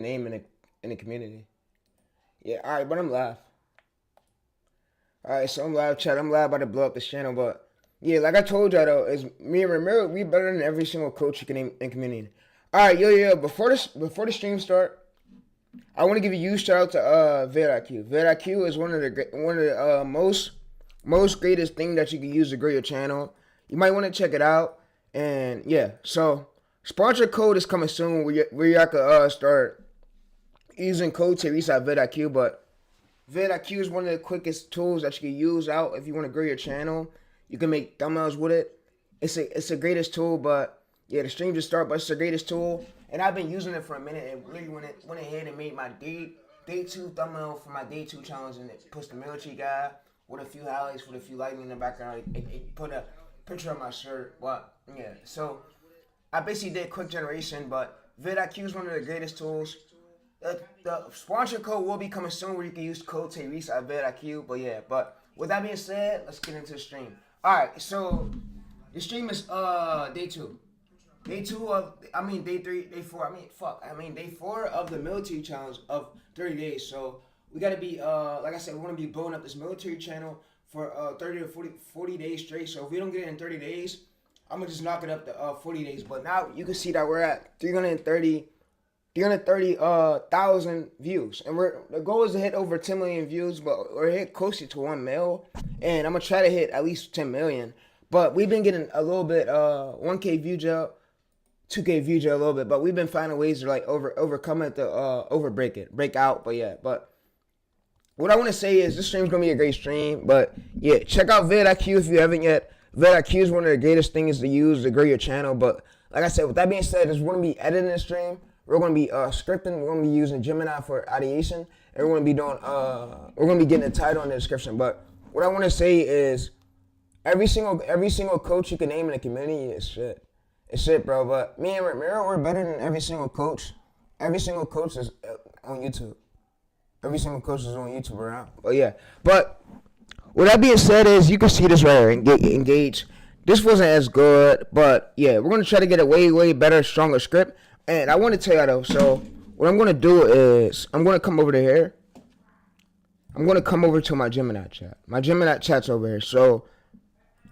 name in the community. Yeah, all right, but I'm live. All right, so I'm live, chat. I'm live about to blow up this channel, but yeah, like I told y'all though, is me and Ramiro, we better than every single coach you can name in community. All right, yo, before the stream start, I want to give a huge shout out to VidIQ. VidIQ is one of the most greatest thing that you can use to grow your channel. You might want to check it out, and yeah, so sponsor code is coming soon where y'all can start using code Teresa at VidIQ, but vidIQ is one of the quickest tools that you can use out if you want to grow your channel. You can make thumbnails with it. It's a greatest tool, but yeah, the stream just started, but it's the greatest tool. And I've been using it for a minute, and really went ahead and made my day two thumbnail for my day two challenge, and it puts the military guy with a few highlights, with a few lighting in the background. It put a picture of my shirt, but yeah. So I basically did quick generation, but vidIQ is one of the greatest tools. The sponsor code will be coming soon where you can use code Teresa at vidIQ. But yeah, but with that being said, let's get into the stream. Alright, so the stream is day two. Day two of day three, day four, day four of the military challenge of 30 days. So we gotta be like I said, we're gonna be blowing up this military channel for 30 to 40 days straight. So if we don't get it in 30 days, I'm gonna just knock it up to 40 days. But now you can see that we're at 330,000 views, and the goal is to hit over 10 million views, but we're hit closer to 1 mil, and I'm gonna try to hit at least 10 million. But we've been getting a little bit 1K view jail, 2K view jail a little bit, but we've been finding ways to like overcome it, to break out. But yeah, but what I want to say is this stream's gonna be a great stream. But yeah, check out vidIQ if you haven't yet. vidIQ is one of the greatest things to use to grow your channel. But like I said, with that being said, we're gonna be editing the stream. We're going to be scripting. We're going to be using Gemini for ideation, and we're going to be doing. We're going to be getting a title in the description. But what I want to say is, every single coach you can name in the community is shit. It's shit, bro. But me and Ramiro, we're better than every single coach. Every single coach is on YouTube. Every single coach is on YouTube around. But yeah. But with that being said, is you can see this right here. Engage. This wasn't as good, but yeah, we're going to try to get a way better, stronger script. And I want to tell y'all though, so what I'm going to do is, I'm going to come over to here. I'm going to come over to my Gemini chat. My Gemini chat's over here. So,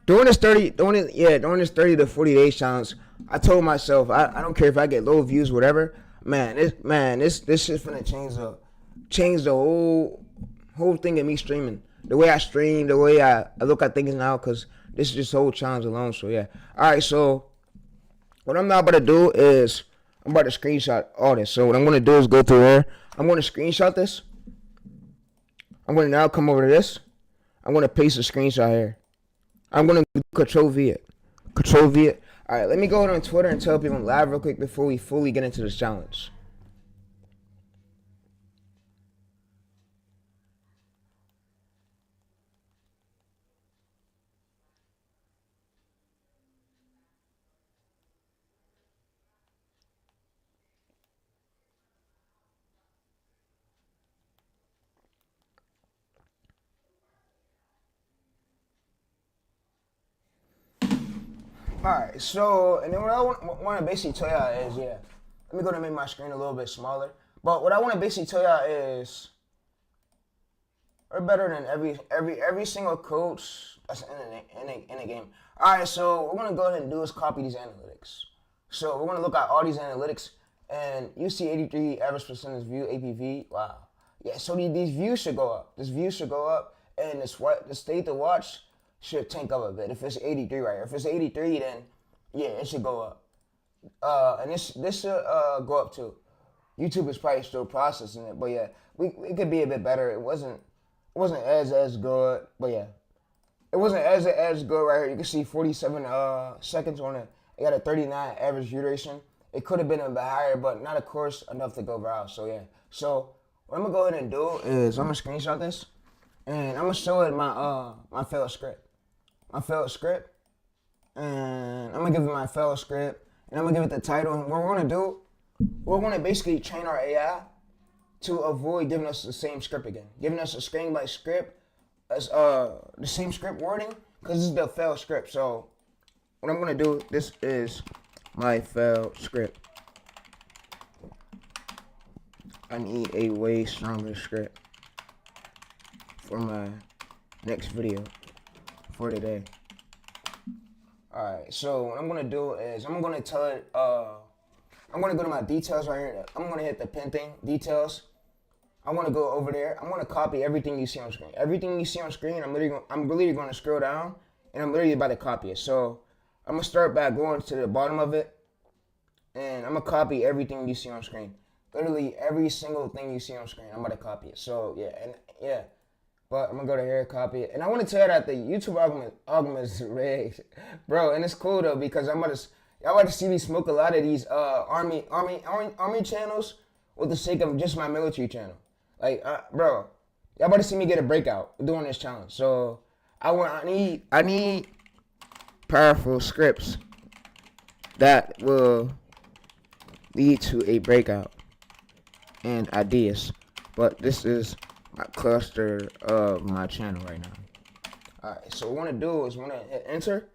during this 30 to 40 days challenge, I told myself, I don't care if I get low views, whatever. This shit's finna change the whole thing of me streaming. The way I stream, the way I look at things now, because this is just whole challenge alone. So, yeah. Alright, so, what I'm now about to do is, I'm about to screenshot all this. So what I'm going to do is go through here. I'm going to screenshot this. I'm going to now come over to this. I'm going to paste the screenshot here. I'm going to do Control V it. Control V it. All right, let me go on Twitter and tell people I'm live real quick before we fully get into this challenge. Alright, so, and then what I want to basically tell y'all is, yeah, let me go to make my screen a little bit smaller. But what I want to basically tell y'all is, we're better than every single coach that's in the game. Alright, so what we're going to go ahead and do is copy these analytics. So we're going to look at all these analytics, and you see 83 average percentage view, APV, wow. Yeah, so these views should go up. This view should go up, and the state to watch should tank up a bit. If it's 83 right here, if it's 83, then yeah, it should go up. And this should go up too. YouTube is probably still processing it, but yeah, it could be a bit better. It wasn't as good, but yeah, it wasn't as good right here. You can see 47 seconds on it. It got a 39 average view duration. It could have been a bit higher, but not, of course, enough to go viral. So yeah, so what I'm gonna go ahead and do is I'm gonna screenshot this, and I'm gonna show it my failed script. My failed script, and I'm gonna give it my failed script, and I'm gonna give it the title. And what we're gonna do, we're gonna basically train our AI to avoid giving us the same script again, giving us a screen by script as the same script wording, because this is the failed script. So what I'm gonna do, this is my failed script. I need a way stronger script for my next video for today. Alright, so what I'm gonna do is I'm gonna tell it I'm gonna go to my details right here. I'm gonna hit the pin thing, details. I'm gonna go over there. I'm gonna copy everything you see on screen. Everything you see on screen, I'm literally gonna scroll down and I'm literally about to copy it. So I'm gonna start by going to the bottom of it and I'm gonna copy everything you see on screen. Literally every single thing you see on screen, I'm gonna copy it. So yeah. But I'm gonna go to here, copy it, and I want to tell you that the YouTube algorithm is rigged, bro. And it's cool though because y'all about to see me smoke a lot of these army channels with the sake of just my military channel. Like, bro, y'all about to see me get a breakout doing this challenge. So I need powerful scripts that will lead to a breakout and ideas. But this is my cluster of my channel right now. Alright, so what we're gonna do is we're gonna hit enter.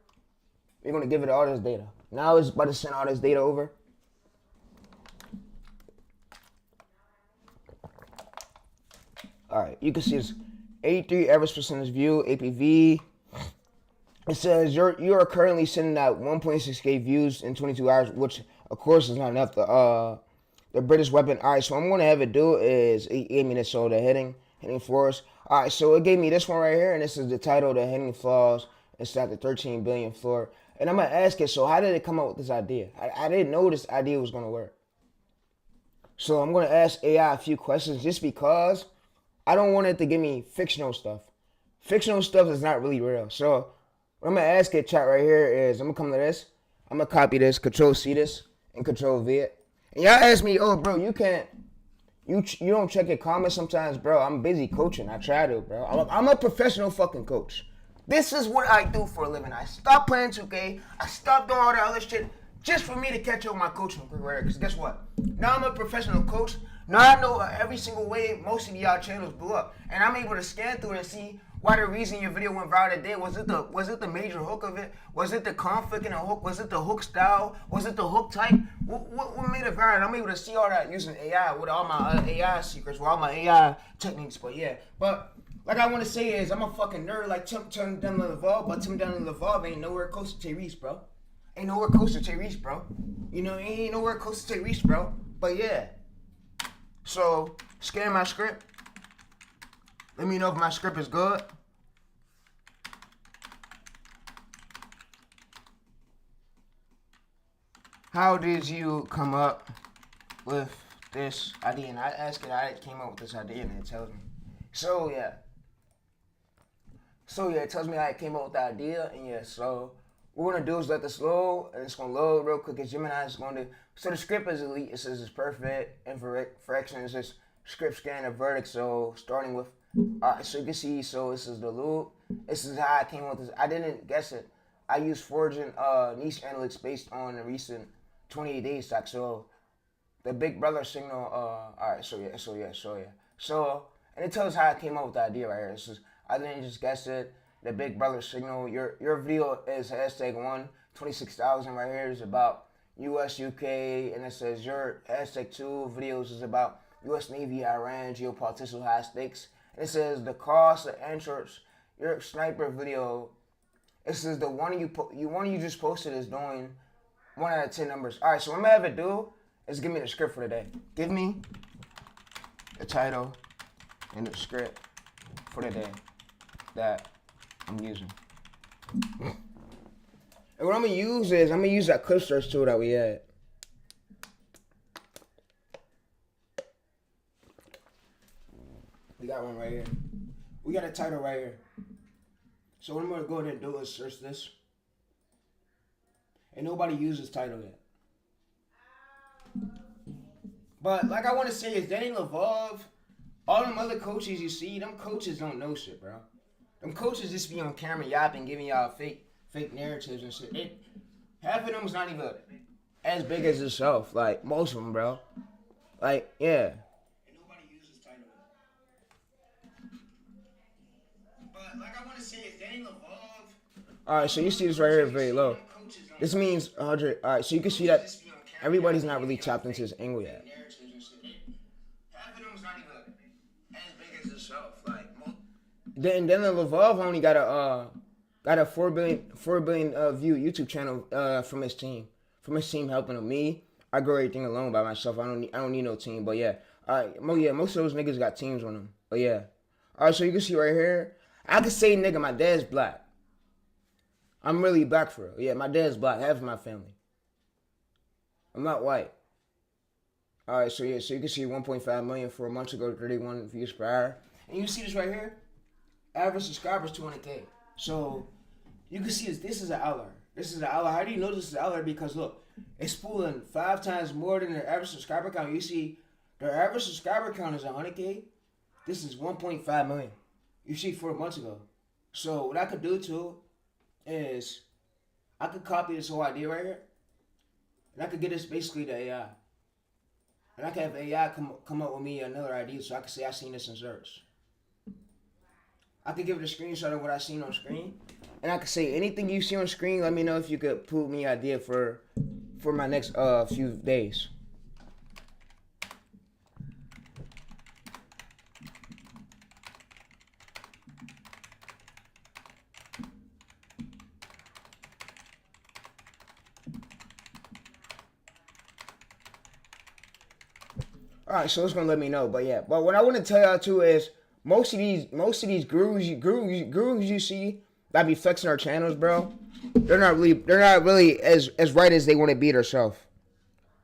We're gonna give it all this data. Now it's about to send all this data over. Alright, you can see it's 83 average percentage view, APV. It says you are currently sending out 1.6K views in 22 hours, which of course is not enough. The British weapon. Alright, so what I'm gonna have it do is it gave me this, so the heading floors. Alright, so it gave me this one right here, and this is the title, the heading flaws. It's at the 13 billion floor. And I'm gonna ask it, so how did it come up with this idea? I didn't know this idea was gonna work. So I'm gonna ask AI a few questions just because I don't want it to give me fictional stuff. Fictional stuff is not really real. So what I'm gonna ask it, chat, right here is I'm gonna come to this. I'm gonna copy this, Control C this, and Control V it. And y'all ask me, oh bro, you don't check your comments sometimes, bro. I'm busy coaching. I try to, bro. I'm a professional fucking coach. This is what I do for a living. I stopped playing 2K. I stopped doing all that other shit just for me to catch up with my coaching career. Because guess what? Now I'm a professional coach. Now I know every single way most of y'all channels blew up. And I'm able to scan through it and see why the reason your video went viral today. Was it the major hook of it? Was it the conflict in the hook? Was it the hook style? Was it the hook type? What made it viral? I'm able to see all that using AI with all my AI secrets, with all my AI techniques. But yeah, like I want to say is I'm a fucking nerd like Tim Dunn Laval, but Tim Dunn Laval ain't nowhere close to Tyrese, bro. Ain't nowhere close to Tyrese, bro. You know, he ain't nowhere close to Tyrese, bro. But yeah. So scan my script. Let me know if my script is good. How did you come up with this idea? And I asked it how it came up with this idea, and it tells me. So yeah, it tells me how it came up with the idea, and yeah, so what we're gonna do is let this load, and it's gonna load real quick. As Gemini is going to. So the script is elite. It says it's perfect. And for fractions, it's script scan of verdict. So starting with, all right. So you can see. So this is the loop. This is how I came up with this. I didn't guess it. I used foraging niche analytics based on the recent 28 days stock. So the Big Brother signal. All right. So yeah. So and it tells how I came up with the idea right here. This is I didn't just guess it. The Big Brother signal. Your video is hashtag 126,000 right here is about U.S. UK, and it says your hashtag 2 videos is about U.S. Navy, Iran, geopolitical high stakes. And it says the cost of answers. Your sniper video. It says the one you just posted is doing 1 out of 10 numbers. All right, so what I'm gonna have it do is give me the script for today. Give me the title and the script for the day that I'm using. And what I'm gonna use is I'm gonna use that clip search tool that we had. We got one right here. We got a title right here. So what I'm gonna go ahead and do is search this. And nobody uses title yet. But like I want to say is Danny Levov, all them other coaches you see, them coaches don't know shit, bro. Them coaches just be on camera yapping, giving y'all fake narratives and shit. Half of them's not even as big as itself. Like most of them, bro. Like yeah. And nobody uses title. But like I want to say is Danny Levov. All right, so you see this right here, very low. This means 100. All right, so you can see that everybody's not really tapped into this angle yet. not even as big as itself. Like, then the Laval only got a 4 billion view YouTube channel from his team. From his team helping me. I grow everything alone by myself. I don't need no team. But yeah, most of those niggas got teams on them. But yeah, all right. So you can see right here, I can say nigga, my dad's black. I'm really black for real. Yeah, my dad's black. Half of my family. I'm not white. All right. So yeah, so you can see 1.5 million for a month ago, 31 views per hour, and you see this right here. Average subscribers 200K. So you can see this is an outlier. This is an outlier. How do you know this is an outlier? Because look, it's pulling 5 times more than their average subscriber count. You see, their average subscriber count is 100K. This is 1.5 million. You see 4 months ago. So what I could do too is I could copy this whole idea right here, and I could get this basically to AI, and I could have AI come up with me another idea, so I could say I seen this in search. I could give it a screenshot of what I seen on screen, and I could say anything you see on screen. Let me know if you could put me an idea for my next few days. All right, so it's gonna let me know, but yeah. But what I want to tell y'all too is most of these gurus you see that be flexing our channels, bro. They're not really as right as they want to be themselves.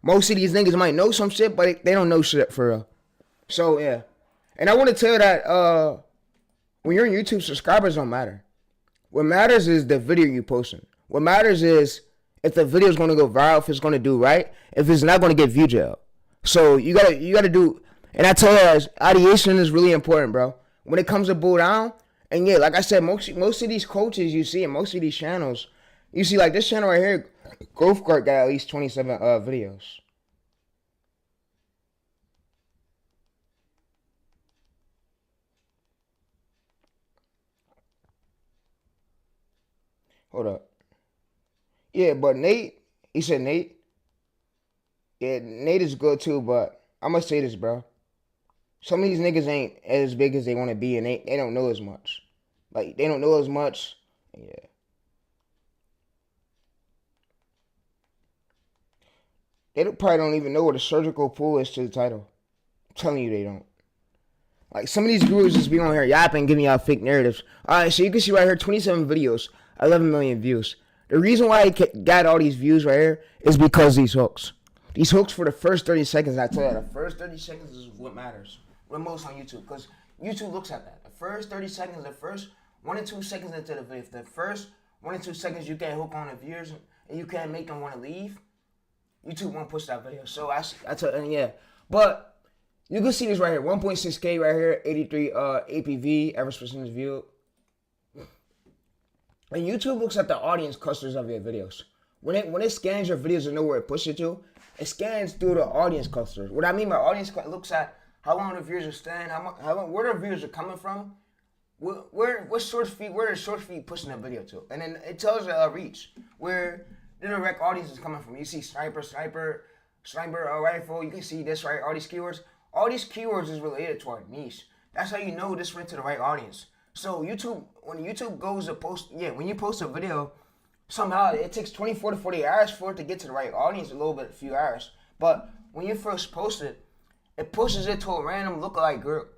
Most of these niggas might know some shit, but they don't know shit for real. So yeah, and I want to tell you that when you're on YouTube, subscribers don't matter. What matters is the video you posting. What matters is if the video is gonna go viral, if it's gonna do right, if it's not gonna get view jail. So you gotta do, and I tell you guys, ideation is really important, bro. When it comes to bull down, and yeah, like I said, most of these coaches you see in most of these channels, you see like this channel right here, Growth Guard got at least 27 videos. Hold up. Yeah, but Nate, he said Nate. Yeah, Nate is good too, but I'm gonna say this, bro. Some of these niggas ain't as big as they want to be, and they don't know as much. Like, they don't know as much. Yeah. They probably don't even know what a surgical pull is to the title. I'm telling you they don't. Like, some of these gurus just be on here yapping, giving y'all fake narratives. Alright, so you can see right here, 27 videos, 11 million views. The reason why I got all these views right here is because these hooks. These hooks for the first 30 seconds, I tell you, the first 30 seconds is what matters. The most on YouTube, because YouTube looks at that. The first 30 seconds, the first 1 or 2 seconds into the video, the first 1 or 2 seconds you can't hook on the viewers and you can't make them want to leave, YouTube won't push that video. So I tell, and yeah, but you can see this right here, 1.6K right here, 83 APV, average percentage view. And YouTube looks at the audience clusters of your videos. When it scans your videos to know where it pushes to, it scans through the audience clusters. What I mean by audience clusters, it looks at how long the viewers are staying, where the viewers are coming from, what source feed, where the source feed pushing the video to, and then it tells you reach where the direct audience is coming from. You see sniper, rifle. You can see this right. All these keywords is related to our niche. That's how you know this went to the right audience. So YouTube, when YouTube goes to post, when you post a video, somehow it takes 24 to 40 hours for it to get to the right audience. A few hours. But when you first post it, it pushes it to a random lookalike group.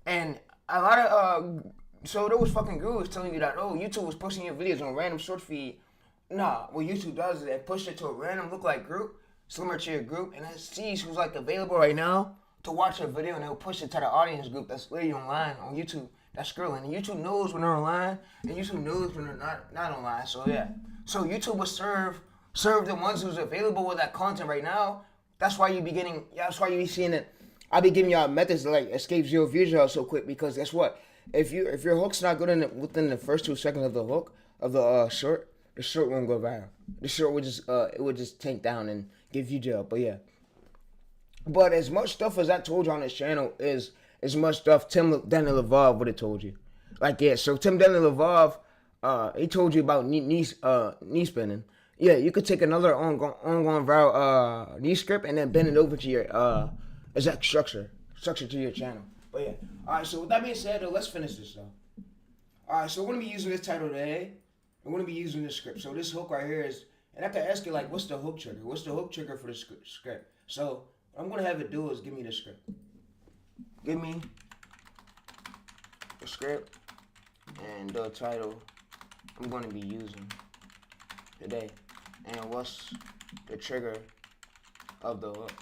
And a lot of, so there was fucking gurus telling you that, oh, YouTube was pushing your videos on a random short feed. Nah, what YouTube does is it pushes it to a random lookalike group, similar to your group, and it sees who's like available right now to watch your video, and it'll push it to the audience group that's literally online on YouTube. That's scrolling. And YouTube knows when they're online, and YouTube knows when they're not online. So yeah. So YouTube will serve the ones who's available with that content right now. That's why you be seeing it. I be giving y'all methods to like escape zero views y'all so quick, because guess what? If your hook's not good within the first 2 seconds of the hook of the short, the short won't go viral. The short would just tank down and give you jail. But yeah. But as much stuff as I told you on this channel is as much stuff Tim Daniel Evolve would have told you. Like yeah, so Tim Daniel Evolve, he told you about knee spinning. Yeah, you could take another ongoing viral knee script and then bend it over to your exact structure. structure to your channel. But yeah, all right. So with that being said, let's finish this though. All right, so we're gonna be using this title today. We're gonna be using this script. So this hook right here is, and I can ask you like, what's the hook trigger? What's the hook trigger for the script? So what I'm gonna have it do is give me the script. Give me the script and the title I'm gonna be using today, and what's the trigger of the hook.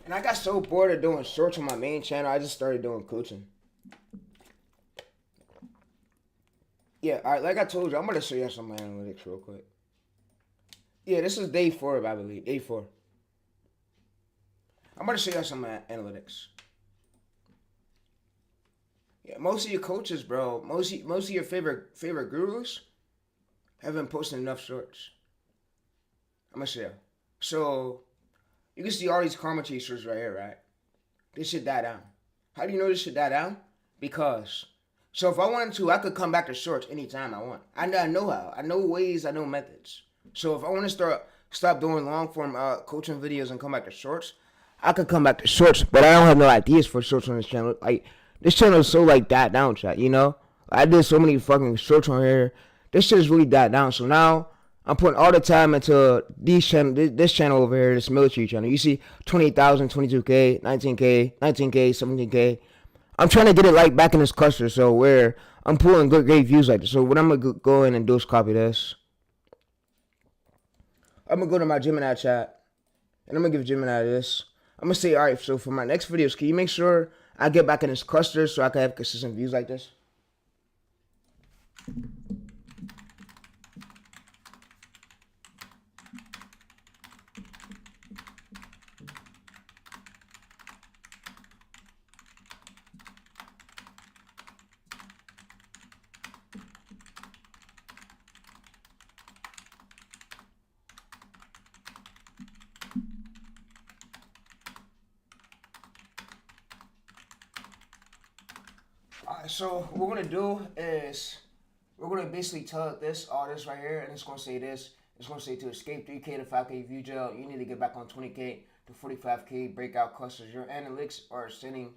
And I got so bored of doing shorts on my main channel, I just started doing coaching. Yeah, all right, like I told you, I'm going to show you some of my analytics real quick. Yeah, this is day 4, I believe. Day 4. I'm going to show you some of my analytics. Yeah, most of your coaches, bro, most of your favorite gurus haven't posted enough shorts. I'm going to show you. So, you can see all these karma chasers right here, right? This should die down. How do you know this should die down? Because... so if I wanted to, I could come back to shorts anytime I want. I know how. I know ways. I know methods. So if I want to stop doing long form coaching videos and come back to shorts, I could come back to shorts. But I don't have no ideas for shorts on this channel. Like this channel is so like died down, chat. You know, I did so many fucking shorts on here. This shit is really died down. So now I'm putting all the time into this channel over here, this military channel. You see 20,000, 22K, 19K, 19K, 17K. I'm trying to get it like back in this cluster, so where I'm pulling great views like this. So what I'm gonna go in and do is copy this. I'm gonna go to my Gemini chat, and I'm gonna give Gemini this. I'm gonna say, all right, so for my next videos, can you make sure I get back in this cluster so I can have consistent views like this? Alright, so what we're gonna do is we're gonna basically tell it this, all this right here, and it's gonna say this. It's gonna say to escape 3K to 5K view jail, you need to get back on 20K to 45K breakout clusters. Your analytics are sending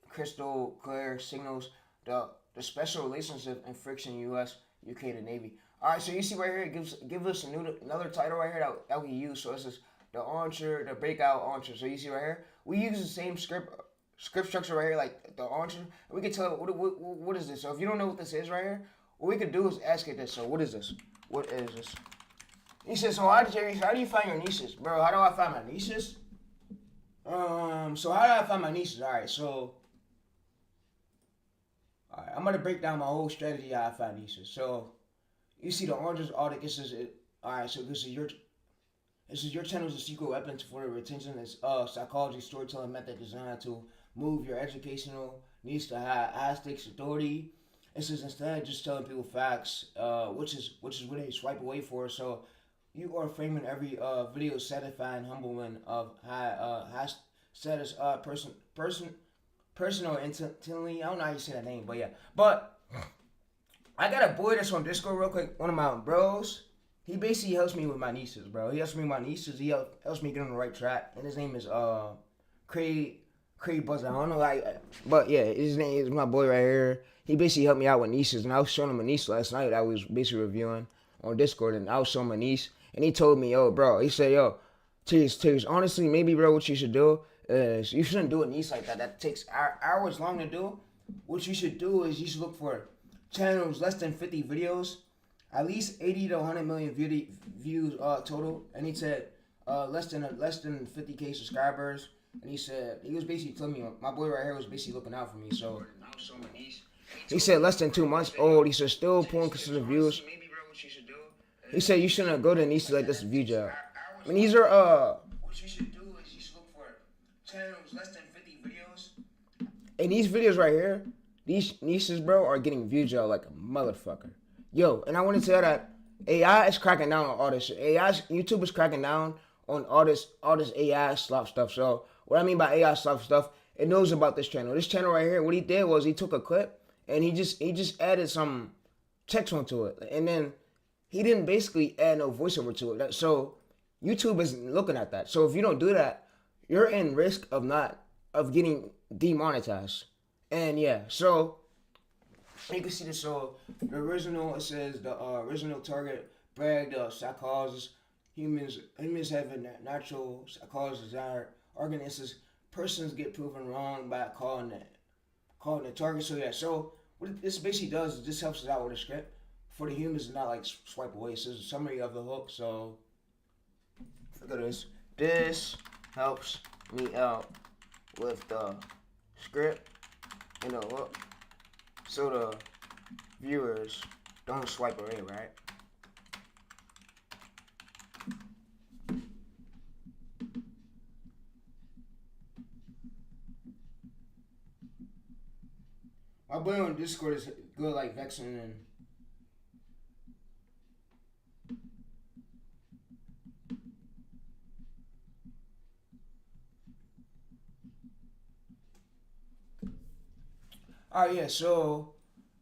crystal clear signals. The special relationship and friction U.S. UK to Navy. Alright, so you see right here, it gives us another title right here that we use. So this is the archer, the breakout archer. So you see right here, we use the same script structure right here, like the archer. We can tell what is this. So if you don't know what this is right here, what we could do is ask it this. So what is this? What is this? He says, so how do you find your niches, bro? How do I find my niches? So how do I find my niches? All right, I'm gonna break down my whole strategy how I find niches. So you see the oranges, all the this is it. All right, so this is your channel's a secret weapon for the retention. It's psychology storytelling method designed to move your educational needs to high stakes authority. This is instead just telling people facts, which is what they swipe away for. So you are framing every video satisfying humbling of high status personal intently. I don't know how you say that name, but yeah. But I got a boy that's on Discord real quick. One of my bros. He basically helps me with my nieces, bro. He helps me with my nieces. He helps me get on the right track. And his name is Craig Buzzer. I don't know, but yeah, his name is my boy right here. He basically helped me out with nieces, and I was showing him a niece last night. I was basically reviewing on Discord, and I was showing him a niece, and he told me, yo, bro. He said, yo, Tears, honestly, maybe, bro, what you should do is you shouldn't do a niece like that. That takes hours long to do. What you should do is you should look for channels less than 50 videos. At least 80 to 100 million views total, and he said less than 50K subscribers. And he said he was basically telling me my boy right here was basically looking out for me. So he said less than 2 months old. He said still pulling consistent views. He said you shouldn't go to niches like this to view job. I mean, these are what you should do is you should look for channels less than 50 videos. And these videos right here, these niches, bro, are getting view job like a motherfucker. Yo, and I want to tell that AI is cracking down on all this shit. YouTube is cracking down on all this AI slop stuff. So what I mean by AI slop stuff, it knows about this channel. This channel right here, what he did was he took a clip and he just added some text onto it, and then he didn't basically add no voiceover to it. So YouTube isn't looking at that. So if you don't do that, you're in risk of getting demonetized. And yeah, so you can see this. So the original, it says the original target bragged psychologists, humans have a natural psychological desire. Organisms, persons get proven wrong by calling the target. So yeah, so what this basically does is this helps us out with the script for the humans to not like swipe away. So it's a summary of the hook. So look at this. This helps me out with the script and the hook, so the viewers don't swipe away, right? My boy on Discord is good, like vexing and. Alright, yeah, so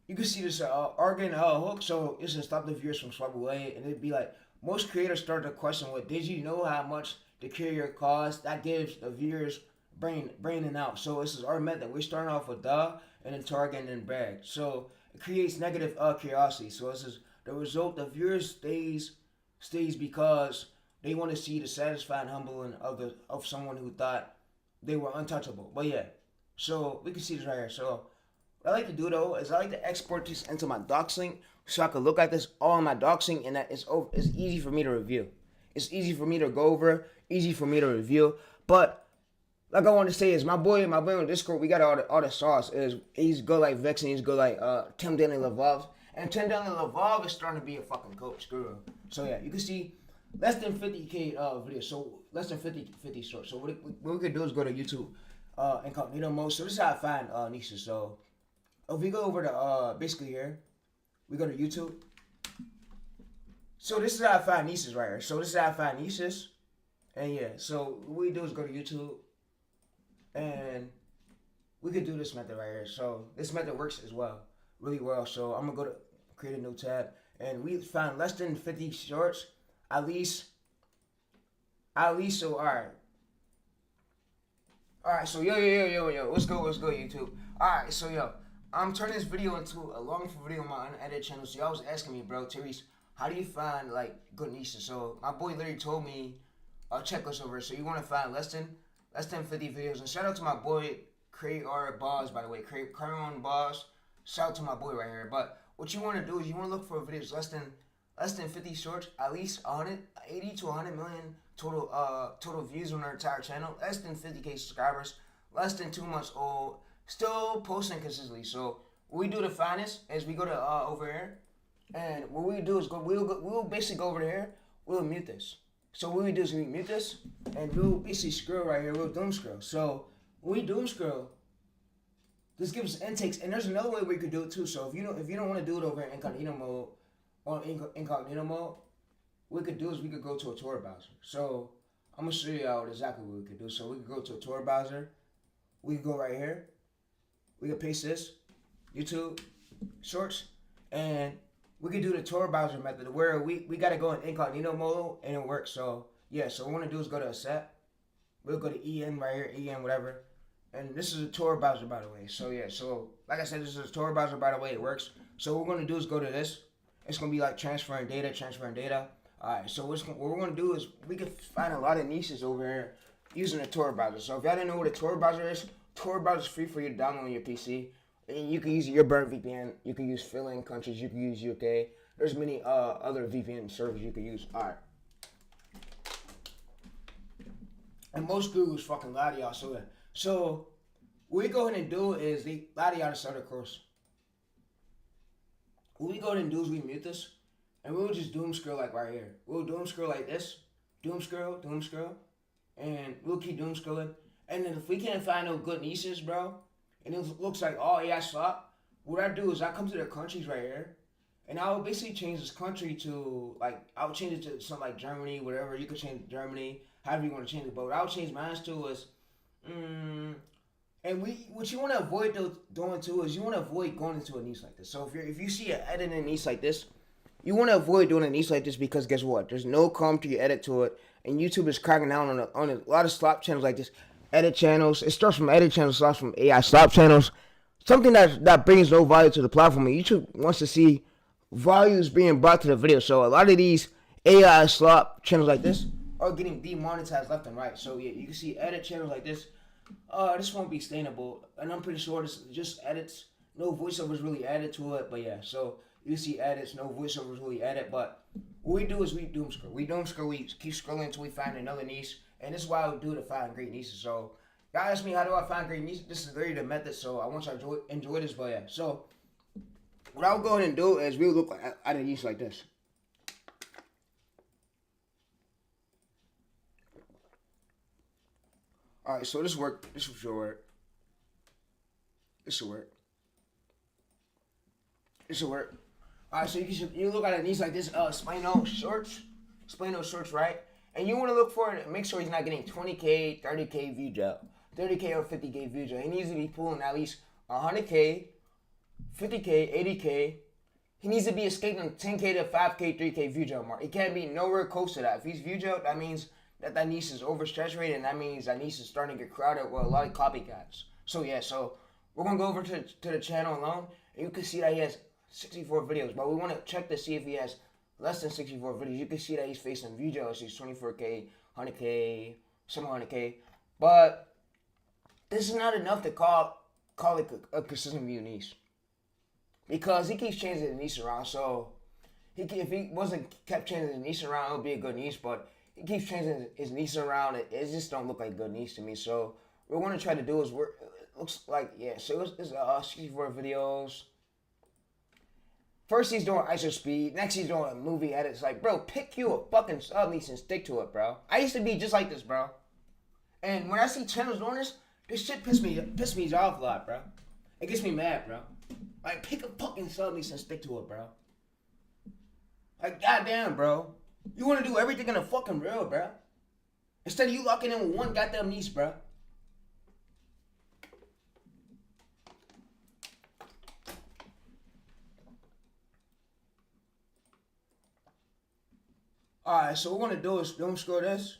you can see this arguing hook, so it's to stop the viewers from swiping away, and it'd be like most creators start to question, "What did you know how much the carrier costs?" That gives the viewers braining out. So this is our method. We're starting off with and then target and then brag. So it creates negative curiosity. So this is the result. The viewers stays because they want to see the satisfying humbling of someone who thought they were untouchable. But yeah, so we can see this right here. So what I like to do though is I like to export this into my doxlink so I can look at this all in my doxlink, and that it's easy for me to review. It's easy for me to go over, easy for me to review. But like I want to say is my boy on Discord, we got all the sauce. He's good like Vexen, he's good like Tim Danny Levov. And Tim Danny Levov is starting to be a fucking coach, screw him. So yeah, you can see less than 50K videos, so less than 50 shorts. So what we could do is go to YouTube incognito mode. So this is how I find niches. So if we go over to basically here, we go to YouTube. So this is how I find niches right here. So this is how I find niches. And yeah, so what we do is go to YouTube, and we could do this method right here. So this method works as well, really well. So I'm gonna go to create a new tab, and we found less than 50 shorts, at least. So all right. So yo, let's go YouTube. All right, so yo, I'm turning this video into a long video on my unedited channel. So y'all was asking me, bro, Therese, how do you find like good niches? So my boy literally told me a checklist over. So you want to find less than 50 videos. And shout out to my boy Create our Boss, by the way, Create Current Boss. Shout out to my boy right here. But what you want to do is you want to look for videos less than 50 shorts, at least 180 to 100 million total views on our entire channel, less than 50K subscribers, less than 2 months old, still posting consistently. So what we do to find this is we go to over here, and what we do is we'll basically go over here, we'll mute this. So what we do is we mute this, and we'll basically scroll right here, we'll doom scroll. So when we doom scroll, this gives us intakes, and there's another way we could do it too. So if you don't want to do it over in incognito mode, incognito mode, what we could do is we could go to a Tor browser. So I'm gonna show you out exactly what we could do. So we could go to a Tor browser, we could go right here, we could paste this, YouTube, Shorts, and we could do the Tor browser method where we gotta go in incognito mode and it works. So yeah, so what we wanna do is go to accept. We'll go to EN right here, EN whatever. And this is a Tor browser, by the way. So yeah, so like I said, this is a Tor browser, by the way, it works. So what we're gonna do is go to this. It's gonna be like transferring data. Alright, so what we're gonna do is we can find a lot of niches over here using the Tor browser. So if y'all didn't know what a Tor browser is is free for you to download on your PC. And you can use your burnt VPN. You can use fill-in countries. You can use UK. There's many other VPN servers you can use. Alright. And most Googles fucking lie to y'all. So what we go ahead and do is they lie to y'all to start a course. What we go ahead and do is we mute this, and we'll just doom scroll like right here. We'll doom scroll like this. Doom scroll. And we'll keep doom scrolling. And then if we can't find no good niches, bro, and it looks like all AI slop, what I do is I come to the countries right here, and I'll basically change this country to, like, I'll change it to something like Germany, whatever. You could change Germany, however you want to change it. But what I'll change mine to is, and what you want to avoid doing too is you want to avoid going into a niche like this. So if you see an editing niche like this, you want to avoid doing a niche like this because guess what? There's no commentary edit to it, and YouTube is cracking down on a lot of slop channels like this, edit channels. It starts from edit channels, starts from AI slop channels, something that brings no value to the platform. And YouTube wants to see values being brought to the video. So a lot of these AI slop channels like this are getting demonetized left and right. So yeah, you can see edit channels like this. This won't be sustainable, and I'm pretty sure this just edits. No voiceovers really added to it, but yeah. So you see edits, no voiceovers really added. But what we do is we doom scroll. We doom scroll. We keep scrolling until we find another niche, and this is why we do to find great niches. So y'all ask me how do I find great niches? This is literally the method. So I want y'all to enjoy this, but yeah. So what I'll go ahead and do is we'll look at a niche like this. All right, so this work. This should work. This should work. This should work. All right, so you look at a niche like this. Explain those shorts, right? And you want to look for it. Make sure he's not getting 20K, 30K view job, 30K or 50K view job. He needs to be pulling at least 100K, 50K, 80K. He needs to be escaping 10K to 5K, 3K view job mark. It can't be nowhere close to that. If he's view job, that means that niche is oversaturated, and that means that niche is starting to get crowded with a lot of copycats. So yeah, so we're gonna go over to the channel alone, and you can see that he has 64 videos, but we want to check to see if he has less than 64 videos. You can see that he's facing view jobs. He's 24K, 100K, some 100K, but this is not enough to call it a consistent view niche, because he keeps changing the niche around. So if he kept changing the niche around, it would be a good niche, but he keeps changing his niche around. It just don't look like a good niche to me. So what we're going to try to do is it looks like, yeah, so it's 64 videos. First he's doing ISO speed. Next he's doing a movie edit. It's like, bro, pick you a fucking sub niche and stick to it, bro. I used to be just like this, bro. And when I see channels doing this shit piss me off a lot, bro. It gets me mad, bro. Like, pick a fucking sub niche and stick to it, bro. Like, goddamn, bro. You want to do everything in a fucking reel, bro. Instead of you locking in with one goddamn niche, bro. Alright, so what we're going to do is doom scroll this.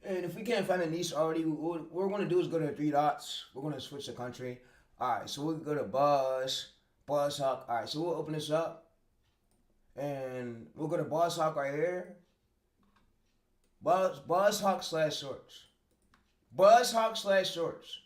And if we can't find a niche already, what we're going to do is go to the three dots. We're going to switch the country. Alright, so we'll go to BuzzHawk. Alright, so we'll open this up. And we'll go to BuzzHawk right here. BuzzHawk/shorts. BuzzHawk/shorts.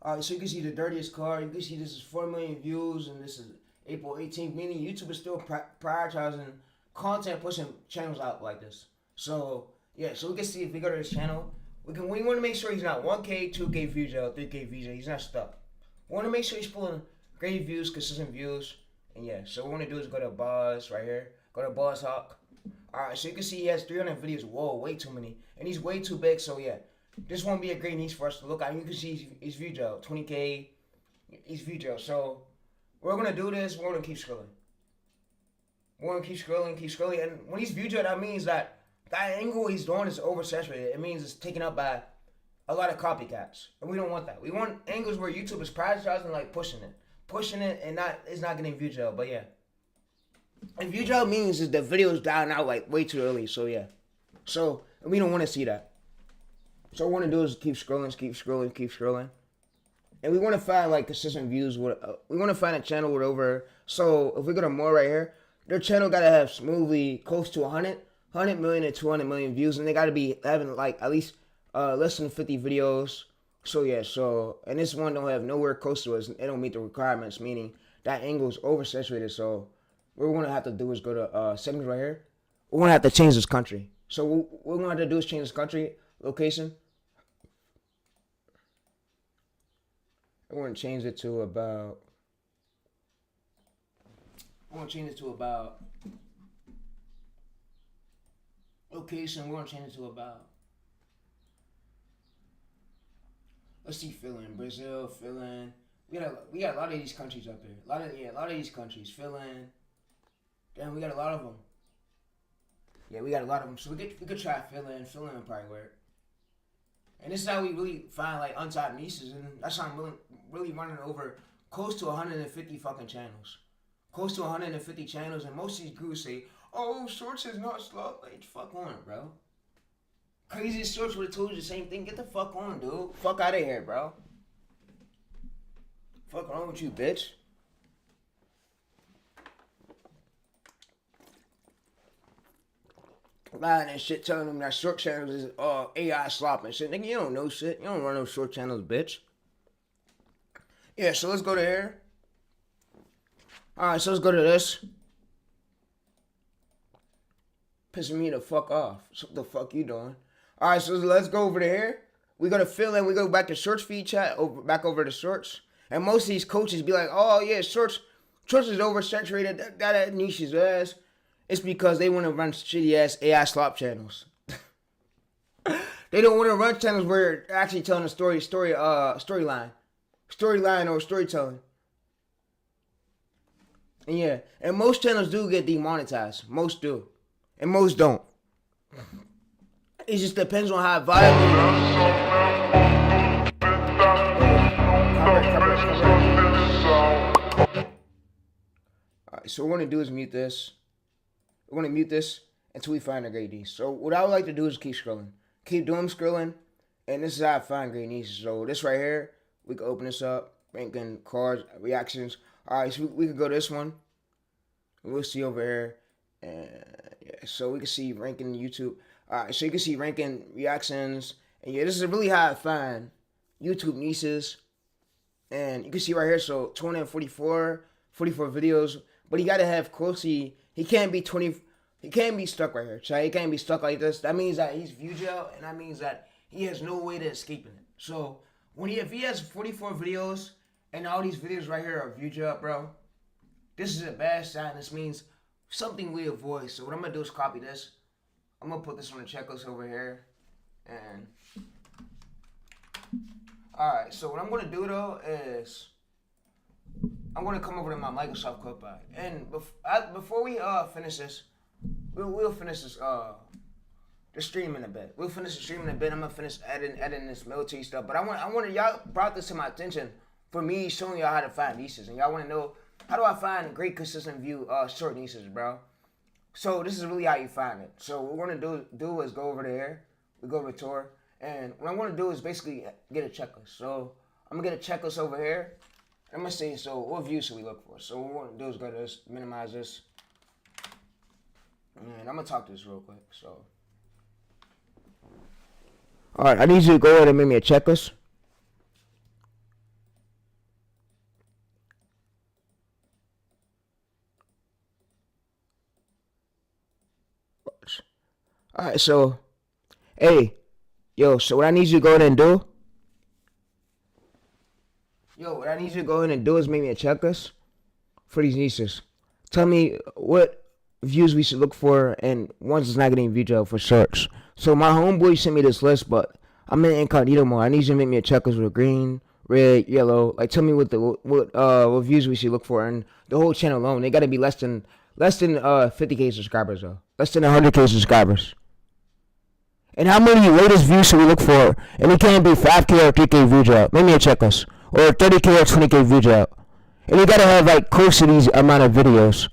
Alright, so you can see the dirtiest car. You can see this is 4 million views, and this is April 18th, meaning YouTube is still prioritizing content, pushing channels out like this. So, yeah, so we can see if we go to this channel, we want to make sure he's not 1K, 2K views, 3K views. He's not stuck. We want to make sure he's pulling great views, consistent views. And yeah, so what we want to do is go to Buzz right here. Go to BuzzHawk. Alright, so you can see he has 300 videos. Whoa, way too many. And he's way too big, so yeah. This won't be a great niche for us to look at. You can see his view job, 20K, his view job. So we're gonna do this. We're gonna keep scrolling. We're gonna keep scrolling, and when he's view job, that means that angle he's doing is oversaturated. It means it's taken up by a lot of copycats, and we don't want that. We want angles where YouTube is prioritizing, like pushing it, and it's not getting view job. But yeah, and view job means is the video's dying out like way too early. So yeah, so we don't want to see that. So what we want to do is keep scrolling. And we want to find like consistent views. We want to find a channel with over. So if we go to more right here, their channel got to have smoothly close to 100 million to 200 million views. And they got to be having like at least less than 50 videos. So yeah, and this one don't have nowhere close to us. It don't meet the requirements, meaning that angle is oversaturated. So what we're going to have to do is go to settings right here. We're going to have to change this country. So what we're going to have to do is change this country location. I want to change it to about. Location. We're gonna change it to about. Let's see, fill in Brazil, fill in. We got a lot of these countries up here. A lot of these countries fill in. Damn, we got a lot of them. Yeah, we got a lot of them. So we could try fill in probably work. And this is how we really find like untapped niches, and that's how I'm really running over close to 150 fucking channels. close to 150 channels, and most of these gurus say, "Oh, shorts is not slow." Like, fuck on, bro. Craziest shorts would have told you the same thing. Get the fuck on, dude. Fuck out of here, bro. Fuck wrong with you, bitch? Lying and shit, telling them that short channels is AI slop and shit. Nigga, you don't know shit. You don't run no short channels, bitch. Yeah, so let's go to here. Alright, so let's go to this. Pissing me the fuck off. So what the fuck you doing? Alright, so let's go over to here. We go to fill in. We go back to shorts feed chat. Back over to shorts. And most of these coaches be like, "Oh yeah, shorts is oversaturated. That niche is ass." It's because they want to run shitty ass AI slop channels. They don't want to run channels where they're actually telling a storyline or storytelling. And yeah, and most channels do get demonetized. Most do, and most don't. It just depends on how viable. Alright, so what we're gonna do is mute this. We're gonna mute this until we find a great niche. So what I would like to do is keep scrolling. Keep doing scrolling. And this is how I find great niches. So this right here, we can open this up. Ranking cards, reactions. Alright, so we could go this one. We'll see over here. And yeah, so we can see ranking YouTube. Alright, so you can see ranking reactions. And yeah, this is really how I find YouTube niches. And you can see right here, so 244 videos. But he gotta have closely. He can't be stuck right here, Chai. He can't be stuck like this. That means that he's view jail, and that means that he has no way to escape it. So if he has 44 videos and all these videos right here are view jail, bro, this is a bad sign. This means something we avoid. So what I'm gonna do is copy this. I'm gonna put this on the checklist over here, and all right. So what I'm gonna do though is I'm going to come over to my Microsoft Copilot. And before we finish this, we'll finish this the stream in a bit. We'll finish the stream in a bit. I'm going to finish editing this military stuff. But I want y'all brought this to my attention for me showing y'all how to find niches. And y'all want to know, how do I find great consistent view short niches, bro? So this is really how you find it. So what we're going to do is go over there. We go to tour. And what I'm going to do is basically get a checklist. So I'm going to get a checklist over here. I'm going to say, so what views should we look for? So what we're going to do is go to this, minimize this. And I'm going to talk to this real quick. So, all right, I need you to go ahead and make me a checklist. All right, so, hey, yo, so what I need you to go ahead and do, is make me a checklist for these niches. Tell me what views we should look for and ones that's not getting view jail for shorts. So my homeboy sent me this list, but I'm in incognito mode. I need you to make me a checklist with green, red, yellow. Like, tell me what views we should look for, and the whole channel alone. They got to be less than 50K subscribers though. Less than 100K subscribers. And how many latest views should we look for? And it can't be 5K or 3K view jail. Make me a checklist. Or 30K or 20K view jail. And you gotta have like close to these amount of videos.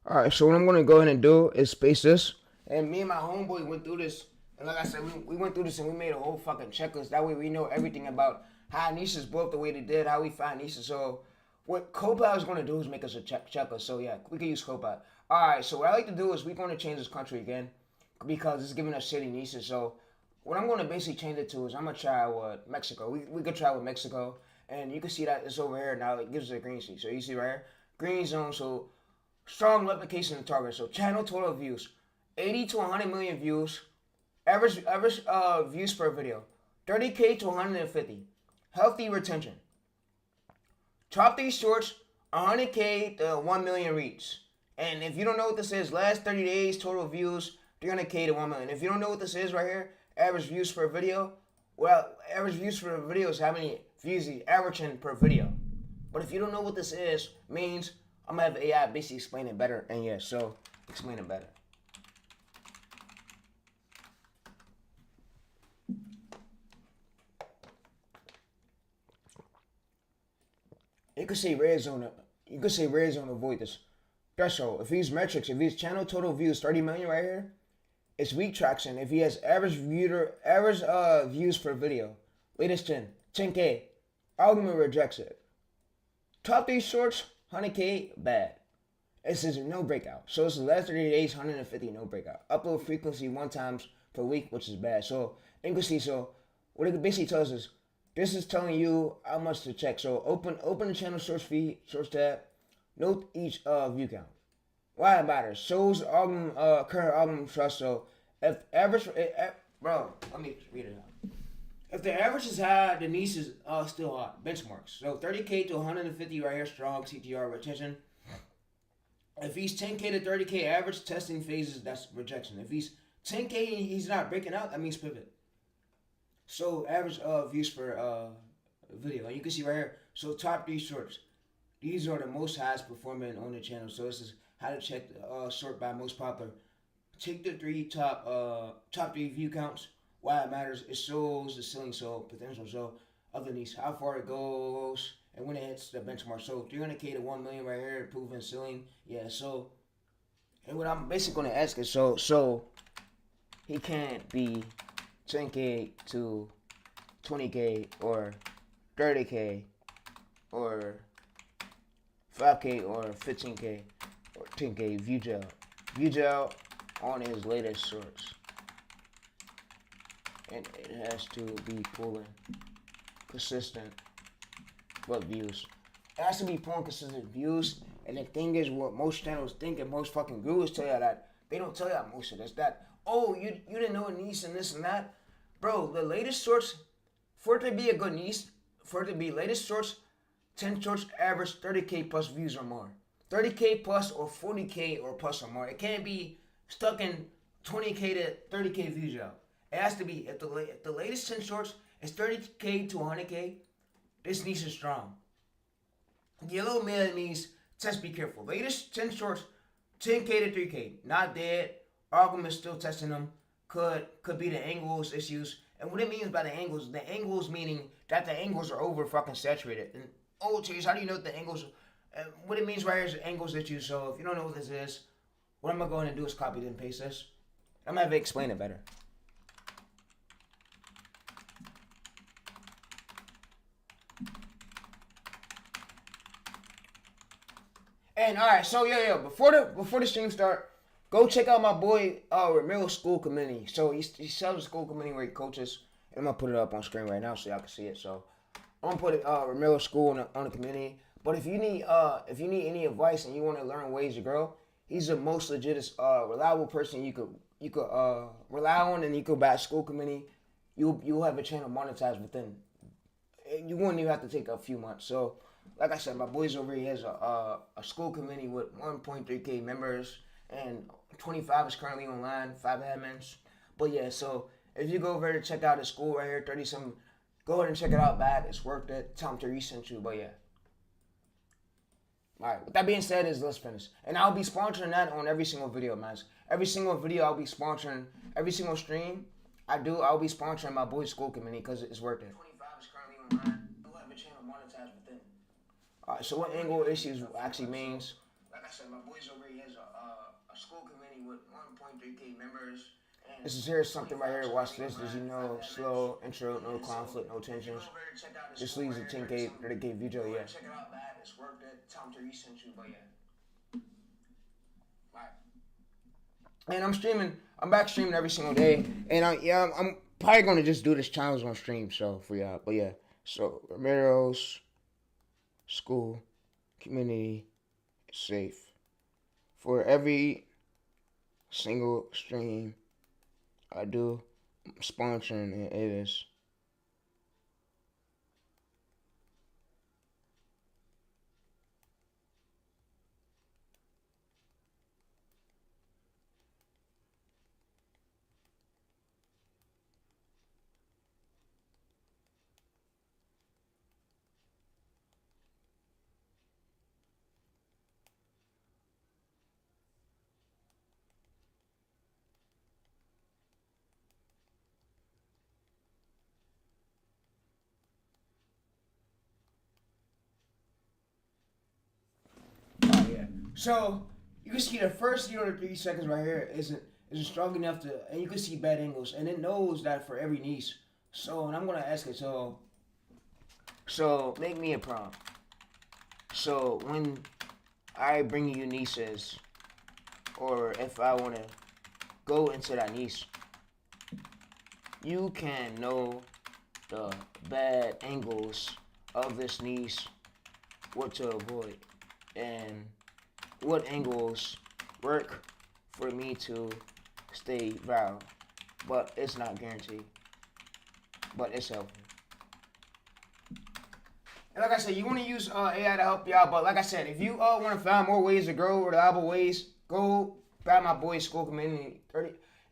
Alright, so what I'm gonna go ahead and do is space this. And me and my homeboy went through this. And like I said, we went through this and we made a whole fucking checklist. That way we know everything about how niches blew up the way they did, how we find niches. So what Copilot is going to do is make us a checklist. So yeah, we can use Copilot. Alright, so what I like to do is we're going to change this country again because it's giving us shitty niches. So what I'm going to basically change it to is I'm going to try with Mexico. We could try with Mexico. And you can see that it's over here now. It gives us a green sheet. So you see right here, green zone. So strong replication of target. So channel total views, 80 to 100 million views. Average views per video, 30K to 150. Healthy retention. Top 3 shorts, 100K to 1 million reach. And if you don't know what this is, last 30 days total views, 300K to 1 million. If you don't know what this is right here, average views per video, well, average views per video is how many views you averaging per video. But if you don't know what this is, means I'm gonna have AI basically explain it better. And yeah, so explain it better. You could say red zone. You could say red zone avoid this threshold. If he's metrics, if his channel total views 30 million right here, it's weak traction. If he has average views per video, latest 10K, algorithm rejects it. Top 3 shorts, 100K, bad. This is no breakout. So it's the last 30 days, 150, no breakout. Upload frequency 1 times per week, which is bad. So you can see, so what it basically tells us, this is telling you how much to check. So open the channel source feed, source tab, note each view count. Why it matters? Shows album current album trust. So if average, bro, let me read it out. If the average is high, the niche is still hot. Benchmarks. So 30K to 150 right here, strong CTR retention. If he's 10K to 30K average testing phases, that's rejection. If he's 10K and he's not breaking out, that means pivot. So average views per video. And you can see right here. So top 3 shorts. These are the most highest performing on the channel. So this is how to check the sort by most popular. Take the 3 top 3 view counts. Why it matters, it shows the ceiling, so potential, so of the niche, how far it goes, and when it hits the benchmark. So 300K to 1 million right here, proven ceiling. Yeah, so, and what I'm basically gonna ask is, so he can't be 10K to 20K or 30K or 5K or 15K or 10K view gel on his latest shorts. And it has to be pulling consistent what views. It has to be pulling consistent views. And the thing is, what most channels think and most fucking gurus tell you that they don't tell you most of this. That, oh, you didn't know a niche and this and that. Bro, the latest shorts, for it to be a good niche, for it to be latest shorts, 10 shorts average 30K plus views or more. 30K plus or 40K or plus or more. It can't be stuck in 20K to 30K views out. It has to be, if the latest 10 shorts is 30K to 100K, this niche is strong. Yellow mid means test, be careful. Latest 10 shorts, 10K to 3K, not dead. Argument is still testing them. Could be the angles issues. And what it means by the angles meaning that the angles are over fucking saturated. And oh, Chase, how do you know the angles? What it means right here is the angles issues. So if you don't know what this is, what I'm gonna go ahead and do is copy and paste this. I'm gonna have to explain it better. And all right, so yeah, before the stream start, go check out my boy Ramiro's school community. So he sells a school community where he coaches. And I'm gonna put it up on screen right now so y'all can see it. So I'm gonna put it Ramiro's school on the community. But if you need any advice and you want to learn ways to grow, he's the most legit, reliable person you could rely on, and you could buy a school community. You'll have a channel monetized within. You wouldn't even have to take a few months. So. Like I said, my boys over here has a school committee with 1.3K members, and 25 is currently online, 5 admins. But yeah, so if you go over there to check out the school right here, 30-something, go ahead and check it out, bad. It's worth it. Tell them to resend you, but yeah. Alright, with that being said, let's finish. And I'll be sponsoring that on every single video, man. Every single video I'll be sponsoring, every single stream I'll be sponsoring my boys' school committee because it's worth it. 25 is currently online. You'll have a channel monetized within. Alright, so what angle issues actually means? Like I said, my boys over here has a school committee with 1.3K members. This is here something right here. Watch this. As you know, slow intro, no conflict, no tensions. This leads to 10K, 30K video. Yeah. Check it out, bad. It's worth it. Time to resend you, but yeah. Alright. And I'm streaming. I'm back streaming every single day, and I'm probably gonna just do this challenge on stream, so for y'all. But yeah, so Ramiro's school community safe for every single stream I do. I'm sponsoring it is So you can see the first 3 seconds right here isn't strong enough to, and you can see bad angles, and it knows that for every niche. So, and I'm gonna ask it. So make me a prompt. So when I bring you niches, or if I wanna go into that niche, you can know the bad angles of this niche, what to avoid, and what angles work for me to stay viral. But it's not guaranteed. But it's helpful. And like I said, you want to use AI to help you out. But like I said, if you want to find more ways to grow, reliable ways, go grab my boy's school community.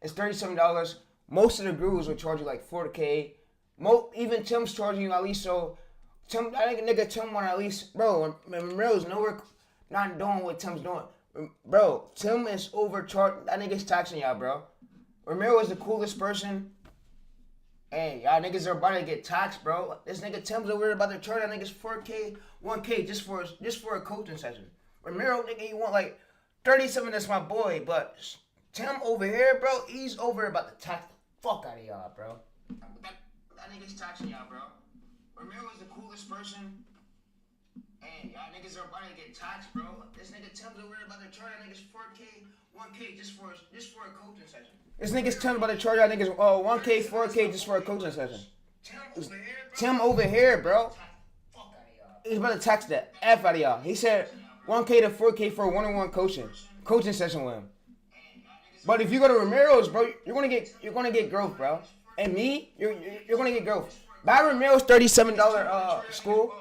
It's $37. Most of the gurus will charge you like $4K. Even Tim's charging you at least. So Tim, I think a nigga Tim want at least, bro. Rose nowhere not doing what Tim's doing. Bro, Tim is overcharged. That nigga's taxing y'all, bro. Ramiro is the coolest person. Hey, y'all niggas are about to get taxed, bro. This nigga Tim's over here about to charge that niggas 4K, 1K just for a coaching session. Ramiro, nigga, you want like 37, that's my boy. But Tim over here, bro, he's over here about to tax the fuck out of y'all, bro. That nigga's taxing y'all, bro. Ramiro is the coolest person. Hey, y'all niggas are about to get taxed, bro. This nigga Tim's over here about to charge that niggas 4K, 1K just for a coaching session. This nigga's Tim about to charge y'all niggas 1K, 4K just for a coaching session. Tim over here, bro. He's about to tax the F out of y'all. He said 1K to 4K for a one-on-one coaching session with him. But if you go to Ramiro's, bro, you're gonna get growth, bro. And me, you're gonna get growth. Buy Ramiro's $37 school.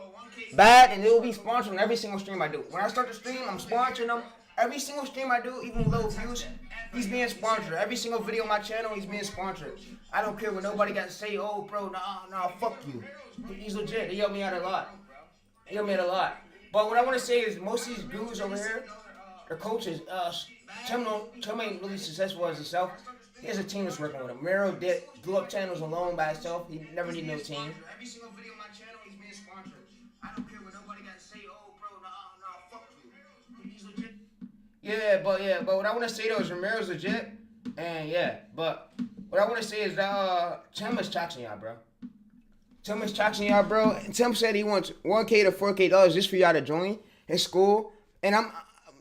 Bad, and it will be sponsored on every single stream I do. When I start the stream, I'm sponsoring them. Every single stream I do, even low views, he's being sponsored. Every single video on my channel, he's being sponsored. I don't care what nobody got to say, oh, bro, nah, fuck you. He's legit. He helped me out a lot. But what I want to say is most of these gurus over here, they're coaches. Tim ain't really successful as himself. He has a team that's working with him. Mero blew up channels alone by himself. He never need no team. Every single video on my channel, he's being sponsored. I don't care what nobody got to say, oh, bro, nah, fuck you. He's legit. But what I want to say though is Ramiro's legit, and but what I want to say is that Tim is taxing y'all, bro. And Tim said he wants 1K to 4K just for y'all to join his school, and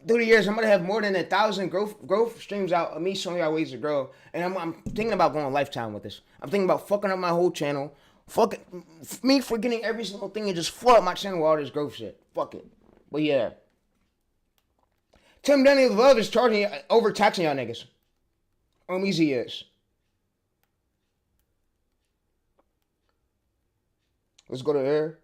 through the years I'm gonna have more than 1,000 growth streams out of me showing y'all ways to grow, and I'm thinking about going lifetime with this. I'm thinking about fucking up my whole channel, me forgetting every single thing and just flood my channel with all this growth shit. Fuck it, but yeah. Tim Dunny Love is overtaxing y'all niggas. Easy is. Let's go to air.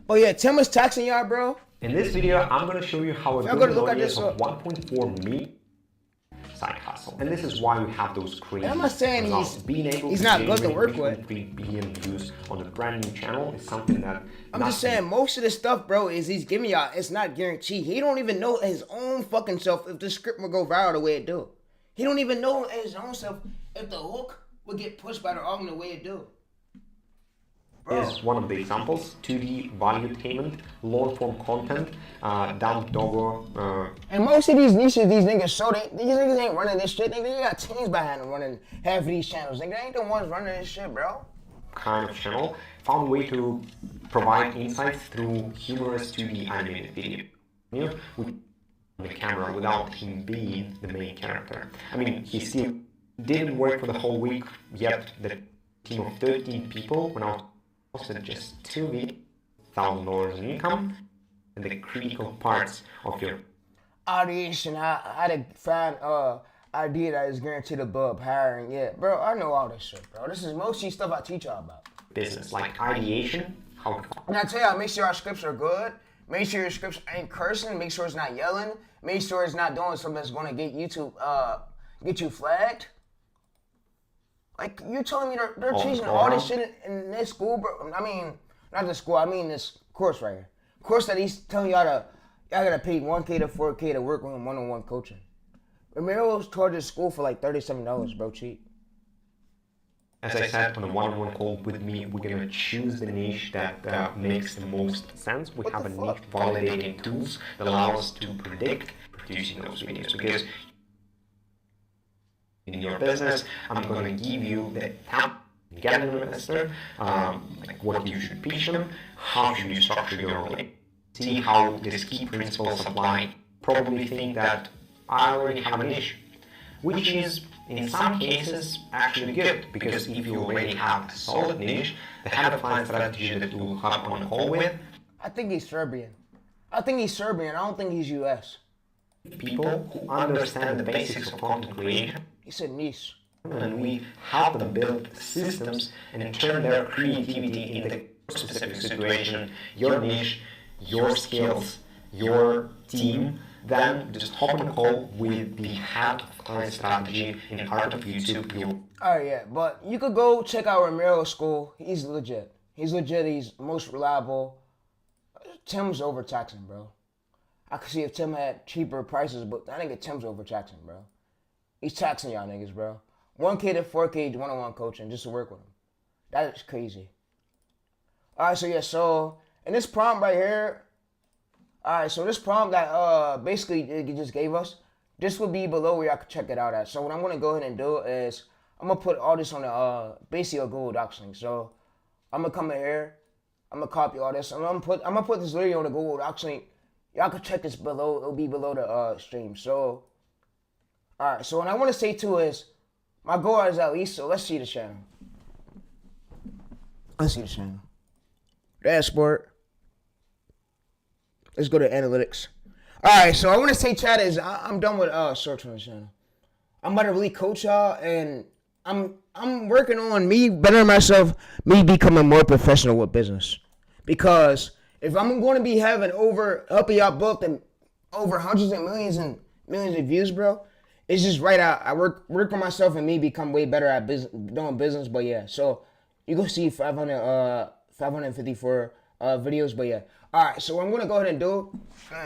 But yeah, Tim is taxing y'all, bro. In this video, I'm going to show you how a good audience of 1.4 million side hustle. And this is why we have those crazy I'm not saying he's not good to work with. 3 billion views on a brand new channel is something that I'm just saying most of the stuff, bro, is he's giving y'all. It's not guaranteed. He don't even know his own fucking self if the script will go viral the way it do. He don't even know his own self if the hook would get pushed by the album the way it do. Is one of the examples. 2D valuetainment, long-form content, dumped over. And most of these niches, these niggas ain't running this shit. Nigga, they got teams behind them running half of these channels. Nigga, they ain't the ones running this shit, bro. Kind of channel found a way to provide insights through humorous 2D animated video. You know, with the camera without him being the main character. I mean, he's still Didn't work for the whole week, yet the team of 13 people, when I posted just 2,000 in income, and the critical parts of your audition. I had a fan idea that is guaranteed above hiring. Yeah, bro, I know all this shit, bro. This is mostly stuff I teach y'all about. Business, like ideation, how... And I tell y'all, make sure our scripts are good. Make sure your scripts ain't cursing. Make sure it's not yelling. Make sure it's not doing something that's gonna get YouTube, get you flagged. Like, you're telling me they're teaching all this shit in this school, bro? I mean, not this school, I mean this course right here. Course that he's telling y'all gotta pay $1K to $4K to work with him one-on-one coaching. Ramiro's charges school for like $37, bro, cheap. As I said, on a one-on-one call with me, we're gonna choose the niche that makes the most sense. We have a niche validating tools that allow us to predict producing those videos, because in your business, I'm going to give you the get an investor, like what you should pitch them, how should you structure your relation, see how these key principles apply. Probably think that I already have a niche, which is in some cases actually good, because if you already have a solid niche, the head of client strategy that you will have on a call with, I think he's Serbian. I don't think he's US. People who understand the basics of content creation. He said niche. And we help them build systems and turn their creativity into the specific situation, your niche, your skills, your team. Then just hop on a call with the head of client strategy in part of YouTube. Alright, yeah, but you could go check out Ramiro's school. He's legit. He's most reliable. Tim's overtaxing, bro. I could see if Tim had cheaper prices, but I think Tim's overtaxing, bro. He's taxing y'all niggas, bro. 1K to 4K one-on-one coaching just to work with him. That is crazy. Alright, so yeah, so in this prompt right here, alright, so this prompt that basically it just gave us, this would be below where y'all could check it out at. So what I'm gonna go ahead and do is I'm gonna put all this on the basically a Google Docs link. So I'm gonna come in here, I'm gonna copy all this, and I'm gonna put this literally on the Google Docs link. Y'all can check this below. It'll be below the stream. So, all right. So what I want to say too is, my goal is at least. So let's see the channel. Let's see the channel. Dashboard. Let's go to analytics. All right. So I want to say, chat is I'm done with search on the channel. I'm about to really coach y'all, and I'm working on me bettering myself, me becoming more professional with business, because if I'm going to be helping y'all book and over hundreds and millions of views, bro, it's just right out. I work on myself and me become way better at doing business. But yeah, so you go see 554 videos. But yeah, all right. So what I'm gonna go ahead and do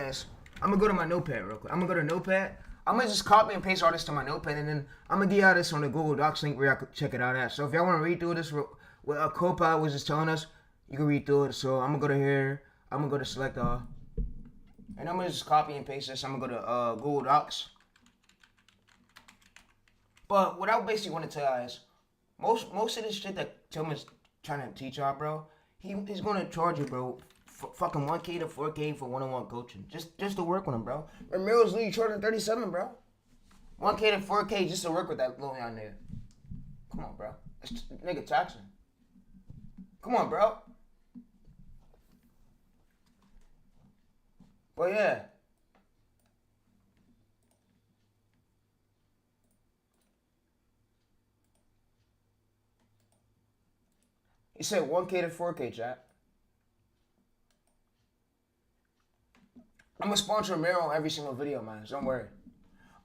is I'm gonna go to my notepad real quick. I'm gonna go to notepad. I'm gonna just copy and paste all this to my notepad, and then I'm gonna give y'all this on the Google Docs link where y'all can check it out at. So if y'all want to read through this, what Copilot was just telling us, you can read through it. So I'm gonna go to here. I'm gonna go to select all, and I'm gonna just copy and paste this. I'm gonna go to Google Docs. But what I basically want to tell y'all is, most of this shit that Tillman's trying to teach y'all, bro, he's gonna charge you, bro, fucking 1K to 4K for one-on-one coaching, just to work with him, bro. Ramiro's literally charging 37, bro. 1K to 4K just to work with that little young nigga. Come on, bro. That's nigga taxing. Come on, bro. But yeah. He said 1K to 4K, chat. I'm gonna sponsor Ramiro on every single video, man. So don't worry.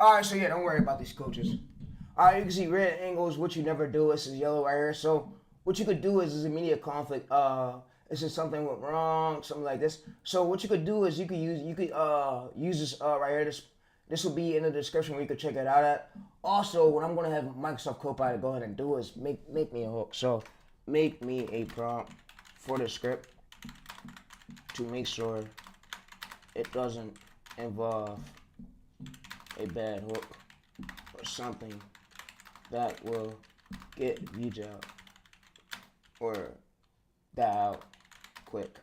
Alright, so yeah, don't worry about these coaches. Alright, you can see red angles, what you never do. This is yellow right here. So what you could do is immediate conflict. This is something went wrong, something like this. So what you could do is you could use this right here. This will be in the description where you could check it out at. Also, what I'm gonna have Microsoft Copilot go ahead and do is make me a hook. So make me a prompt for the script to make sure it doesn't involve a bad hook or something that will get views out or that out quick.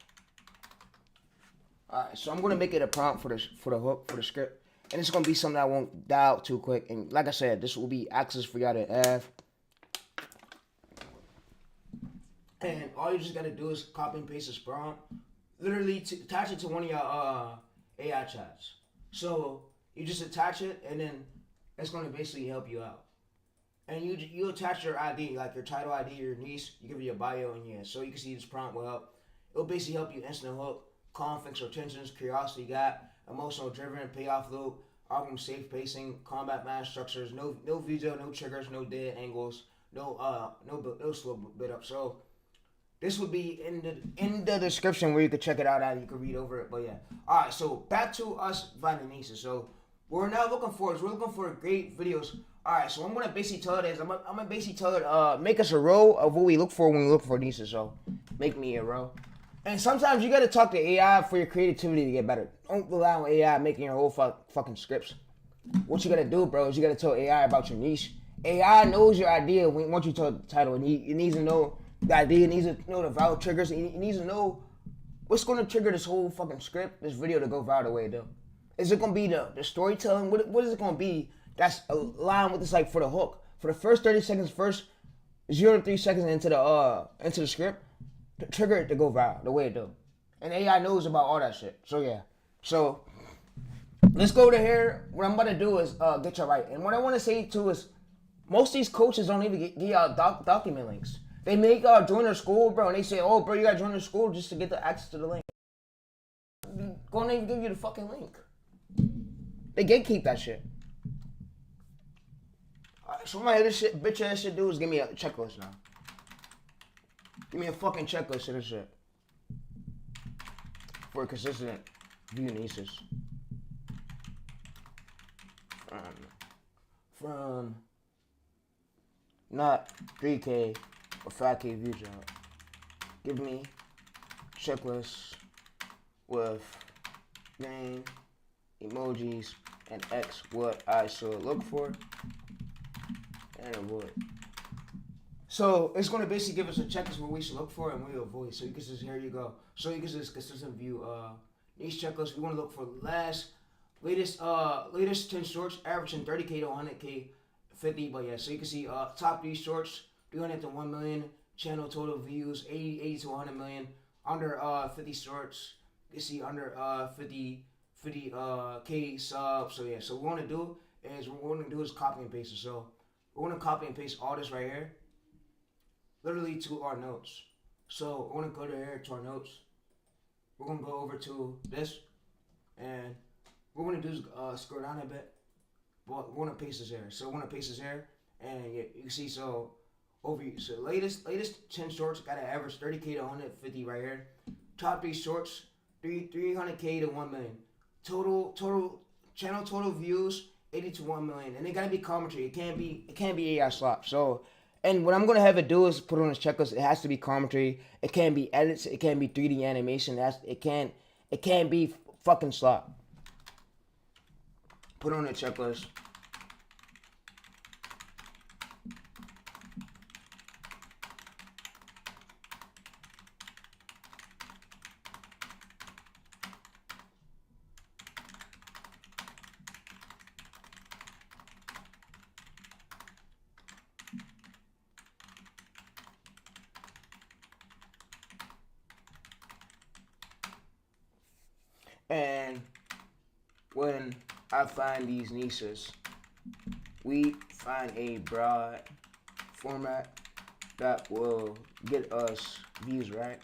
Alright, so I'm gonna make it a prompt for the hook for the script, And it's gonna be something that won't die out too quick. And like I said, this will be access for y'all to have. And all you just gotta do is copy and paste this prompt. Literally attach it to one of your AI chats. So you just attach it, and then it's gonna basically help you out. And you attach your ID, like your title ID, your niche. You give it your bio, and yeah, so you can see this prompt will help. It'll basically help you instant hook, conflicts or tensions, curiosity gap, emotional driven, payoff loop, argument safe pacing, combat match structures, no video, no triggers, no dead angles, no slow bit up. So this would be in the description where you can check it out at. You can read over it. But yeah. Alright, so back to us finding niches. So we're now looking for great videos. Alright, so I'm gonna basically tell it is I'm gonna basically tell it make us a row of what we look for when we look for niches. So make me a row. And sometimes you gotta talk to AI for your creativity to get better. Don't rely on AI making your whole fucking scripts. What you gotta do, bro, is you gotta tell AI about your niche. AI knows your idea once you tell the title, and it needs to know the idea, it needs to know the viral triggers, it needs to know what's gonna trigger this whole fucking script, this video to go viral the way it do. Is it gonna be the storytelling? What is it gonna be that's aligned with this, like, for the hook? For the first 30 seconds, first 0 to 3 seconds into the script, to trigger it to go viral the way it do. And AI knows about all that shit. So yeah. So let's go to here. What I'm about to do is get you right. And what I want to say too is most of these coaches don't even give y'all document links. They make y'all join their school, bro, and they say, "Oh, bro, you gotta join their school just to get the access to the link." Gonna even give you the fucking link. They gatekeep that shit. Alright, so what my this shit, bitch ass shit do is give me a checklist now. Give me a fucking checklist of this shit for a consistent view niches. From not 3K or 5K view job. Give me checklists with name, emojis, and X what I should look for and avoid. So it's going to basically give us a checklist what we should look for and what we avoid. So you can just, here you go. So you can just consistent view niche checklist. We want to look for latest 10 shorts averaging 30K to 100K 50. But yeah, so you can see top 3 shorts 300 to 1 million, channel total views 80 to 100 million, under 50 shorts. You can see under 50K subs. So yeah, so what we're going to do is copy and paste it. So we're going to copy and paste all this right here literally to our notes. So we're going to go to here to our notes. We're going to go over to this, and what we're going to do is scroll down a bit. But we're going to paste this here. So we're going to paste this here, and yeah, you can see, so latest 10 shorts got an average 30K to 150 right here. Top 3 shorts 300K to 1 million. Total channel total views 80 to 1 million, and it gotta be commentary. It can't be AI slop. So, and what I'm gonna have it do is put on this checklist. It has to be commentary. It can't be edits. It can't be 3D animation. It can't be fucking slop. Put on the checklist. And when I find these niches, we find a broad format that will get us views, right?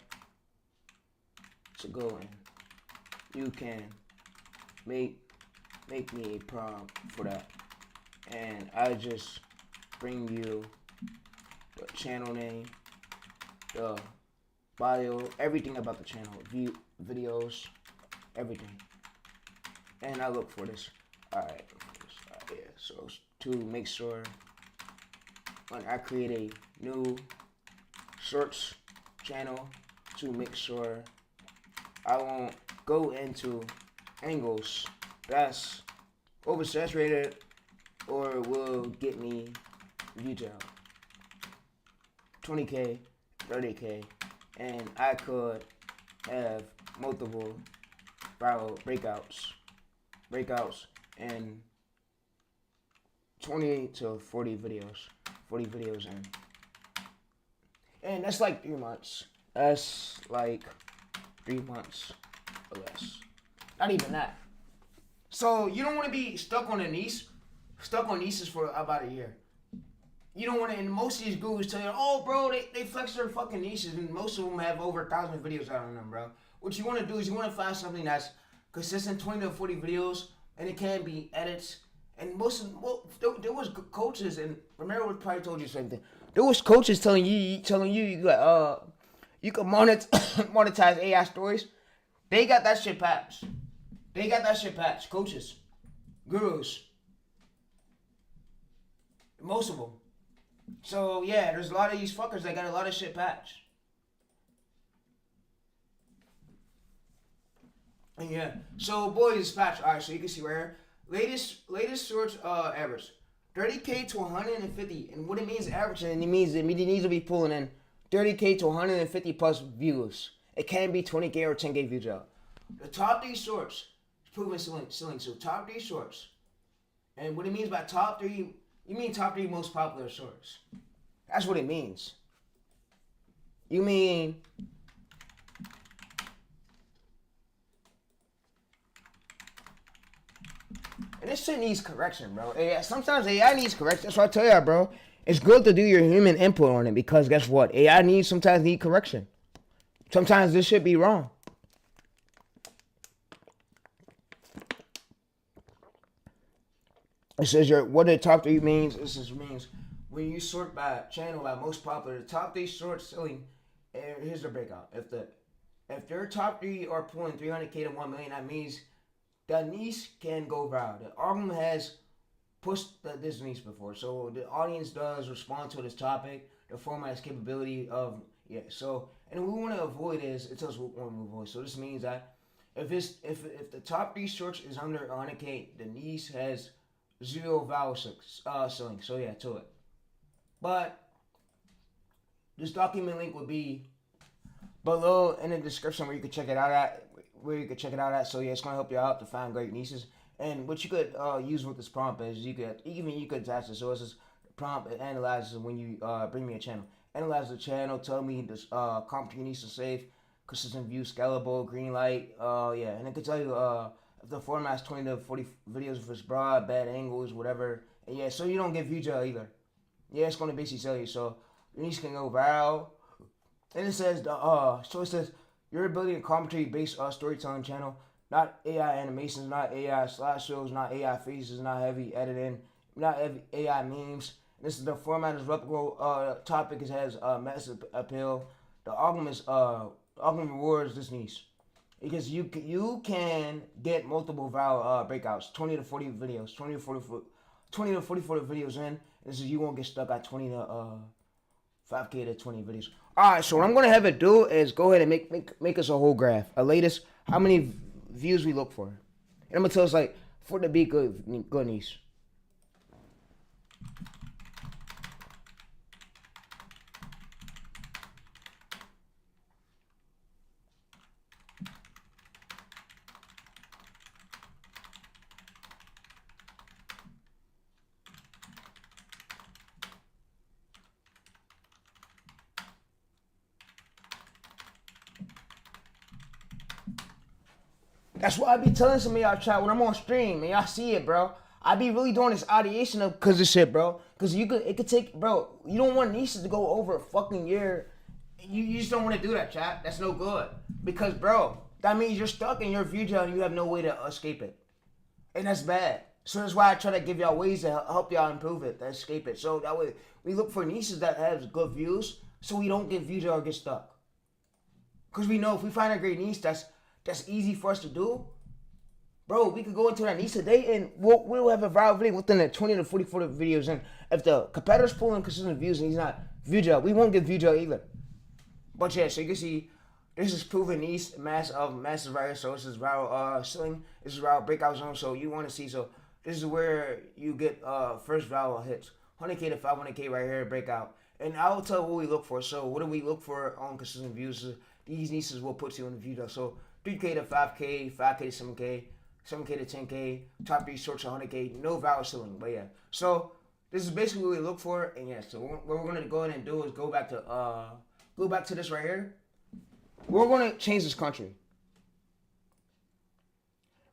To go in. You can make me a prompt for that. And I just bring you the channel name, the bio, everything about the channel, videos, everything. And I look for this. Alright, yeah, so to make sure when I create a new shorts channel, to make sure I won't go into angles that's oversaturated or will get me view down 20K, 30K, and I could have multiple viral breakouts and 28 to 40 videos. 40 videos in. And that's like 3 months. That's like 3 months or less. Not even that. So you don't want to be stuck on niches for about a year. You don't want to, and most of these gurus tell you, oh, bro, they flex their fucking niches, and most of them have over 1,000 videos out on them, bro. What you want to do is you want to find something that's consistent, 20 to 40 videos, and it can be edits. And there was coaches, and Romero probably told you the same thing. There was coaches telling you you can monetize AI stories. They got that shit patched. Coaches, gurus, most of them. So yeah, there's a lot of these fuckers that got a lot of shit patched. And yeah, so boys patch. All right, so you can see right here, latest search average, 30K to 150, and what it means averaging, it means it needs to be pulling in 30K to 150 plus views. It can be 20K or 10K views out. The top 3 shorts, proven selling. So top 3 shorts, and what it means by top 3, you mean top 3 most popular shorts. That's what it means. You mean and this shit needs correction, bro. Sometimes AI needs correction. That's what I tell y'all, bro. It's good to do your human input on it because guess what? AI sometimes need correction. Sometimes this should be wrong. It says what the top 3 means. This means when you sort by channel by most popular, the top 3 short selling. Here's the breakout. If their top 3 are pulling 300K to 1 million, that means that niche can go viral. The album has pushed this niche before, so the audience does respond to this topic. The format has capability of So and we want to avoid is it tells us what we want to avoid. So this means that if the top 3 shorts is under 100K, the niche has 0 vowel selling. So yeah, to it. But this document link will be below in the description where you can check it out at. So yeah, it's gonna help you out to find great niches. And what you could use with this prompt is you could attach the sources. Prompt it analyzes when you bring me a channel. Analyze the channel. Tell me this comp niche is safe, consistent view, scalable, green light. And it could tell you if the format's 20 to 40 videos, if it's broad, bad angles, whatever. And yeah, so you don't get view jail either. Yeah, it's gonna basically tell you. So your niche can go viral. And it says your ability to commentary based storytelling channel, not AI animations, not AI slideshows, not AI faces, not heavy editing, not heavy AI memes. This is the format is replicable. Topic has massive appeal. The algorithm rewards this niche because you can get multiple viral breakouts, 20 to 40 videos, 20 to 40 videos in. This is you won't get stuck at 20 to 5K to 20 videos. Alright, so what I'm gonna have it do is go ahead and make us a whole graph. A latest how many views we look for. And I'm gonna tell us like for the be good niche. That's what I be telling some of y'all chat when I'm on stream and y'all see it, bro. I be really doing this ideation of cause of shit, bro. Cause it could take, bro. You don't want niches to go over a fucking year. You just don't want to do that, chat. That's no good. Because, bro, that means you're stuck in your view jail and you have no way to escape it, and that's bad. So that's why I try to give y'all ways to help y'all improve it, to escape it. So that way we look for niches that have good views, so we don't get view jail or get stuck. Cause we know if we find a great niche that's easy for us to do, bro, we could go into that niche today and we'll have a viral video within the 20 to 40 videos. And if the competitor's pulling consistent views and he's not view jail, we won't get view jail either. But yeah, so you can see this is proven niche, massive viral. So this is viral selling. This is viral breakout zone. So you want to see, so this is where you get first viral hits. 100K to 500K right here, breakout. And I'll tell what we look for. So what do we look for on consistent views? These niches will put you in the view jail. So 3K to 5K, 5K to 7K, 7K to 10K, top 3 shorts 100K, no value ceiling. But yeah, so this is basically what we look for. And yeah, so what we're gonna go ahead and do is go back to this right here. We're gonna change this country.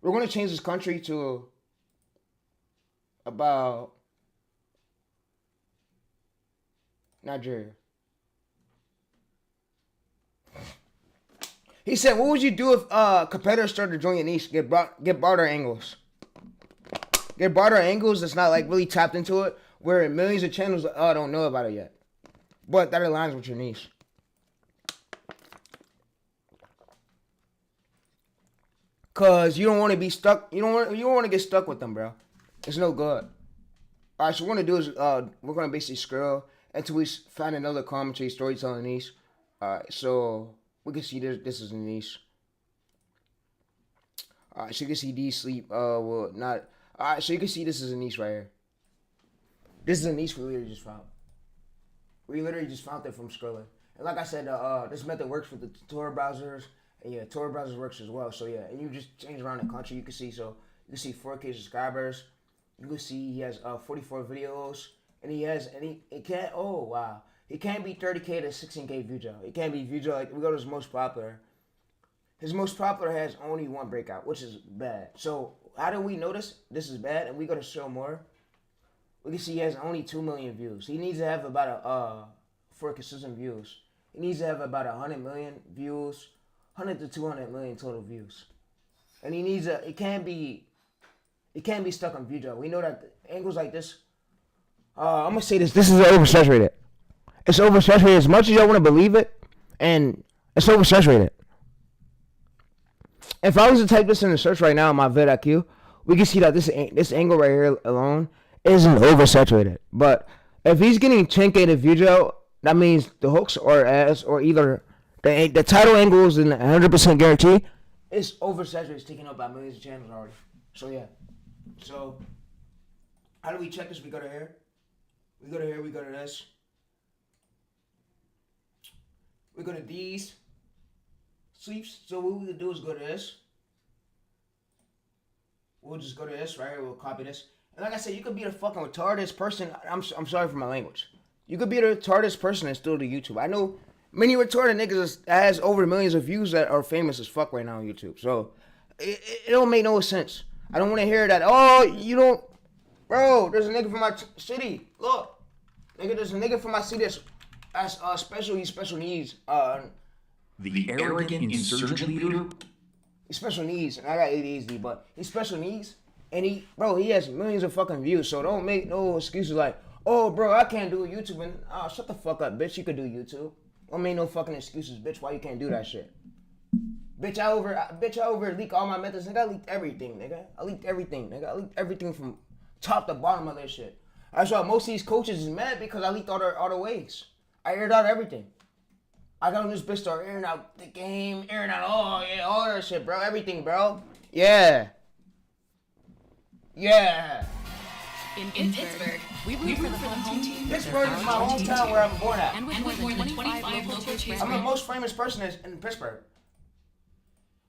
We're gonna change this country to about Nigeria. He said, what would you do if competitors started to join your niche? Get barter angles. Get barter angles that's not like really tapped into it, where millions of channels don't know about it yet. But that aligns with your niche. Cause you don't want to be stuck. You don't want to get stuck with them, bro. It's no good. All right, so what we're gonna do is we're gonna basically scroll until we find another commentary storytelling niche. All right, so we can see this is a niche. All right, so you can see these sleep. Well, not. All right, so you can see this is a niche right here. This is a niche we literally just found. We literally just found it from scrolling. And like I said, this method works for the Tor browsers. And yeah, Tor browsers works as well. So yeah, and you just change around the country. You can see 4K subscribers. You can see he has 44 videos, and it can't. Oh wow, he can't be 30K to 16K view job. It can't be view job. Like we go to his most popular. His most popular has only one breakout, which is bad. So how do we notice this is bad? And we go to show more. We can see he has only 2 million views. He needs to have about for consistent views. He needs to have about 100 million views, 100 to 200 million total views, and he needs it can't be stuck on view job. We know that angles like this. I'm gonna say this. This is oversaturated. It's oversaturated as much as y'all want to believe it, and it's oversaturated. If I was to type this in the search right now on my vidIQ, we can see that this angle right here alone isn't oversaturated. But if he's getting 10K to view job, that means the hooks or either the title angle is in 100% guarantee. It's oversaturated. It's taken up by millions of channels already. So yeah. So how do we check this? We go to here. We go to here. We go to this. We go to these sleeps. So what we can do is go to this. We'll just go to this right here. We'll copy this. And like I said, you could be the fucking retardedest person. I'm sorry for my language. You could be the retardedest person and still do YouTube. I know many retarded niggas that has over millions of views that are famous as fuck right now on YouTube. So it don't make no sense. I don't want to hear that. Oh, you don't, bro. There's a nigga from my city. Look, nigga, there's a nigga from my city that's special. He's special needs. The arrogant insurgent leader. He's special needs, and I got ADHD, but he's special needs, and he has millions of fucking views. So don't make no excuses like, oh, bro, I can't do YouTube, and shut the fuck up, bitch. You could do YouTube. Don't make no fucking excuses, bitch. Why you can't do that shit? Bitch, I over leak all my methods, nigga. I leaked everything, nigga. I leaked everything from top to bottom of that shit. That's why most of these coaches is mad because I leaked all their ways. I aired out everything. I got on this bitch start airing out the game, airing out all that shit, bro. Everything, bro. Yeah. In Pittsburgh, we root for the home team. Pittsburgh is my hometown where I'm born at. And with more than 25 local charities. I'm the most famous person in Pittsburgh.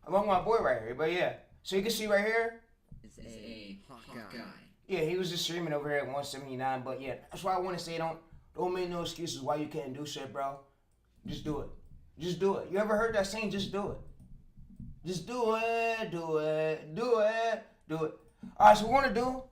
Along with my boy right here, but yeah. So you can see right here. Is a hot guy. Yeah, he was just streaming over here at 179, but yeah, that's why I want to say don't make no excuses why you can't do shit, bro. Just do it. Just do it. You ever heard that saying? Just do it. Just do it. Do it. Do it. Do it. All right, so what we're going to do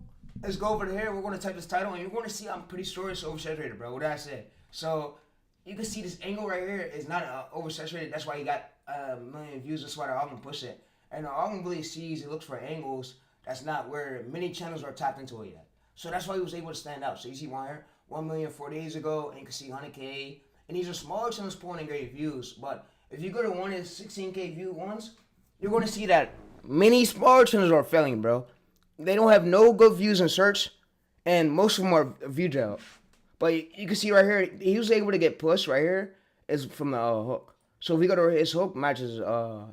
is go over to here. We're going to type this title, and you're going to see I'm pretty sure it's oversaturated, bro. What did I say? So you can see this angle right here is not oversaturated. That's why you got a million views. That's why the algorithm push it. And the algorithm really sees it looks for angles. That's not where many channels are tapped into it yet. So that's why he was able to stand out. So you see one here, 1 million 4 days ago, and you can see 100K. And these are smaller channels pulling in great views. But if you go to one of the 16K view ones, you're going to see that many smaller channels are failing, bro. They don't have no good views in search, and most of them are view jail. But you can see right here, he was able to get pushed right here is from the hook. So if we go to his hook, matches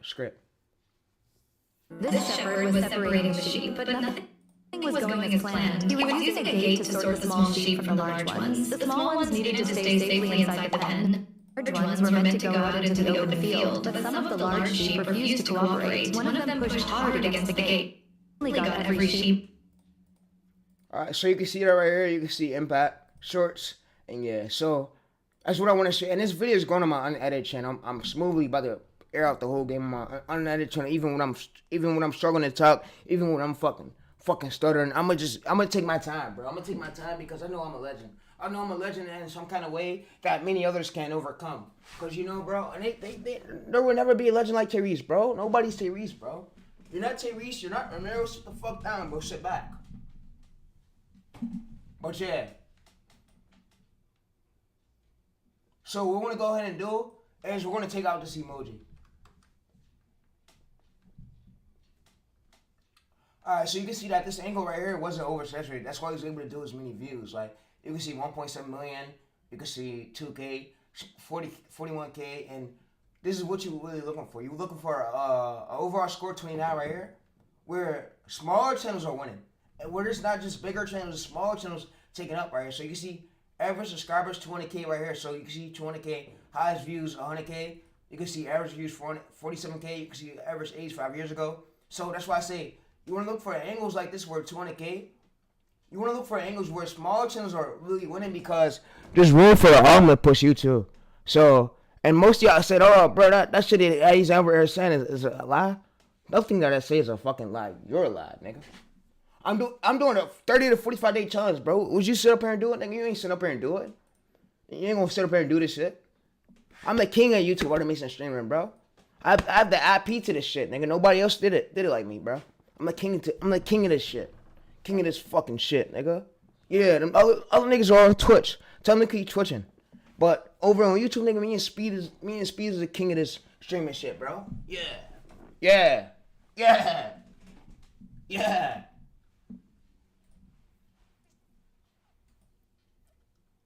script. This shepherd was separating the sheep, but nothing was going as planned. He was using a gate to sort the small sheep from the large ones. The small ones needed to stay safely inside the pen. The large ones were meant to go out into the open field, but some of the large sheep refused to cooperate. One of them pushed hard against the gate. got every sheep. Alright, so you can see that right here. You can see impact, shorts, and yeah. So that's what I want to share. And this video is going on my unedited channel. I'm smoothly about to air out the whole game on my unedited channel. Even when I'm struggling to talk, even when I'm fucking stuttering, I'm gonna take my time, bro. I'm gonna take my time because I know I'm a legend. I know I'm a legend in some kind of way that many others can't overcome. Cause you know, bro, and there will never be a legend like Tyrese, bro. Nobody's Tyrese, bro. You're not Tyrese. You're not Romero. Sit the fuck down, bro. Sit back. But yeah. So what we're gonna go ahead and do is we're gonna take out this emoji. Alright, so you can see that this angle right here wasn't oversaturated. That's why he was able to do as many views. Like, you can see 1.7 million, you can see 2K, 41K, and this is what you're really looking for. You're looking for a overall score 29 right here, where smaller channels are winning. And where there's not just bigger channels, smaller channels taking up right here. So you can see average subscribers 200K right here. So you can see 200K, highest views 100K. You can see average views 47K. You can see average age 5 years ago. So that's why I say, you want to look for angles like this where 200K. You want to look for angles where smaller channels are really winning because there's room for the armlet push you too. So, and most of y'all said, oh, bro, that shit that he's ever saying is a lie. Nothing that I say is a fucking lie. You're a lie, nigga. I'm doing a 30 to 45 day challenge, bro. Would you sit up here and do it? Nigga, you ain't sit up here and do it. You ain't gonna sit up here and do this shit. I'm the king of YouTube automation streaming, bro. I have the IP to this shit, nigga. Nobody else did it like me, bro. I'm the king of this shit. King of this fucking shit, nigga. Yeah, them other niggas are on Twitch. Tell me to keep twitching. But over on YouTube, nigga, me and Speed is the king of this streaming shit, bro. Yeah. Yeah. Yeah. Yeah.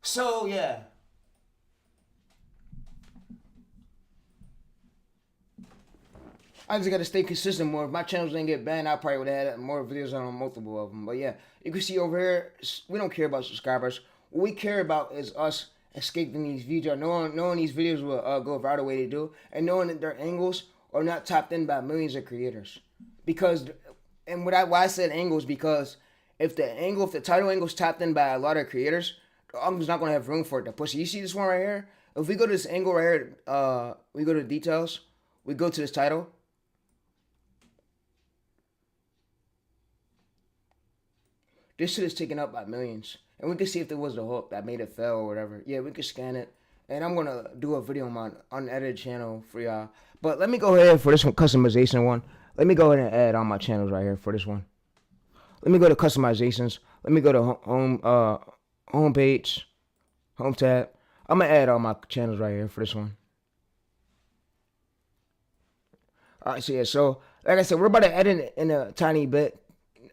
So, yeah. I just gotta stay consistent more. If my channels didn't get banned, I probably would have had more videos on multiple of them. But yeah, you can see over here, we don't care about subscribers. What we care about is us escaping these videos, knowing these videos will go viral the way they do, and knowing that their angles are not tapped in by millions of creators. Because, and why I said angles, because if the title angle is tapped in by a lot of creators, I'm just not gonna have room for it to push it. You see this one right here? If we go to this angle right here, we go to details, we go to this title. This shit is taken up by millions. And we can see if there was a hook that made it fail or whatever. Yeah, we can scan it. And I'm going to do a video on my unedited channel for y'all. But let me go ahead for this one, customization one. Let me go ahead and add on my channels right here for this one. Let me go to customizations. Let me go to home page, home tab. I'm going to add all my channels right here for this one. Alright, so yeah, so like I said, we're about to edit in a tiny bit.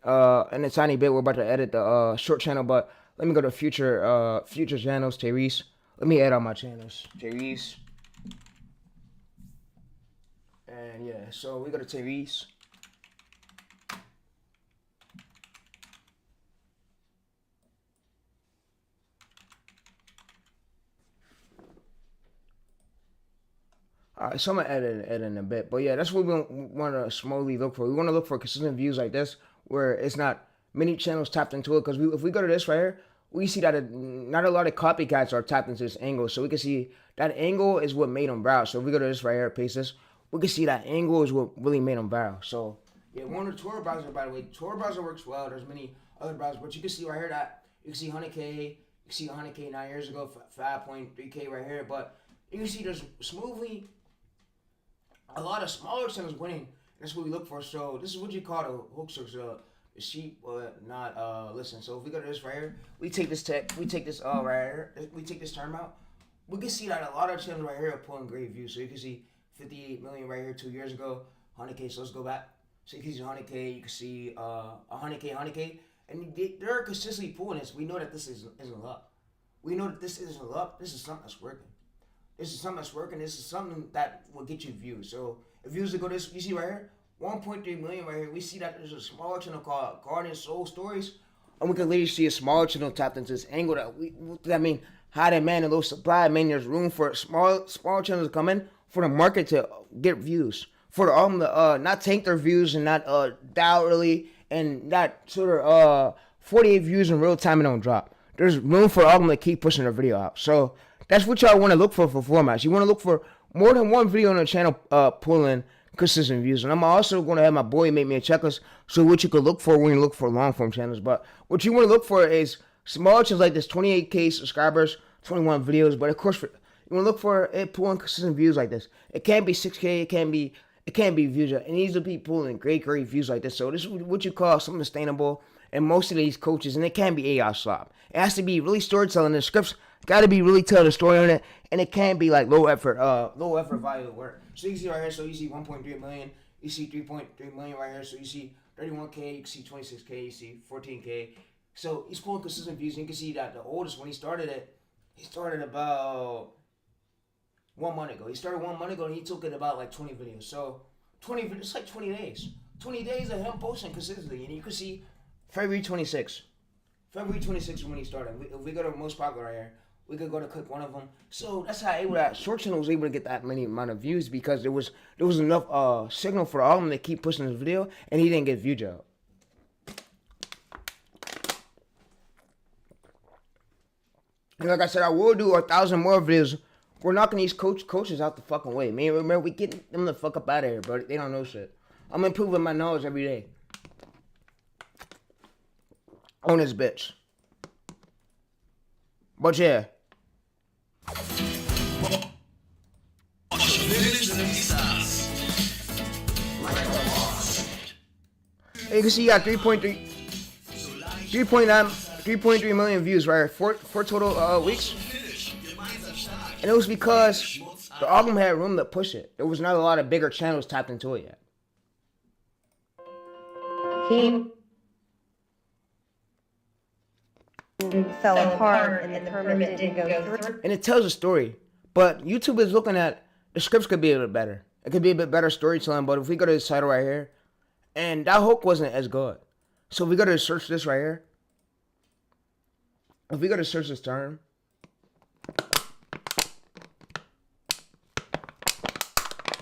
We're about to edit the short channel, but let me go to future channels, Tyrese. Let me add all my channels, Tyrese. And yeah, so we go to Tyrese. Alright, so I'm gonna edit in a bit, but yeah, that's what we want to slowly look for. We want to look for consistent views like this, where it's not many channels tapped into it. Because if we go to this right here, we see that not a lot of copycats are tapped into this angle. So we can see that angle is what made them viral. So if we go to this right here, paste this, we can see that angle is what really made them viral. So yeah, we're on the Tor browser, by the way. Tor browser works well. There's many other browsers, but you can see right here that you can see 100K. You can see 100K 9 years ago, 5.3K right here. But you can see there's smoothly a lot of smaller channels winning. That's what we look for. So this is what you call the hook source, the sheep, not listen. So if we go to this right here, we take this right here, we take this term out. We can see that a lot of channels right here are pulling great views. So you can see 58 million right here 2 years ago, 100K. So let's go back. So you can see 100K. You can see 100K, and they're consistently pulling this. We know that this isn't luck. We know that this isn't luck. This is something that's working. This is something that's working. This is something that will get you views. So if views to go this, you see right here, 1.3 million right here. We see that there's a smaller channel called Guardian Soul Stories, and we can literally see a smaller channel tapped into this angle that mean high demand and low supply. Man, there's room for small channels to come in for the market to get views, for the not tank their views and not die early and that sort of 48 views in real time and don't drop. There's room for all of them to keep pushing their video out. So that's what y'all want to look for formats. You want to look for more than one video on the channel pulling consistent views. And I'm also going to have my boy make me a checklist so what you could look for when you look for long form channels. But what you want to look for is small channels like this, 28K subscribers, 21 videos. But of course, you want to look for it pulling consistent views like this. It can't be 6K. It can't be views. It needs to be pulling great views like this. So this is what you call something sustainable. And most of these coaches, and it can't be AI slop. It has to be really storytelling. The scripts got to be really telling the story on it, and it can't be like low effort value work. So you can see right here. So you see 1.3 million. You see 3.3 million right here. So you see 31K. You can see 26K. You see 14K. So he's pulling consistent views. And you can see that the oldest when he started about 1 month ago. He started 1 month ago, and he took it about like 20 videos. So 20 videos, it's like 20 days. 20 days of him posting consistently, and you can see. February 26th is when he started. If we go to most popular right here, we could go to click one of them. So that's how that short channel was able to get that many amount of views because there was enough signal for all of them to keep pushing his video, and he didn't get viewed out. And like I said, I will do 1,000 more videos. We're knocking these coaches out the fucking way. Man, remember, we getting them the fuck up out of here, bro. They don't know shit. I'm improving my knowledge every day. On this bitch. But yeah. You can see you got 3.3 million views right here. Four total weeks. And it was because the album had room to push it. There was not a lot of bigger channels tapped into it yet. He fell apart and the permit didn't go through. And it tells a story. But YouTube is looking at the scripts could be a bit better. It could be a bit better storytelling. But if we go to this title right here, and that hook wasn't as good. So if we go to search this right here, if we go to search this term,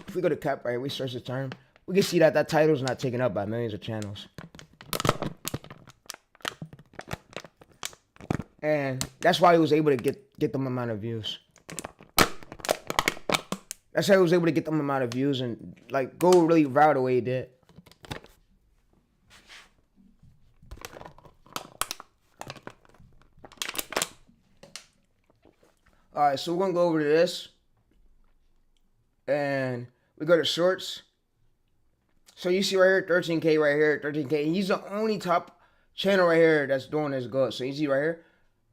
if we go to cap right here, we search the term, we can see that that title is not taken up by millions of channels. And that's why he was able to get them amount of views. That's how he was able to get them amount of views and like go really viral the way he did. Alright, so we're gonna go over to this. And we go to shorts. So you see right here, 13K right here, 13K. And he's the only top channel right here that's doing this good. So you see right here.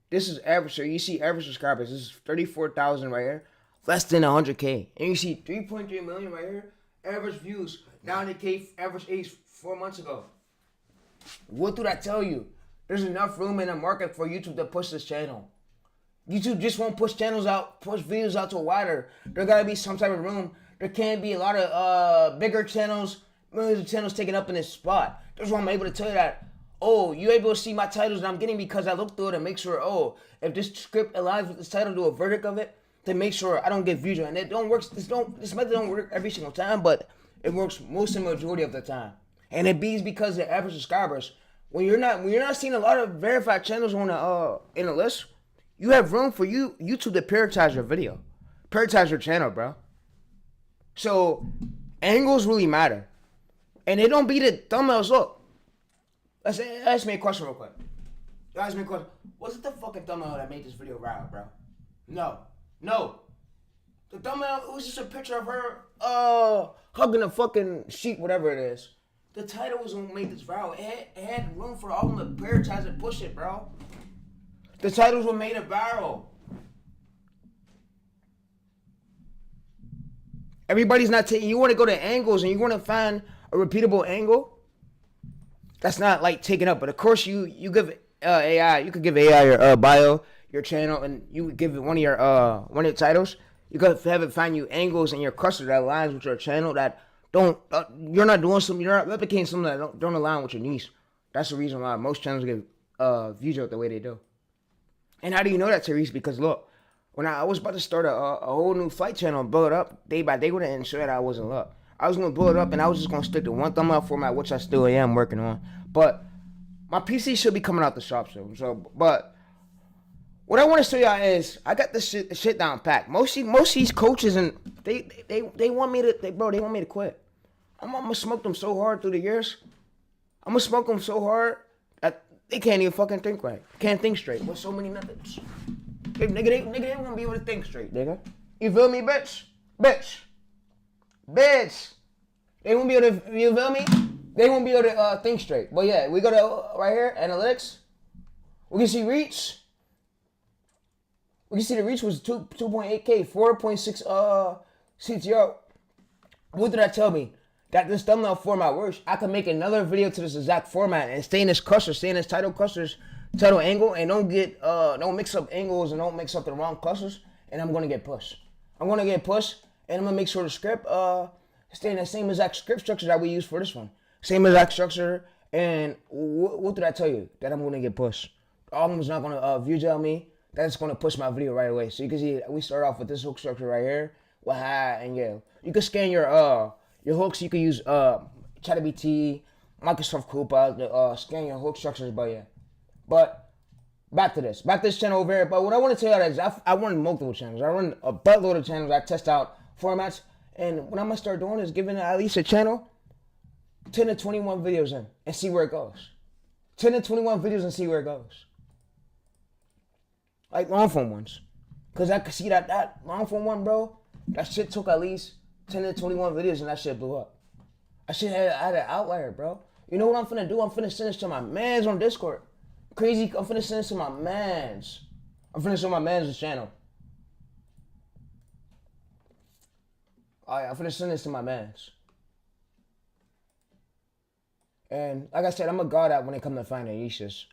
This is average. So you see average subscribers. This is 34,000 right here. Less than 100K. And you see 3.3 million right here. Average views. 90K average age 4 months ago. What do that tell you? There's enough room in the market for YouTube to push this channel. YouTube just won't push channels out, push videos out to wider. There gotta be some type of room. There can't be a lot of bigger channels, millions of channels taken up in this spot. That's why I'm able to tell you that. Oh, you're able to see my titles that I'm getting because I look through it and make sure, oh, if this script aligns with this title, do a verdict of it to make sure I don't get views. And it don't work. This method don't work every single time, but it works most of the majority of the time. And it beats because the average subscribers. When you're not seeing a lot of verified channels on the in the list, you have room for YouTube to prioritize your video, prioritize your channel, bro. So angles really matter, and they don't beat the thumbnails. Look, ask me a question real quick. Ask me a question. Was it the fucking thumbnail that made this video viral, bro? No. The thumbnail, it was just a picture of her hugging a fucking sheep, whatever it is. The title was gonna make this viral. It had room for all of them to prioritize and push it, bro. The titles were made it viral. Everybody's not taking. You want to go to angles and you want to find a repeatable angle. That's not like taken up, but of course you give AI. You could give AI your bio, your channel, and you would give it one of your titles. You could have it find you angles in your cluster that aligns with your channel that don't. You're not doing something. You're not replicating something that don't align with your niche. That's the reason why most channels get views out the way they do. And how do you know that, Therese? Because look, when I was about to start a whole new flight channel and build it up day by day with it and ensure that I wasn't luck. I was going to build it up and I was just going to stick to one thumbnail format, which I still am working on. But my PC should be coming out the shop soon. So, but what I want to show y'all is I got this shit down packed. Most of these coaches and they want me to they want me to quit. I'm gonna smoke them so hard through the years. I'm gonna smoke them so hard that they can't even fucking think right. Can't think straight with so many methods. Nigga, they won't be able to think straight, nigga. You feel me, bitch? Bitch. They won't be able to, you feel me? They won't be able to think straight. But yeah, we go to right here, analytics. We can see reach. We can see the reach was 2.8K, 4.6 CTR. What did that tell me? That this thumbnail format works. I can make another video to this exact format and stay in this cluster, stay in this title clusters, title angle, and don't mix up angles and don't mix up the wrong clusters, and I'm gonna get pushed. I'm gonna get pushed, and I'm gonna make sure the script stay in the same exact script structure that we use for this one. Same exact structure, and what did I tell you? That I'm gonna get pushed. The album's not gonna view gel me. That's gonna push my video right away. So you can see we start off with this hook structure right here. With high, and yeah, you can scan your hooks. You can use ChatGPT, Microsoft Coupa to scan your hook structures. But yeah, but back to this channel over here. But what I want to tell you is I run multiple channels. I run a buttload of channels. I test out formats, and what I'm gonna start doing is giving at least a channel 10 to 21 videos in and see where it goes. 10 to 21 videos and see where it goes. Like long form ones. Cause I could see that long form one, bro, that shit took at least 10 to 21 videos and that shit blew up. I had an outlier, bro. You know what I'm finna do? I'm finna send this to my mans on Discord. Crazy, I'm finna send this to my mans. I'm finna show my mans the channel. Alright, I'm finna send this to my mans. And like I said, I'm a god at when it comes to finding niches.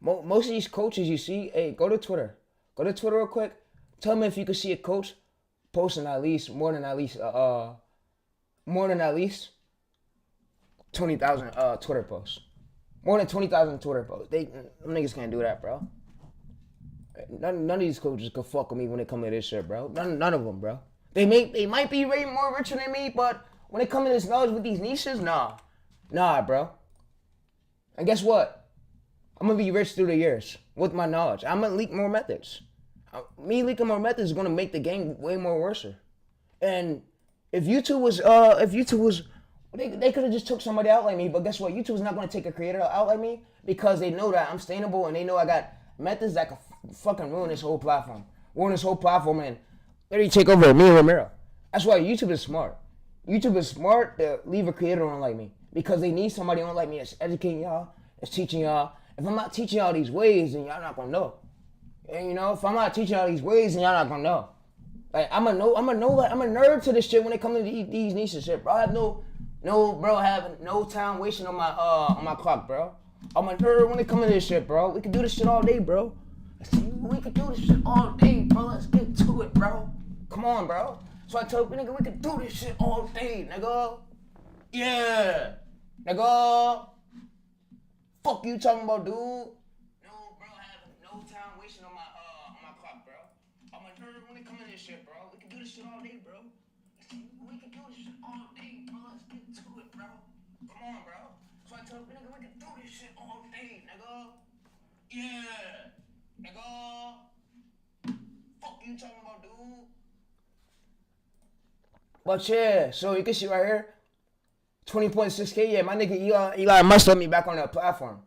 Most of these coaches you see, hey, go to Twitter. Go to Twitter real quick. Tell me if you can see a coach posting at least more than at least 20,000 Twitter posts. More than 20,000 Twitter posts. Them niggas can't do that, bro. None of these coaches can fuck with me when it come to this shit, bro. None of them, bro. They might be way more richer than me, but when it comes to this knowledge with these niches, nah, bro. And guess what? I'm gonna be rich through the years with my knowledge. I'm gonna leak more methods. Me leaking more methods is gonna make the game way more worse. And if YouTube was, they could have just took somebody out like me. But guess what? YouTube's not gonna take a creator out like me because they know that I'm sustainable and they know I got methods that could fucking ruin this whole platform, and literally take over me and Ramiro. That's why YouTube is smart. YouTube is smart to leave a creator on like me because they need somebody on like me that's educating y'all, that's teaching y'all. If I'm not teaching y'all these ways, then y'all not gonna know. And you know, if I'm not teaching y'all these ways, then y'all not gonna know. Like I'm a nerd to this shit when it comes to these niches shit, bro. I have no time wasting on my clock, bro. I'm a nerd when it comes to this shit, bro. We can do this shit all day, bro. We can do this shit all day, bro. Let's get to it, bro. Come on, bro. So I told you, nigga, we can do this shit all day, nigga. Yeah, nigga. Fuck you talking about, dude? No, bro, I have no time wasting on my clock, bro. I'm a nerd when it comes to this shit, bro. We can do this shit all day, bro. We can do this shit all day, bro. Let's get to it, bro. Come on, bro. So I told you, nigga, we can do this shit all day, nigga. Yeah, nigga. Fuck you talking about, dude? But yeah, so you can see right here. 20.6K, yeah, my nigga Eli must let me back on that platform.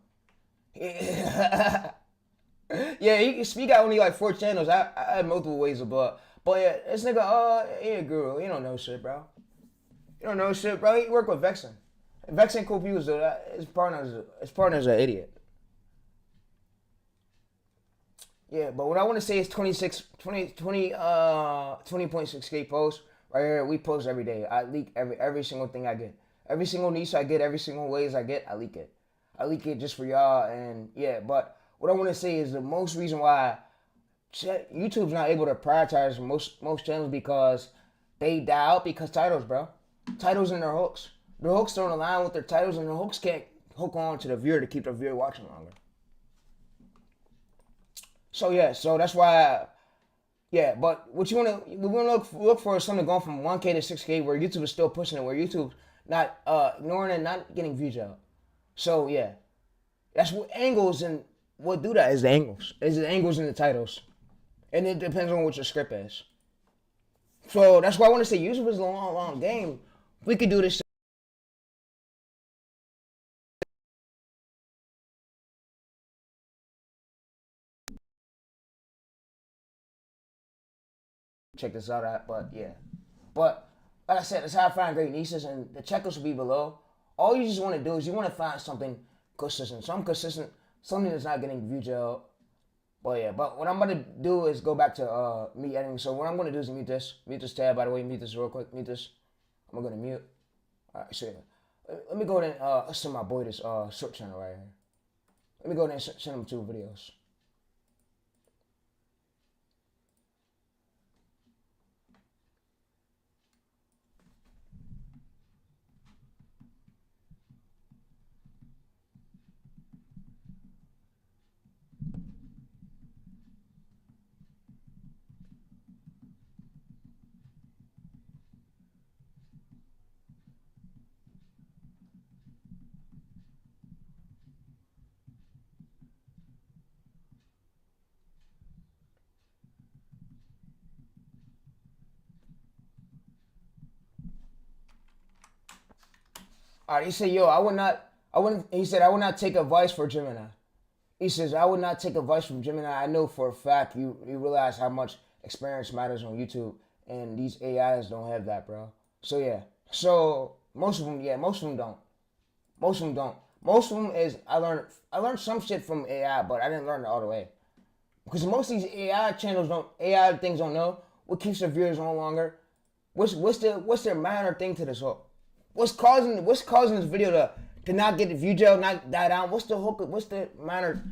Yeah, he got only like 4 channels. I had multiple ways of but yeah, this nigga, he a guru. He don't know shit, bro. He don't know shit, bro. He work with Vexen. Vexen confused though. His partner's an idiot. Yeah, but what I want to say is 20.6K posts right here. We post every day. I leak every single thing I get. Every single niche I get, every single ways I get, I leak it. I leak it just for y'all, and yeah, but what I want to say is the most reason why YouTube's not able to prioritize most channels because they die out because titles, bro. Titles and their hooks. Their hooks don't align with their titles, and the hooks can't hook on to the viewer to keep the viewer watching longer. So yeah, so that's why, but what we want to look for is something going from 1K to 6K where YouTube is still pushing it, where YouTube not ignoring and not getting views out. So yeah, That's what angles and what do that is the angles. Is the angles in the titles. And it depends on what your script is. So that's why I want to say YouTube is a long game. We could do this. Check this out at, but yeah. But like I said, that's how I find great niches, and the checklist will be below. All you just want to do is you want to find something consistent. Something that's not getting view jail. But yeah, but what I'm going to do is go back to me editing. So what I'm going to do is mute this tab, by the way, mute this real quick, mute this. I'm going to mute. All right, so yeah. Let me go ahead and send my boy this short channel right here. Let me go ahead and send him 2 videos. All right, he said, yo, he said, I would not take advice for Gemini. He says, I would not take advice from Gemini. I know for a fact you realize how much experience matters on YouTube, and these AIs don't have that, bro. So yeah, so most of them don't. Most of them don't. Most of them is, I learned some shit from AI, but I didn't learn it all the way. Because most of these AI things don't know what keeps their viewers on longer. What's their minor thing to this hook? What's causing this video to not get the view jail, not die down? What's the hook? What's the minor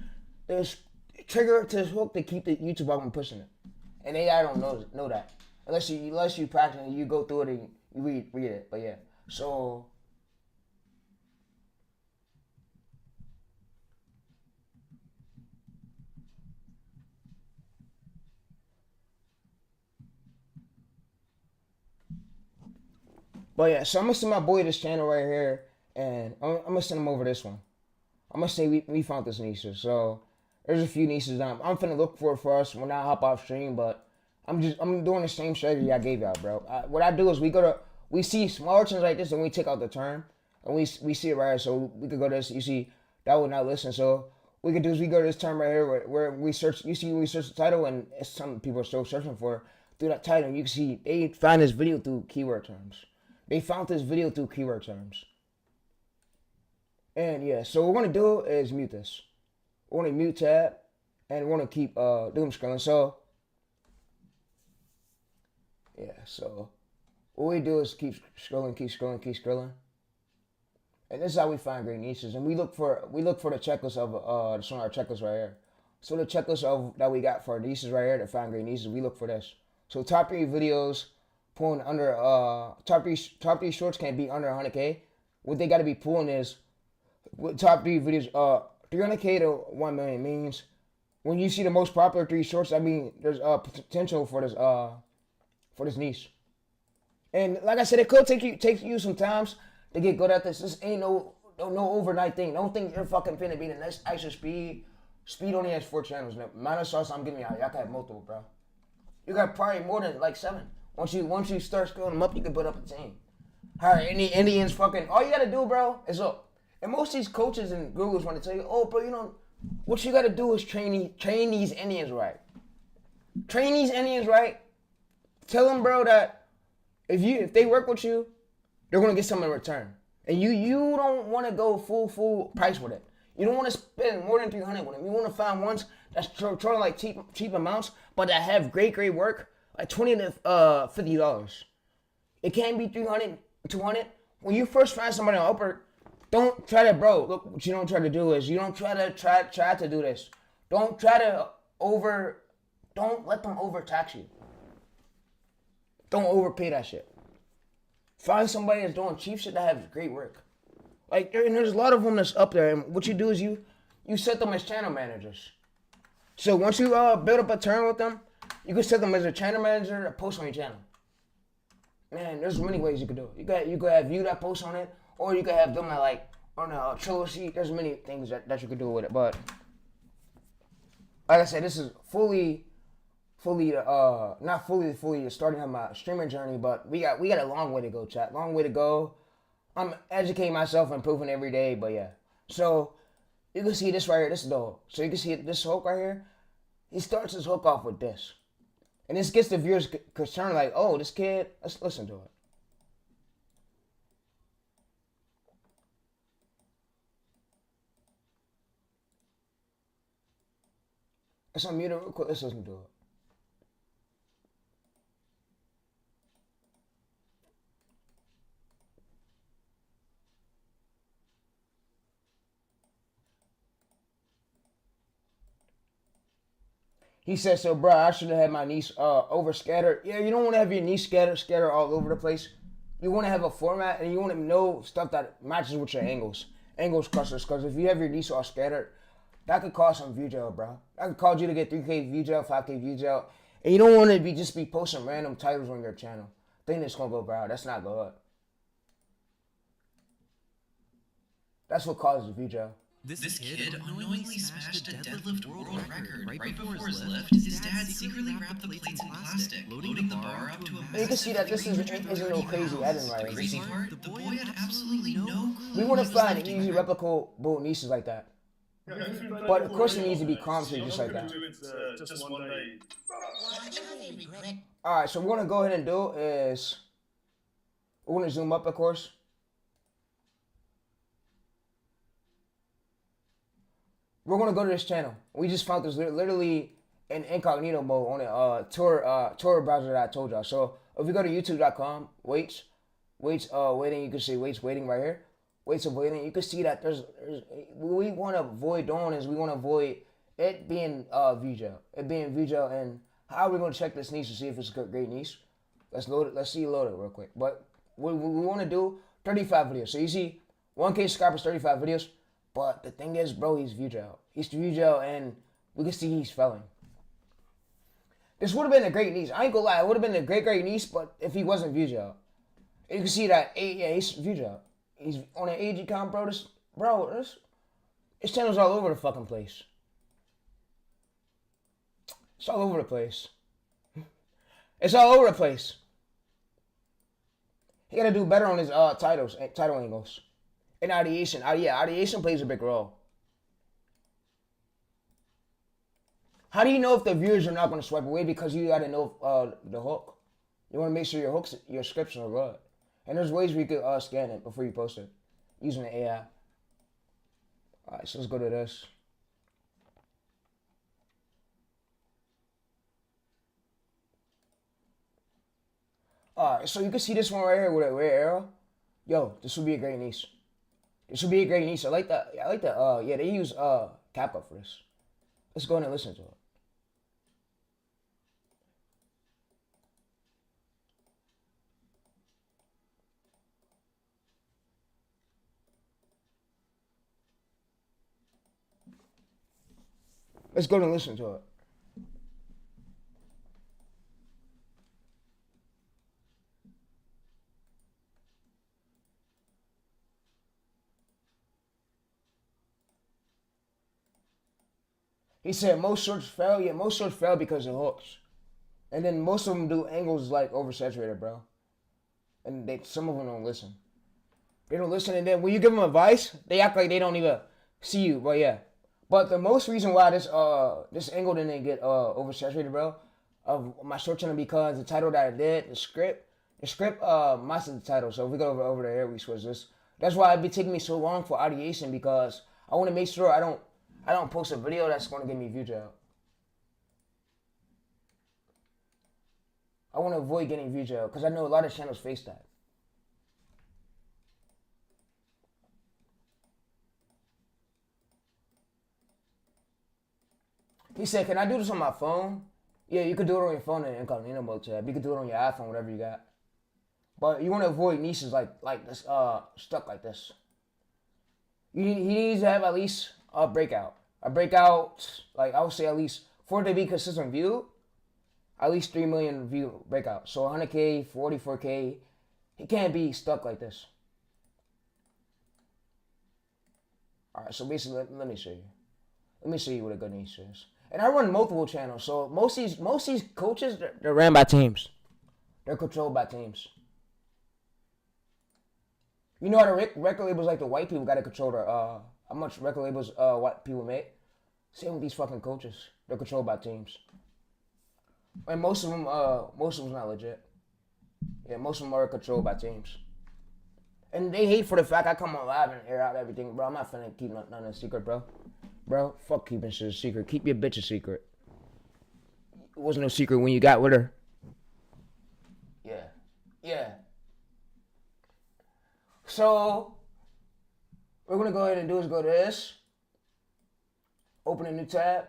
trigger to this hook to keep the YouTube algorithm pushing it? And AI don't know that unless you practice and you go through it and you read it. But yeah, so. But yeah, so I'm gonna send my boy this channel right here, and I'm gonna send him over this one. I'm gonna say we found this niche. So there's a few niches I'm finna look for us when I hop off stream, but I'm doing the same strategy I gave y'all, bro. What I do is we see smaller channels like this and we take out the term, and we see it right here. So we could go to this. You see that would not listen. So what we could do is we go to this term right here where we search. You see we search the title, and it's something people are still searching for through that title. And you can see they find this video through keyword terms. They found this video through keyword terms. And yeah, so what we're gonna do is mute this. We're gonna mute tab, and we're gonna keep doom scrolling. So yeah, so what we do is keep scrolling. And this is how we find great niches. And we look for the checklist of our checklist right here. So the checklist of that we got for our niches right here to find great niches, we look for this. So top 3 videos pulling under top three shorts can't be under 100K. What they got to be pulling is top 3 videos 300K to 1 million means when you see the most popular 3 shorts, I mean there's potential for this niche. And like I said, it could take you some times to get good at this. This ain't no overnight thing. Don't think you're fucking finna be the next ISO Speed. Speed only has 4 channels. Now, minus sauce I'm giving y'all. Y'all can have multiple, bro. You got probably more than like 7. Once you start scaling them up, you can build up a team. Alright, any Indians fucking, all you gotta do, bro, is look. And most of these coaches and gurus want to tell you, oh, bro, you know, what you gotta do is train these Indians right. Train these Indians right. Tell them, bro, that if they work with you, they're gonna get something in return. And you don't want to go full price with it. You don't want to spend more than 300 with them. You want to find ones that's throwing like cheap amounts, but that have great work. Like $20 to $50. It can't be 300, 200. When you first find somebody on Upwork, don't try to, bro. Look, what you don't try to do is you don't try to do this. Don't let them overtax you. Don't overpay that shit. Find somebody that's doing cheap shit that has great work. Like, and there's a lot of them that's up there. And what you do is you set them as channel managers. So once you build up a turn with them, you can set them as a channel manager to post on your channel. Man, there's many ways you could do it. You could have you that post on it, or you could have them that like on a trilogy. There's many things that you could do with it, but like I said, this is not fully starting on my streaming journey, but we got a long way to go, chat. Long way to go. I'm educating myself, improving every day, but yeah. So you can see this right here. This is the hook. So you can see this hook right here. He starts his hook off with this, and this gets the viewers concerned, like, oh, this kid. Let's listen to it. Let's unmute it real quick. Let's listen to it. He said, so, bro, I should have had my niece over scattered. Yeah, you don't want to have your niece scattered all over the place. You want to have a format, and you want to know stuff that matches with your angles clusters. Because if you have your niece all scattered, that could cause some view jail, bro. That could cause you to get 3K view jail, 5K view jail. And you don't want to just be posting random titles on your channel. Think it's going to go viral. That's not good. That's what causes view jail. This kid unknowingly smashed a deadlift world record. Right before his lift, his dad secretly wrapped the plates in plastic, loading the bar up to a massive. You can see that this isn't no crazy editing right here. The crazy part, the boy had absolutely no clue. We want to find easy replicable niches like that. But of course it needs to be calm shit just like that. Alright, so what we're going to go ahead and do is, we're going to zoom up, of course. We're going to go to this channel. We just found this literally in incognito mode on the Tor browser that I told y'all. So if you go to youtube.com, waiting, you can see waits waiting right here. Waits of waiting. You can see that there's we want to avoid doing is we want to avoid it being view jail. It being view jail, and how are we going to check this niche to see if it's a great niche? Let's load it. Let's see load it real quick. But we want to do 35 videos. So you see 1K subscribers, 35 videos. But the thing is, bro, he's view jail. He's view jail, and we can see he's failing. This would have been a great niche. I ain't gonna lie, it would have been a great niche, but if he wasn't view jail. You can see that, yeah, he's view jail. He's on an AG account, bro. His channel's all over the fucking place. It's all over the place. It's all over the place. He gotta do better on his title angles. And ideation. Ideation plays a big role. How do you know if the viewers are not going to swipe away? Because you got to know the hook. You want to make sure your scripts are good. And there's ways we could scan it before you post it using the AI. Alright, so let's go to this. Alright, so you can see this one right here with a red arrow. Yo, this would be a great niche. This would be a great niche. I like that. Yeah, they use CapCut for this. Let's go in and listen to it. Let's go and listen to it. He said most shorts fail. Yeah, most shorts fail because of hooks. And then most of them do angles like oversaturated, bro. And some of them don't listen. They don't listen, and then when you give them advice, they act like they don't even see you. But yeah. But the most reason why this angle didn't get oversaturated, bro, of my short channel, because the title that I did, the script matches the title. So if we go over there, we switch this. That's why it be taking me so long for ideation, because I want to make sure I don't post a video that's going to get me view jail. I want to avoid getting view jail because I know a lot of channels face that. He said, can I do this on my phone? Yeah, you could do it on your phone in incognito mode, Chad. You could do it on your iPhone, whatever you got. But you want to avoid niches like this, stuck like this. He needs to have at least a breakout. A breakout, like I would say at least, for it to be consistent view, at least 3 million view breakout. So 100K, 44K, he can't be stuck like this. All right, so basically, let me show you. Let me show you what a good niche is. And I run multiple channels, so most of these coaches, they're ran by teams. They're controlled by teams. You know how the record labels like the white people got to control their how much record labels white people make. Same with these fucking coaches. They're controlled by teams. And most of them not legit. Yeah, most of them are controlled by teams. And they hate for the fact I come on live and air out everything, bro. I'm not finna keep nothing a secret, bro. Bro, fuck keeping shit a secret. Keep your bitch a secret. It wasn't no secret when you got with her. Yeah. Yeah. So, what we're gonna go ahead and do is go to this. Open a new tab.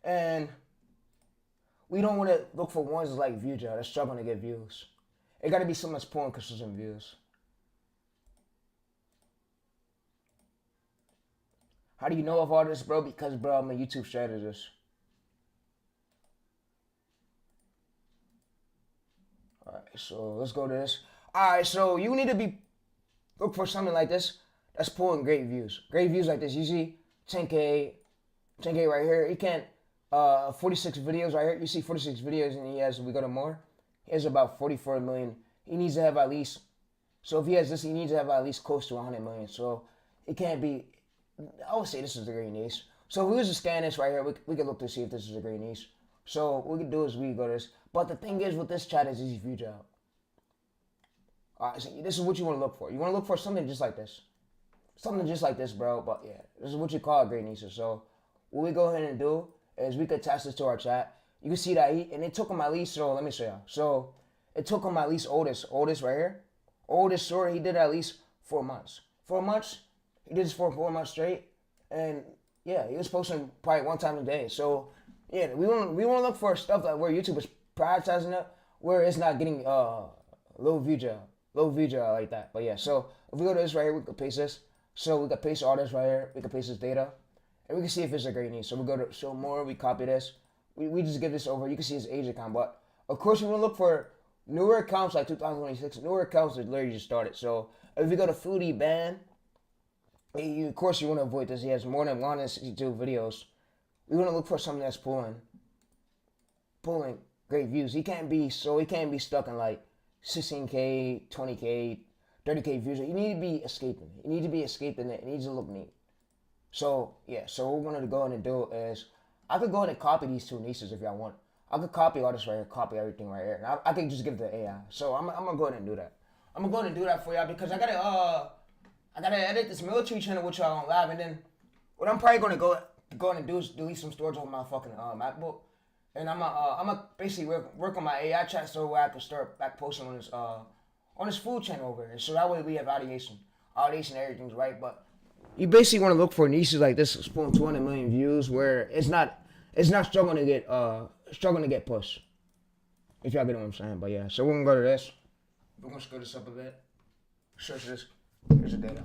And we don't want to look for ones like view job that's struggling to get views. It got to be something that's pulling consistent views. How do you know of all this, bro? Because, bro, I'm a YouTube strategist. All right, so let's go to this. All right, so you need to look for something like this that's pulling great views. Great views like this. You see 10K right here. You can't. 46 videos right here. You see 46 videos, and he has, we go to more. He has about 44 million. He needs to have at least, so if he has this, he needs to have at least close to 100 million. So it can't be, I would say this is a great niche. So if we was to scan this right here, we could look to see if this is a great niche. So what we can do is we go to this. But the thing is with this chat is easy view job. Alright, so this is what you want to look for. You want to look for something just like this. Something just like this, bro. But yeah, this is what you call a great niche. So what we go ahead and do is we could attach this to our chat. You can see that and it took him at least, so let me show you. So it took him at least oldest right here. Oldest story, he did at least 4 months. 4 months, he did this for 4 months straight. And yeah, he was posting probably one time a day. So yeah, we want to look for stuff like where YouTube is prioritizing it, where it's not getting low view job like that. But yeah, so if we go to this right here, we can paste this. So we can paste all this right here. We can paste this data. And we can see if it's a great niche. So we go to show more, we copy this. We just give this over. You can see his age account. But of course, we want to look for newer accounts like 2026. Newer accounts that literally just started. So if we go to Foodie Ban, of course you want to avoid this. He has more than 162 videos. We want to look for something that's pulling great views. He can't be stuck in like 16K, 20K, 30K views. You need to be escaping. You need to be escaping it. It needs to look neat. So, yeah, so what we're going to go in and do is, I could go ahead and copy these two niches if y'all want. I could copy all this right here, copy everything right here. And I can just give it to AI. So I'm going to go ahead and do that. I'm going to go ahead and do that for y'all because I got to edit this military channel with y'all on live. And then what I'm probably going to go ahead and do is delete some storage on my fucking MacBook. And I'm gonna basically work on my AI chat so I can start back posting on this food channel over here. So that way we have audiation, everything's right. But you basically want to look for niches like this, pulling 200 million views, where it's not struggling to get pushed. If y'all get what I'm saying, but yeah. So we're gonna go to this. We're gonna scroll this up a bit. Search this. Here's the data.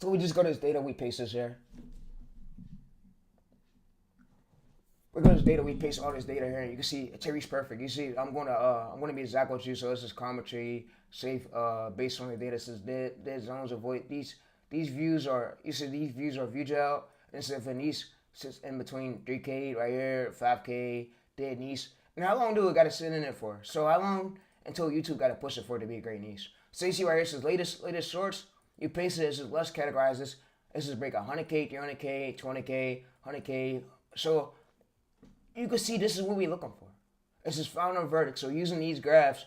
So we just go to this data. We paste this here. We go to this data. We paste all this data here, and you can see Terry's perfect. You see, I'm gonna be exact with you. So this is commentary. Safe based on the data says dead zones avoid these views are, you see these views are view gel, and so if in these sits in between 3K right here, 5K, dead niche. And how long do it gotta sit in it for? So how long until YouTube gotta push it for it to be a great niche? So you see right here it says latest shorts, you paste it, it says let's categorize this. This is break 100K, 300K, 20K, 100K. So you can see this is what we're looking for. This is found on verdict. So using these graphs,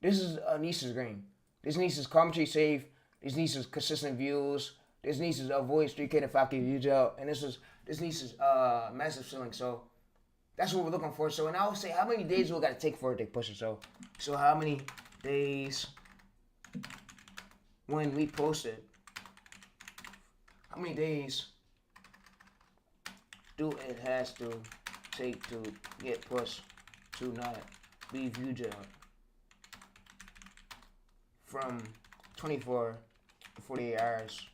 this is niche's green. This niche is commentary safe. This niche is consistent views. This niche is avoids 3K to 5K view gel. And this niche is massive ceiling. So that's what we're looking for. So and I would say how many days we gotta take for it to push it. So how many days when we post it? How many days do it has to take to get pushed to not be view gel? From 24 to 48 hours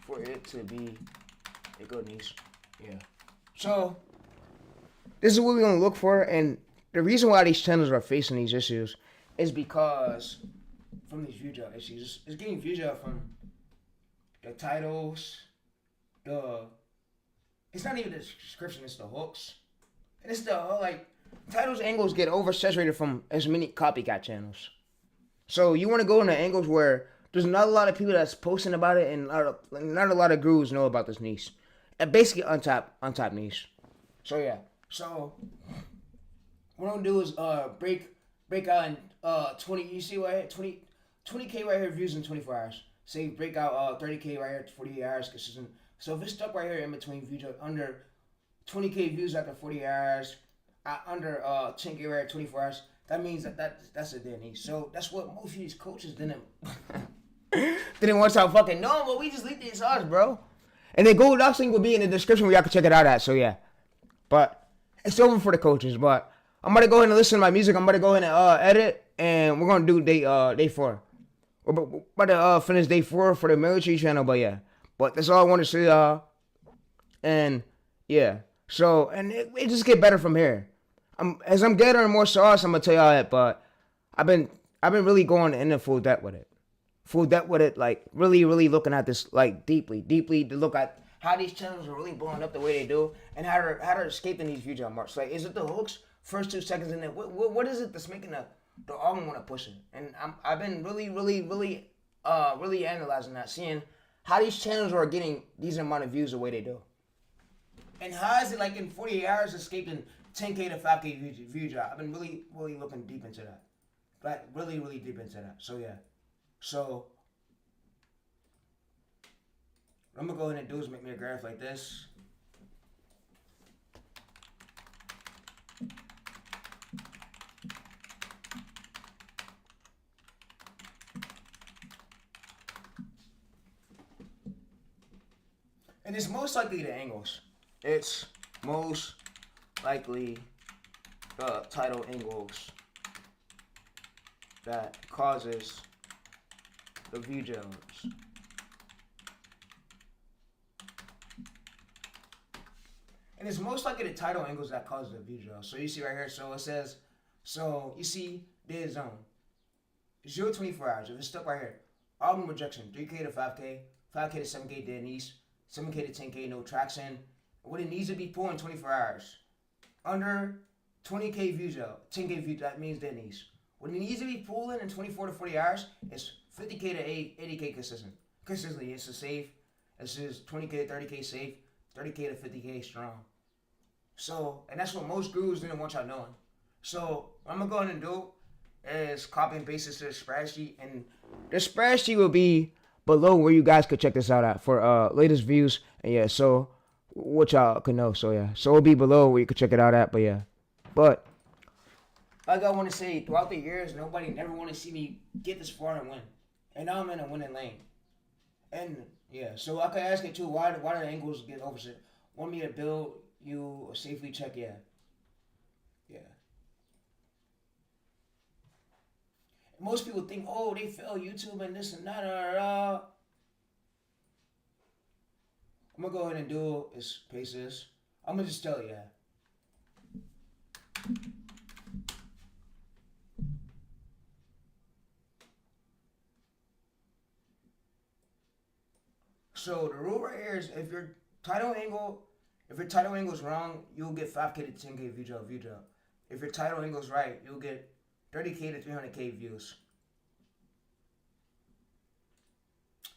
for it to be They good niece. Yeah. So this is what we're gonna look for, and the reason why these channels are facing these issues is because from these view drop issues. It's getting view drop from the titles, it's not even the description, it's the hooks. And it's the titles angles get oversaturated from as many copycat channels. So you want to go into angles where there's not a lot of people that's posting about it, and not a lot of gurus know about this niche. And basically untapped niche. So yeah. So what I'm gonna do is break out in 20. You see what I hit 20K right here views in 24 hours. Say break out 30K right here 48 hours consistent. So if it's stuck right here in between views under 20K views after 40 hours, under 10K right here 24 hours, that means that's a dead niche. So that's what most of these coaches didn't want y'all fucking know. But we just leaked these odds, bro. And the Google Docs link will be in the description where y'all can check it out at. So yeah, but it's over for the coaches. But I'm gonna go ahead and listen to my music. I'm gonna go ahead and edit, and we're gonna do day 4. We're about to finish day 4 for the military channel. But yeah, but that's all I want to say, y'all. And yeah, so and it just get better from here. As I'm gathering more sauce, I'm gonna tell y'all that. But I've been really going into full debt with it, like really looking at this like deeply to look at how these channels are really blowing up the way they do, and how they're escaping these view jump marks. Like, is it the hooks first 2 seconds, and then what is it that's making the album want to push it? And I've been really analyzing that, seeing how these channels are getting these amount of views the way they do, and how is it like in 48 hours escaping 10K to 5K view drop. I've been really looking deep into that, like really deep into that. So yeah, so what I'm gonna go ahead and do is make me a graph like this. And it's most likely the angles. It's most likely the title angles that causes the view jumps. And it's most likely the title angles that causes the view jumps. So you see right here, so it says, so you see dead zone. 0 to 24 hours. If it's stuck right here, album rejection, 3K to 5K, 5K to 7K dead niche, 7K to 10K no traction. What it needs to be pulled in 24 hours. Under 20K views out, 10K views, that means dead niche. What it needs to be pulling in 24 to 40 hours is 50K to 80K consistently. It's a safe. This is 20K to 30K safe, 30K to 50K strong. So, and that's what most gurus didn't want y'all knowing. So, what I'm going to go ahead and do is copy and paste this to the spreadsheet. And the spreadsheet will be below where you guys could check this out at for latest views. And yeah, so what y'all could know. So yeah, so it'll be below where you could check it out at. But yeah, but like I want to say, throughout the years, nobody never want to see me get this far and win. And now I'm in a winning lane. And yeah, so I could ask it too, why do the angles get overset? Want me to build you a safely check? Yeah. Most people think, oh, they fail YouTube and this and that. I'm gonna go ahead and do is paste this. I'm gonna just tell you. So the rule right here is if your title angle is wrong, you'll get 5K to 10K view drop. If your title angle is right, you'll get 30K to 300K views.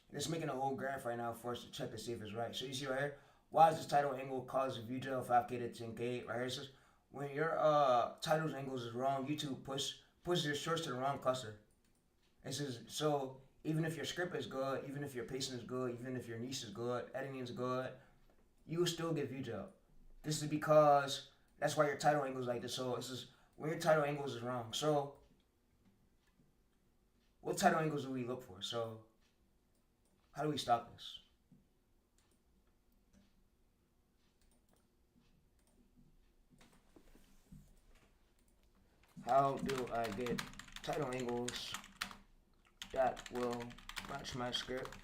And it's making a whole graph right now for us to check to see if it's right. So you see right here, why is this title angle cause view drop 5K to 10K? Right here it says when your title's angles is wrong, YouTube pushes your shorts to the wrong cluster. It says so. Even if your script is good, even if your pacing is good, even if your niche is good, editing is good, you will still get view drop. This is because that's why your title angle is like this. So this is when your title angles is wrong. So what title angles do we look for? So how do we stop this? How do I get title angles that will match my script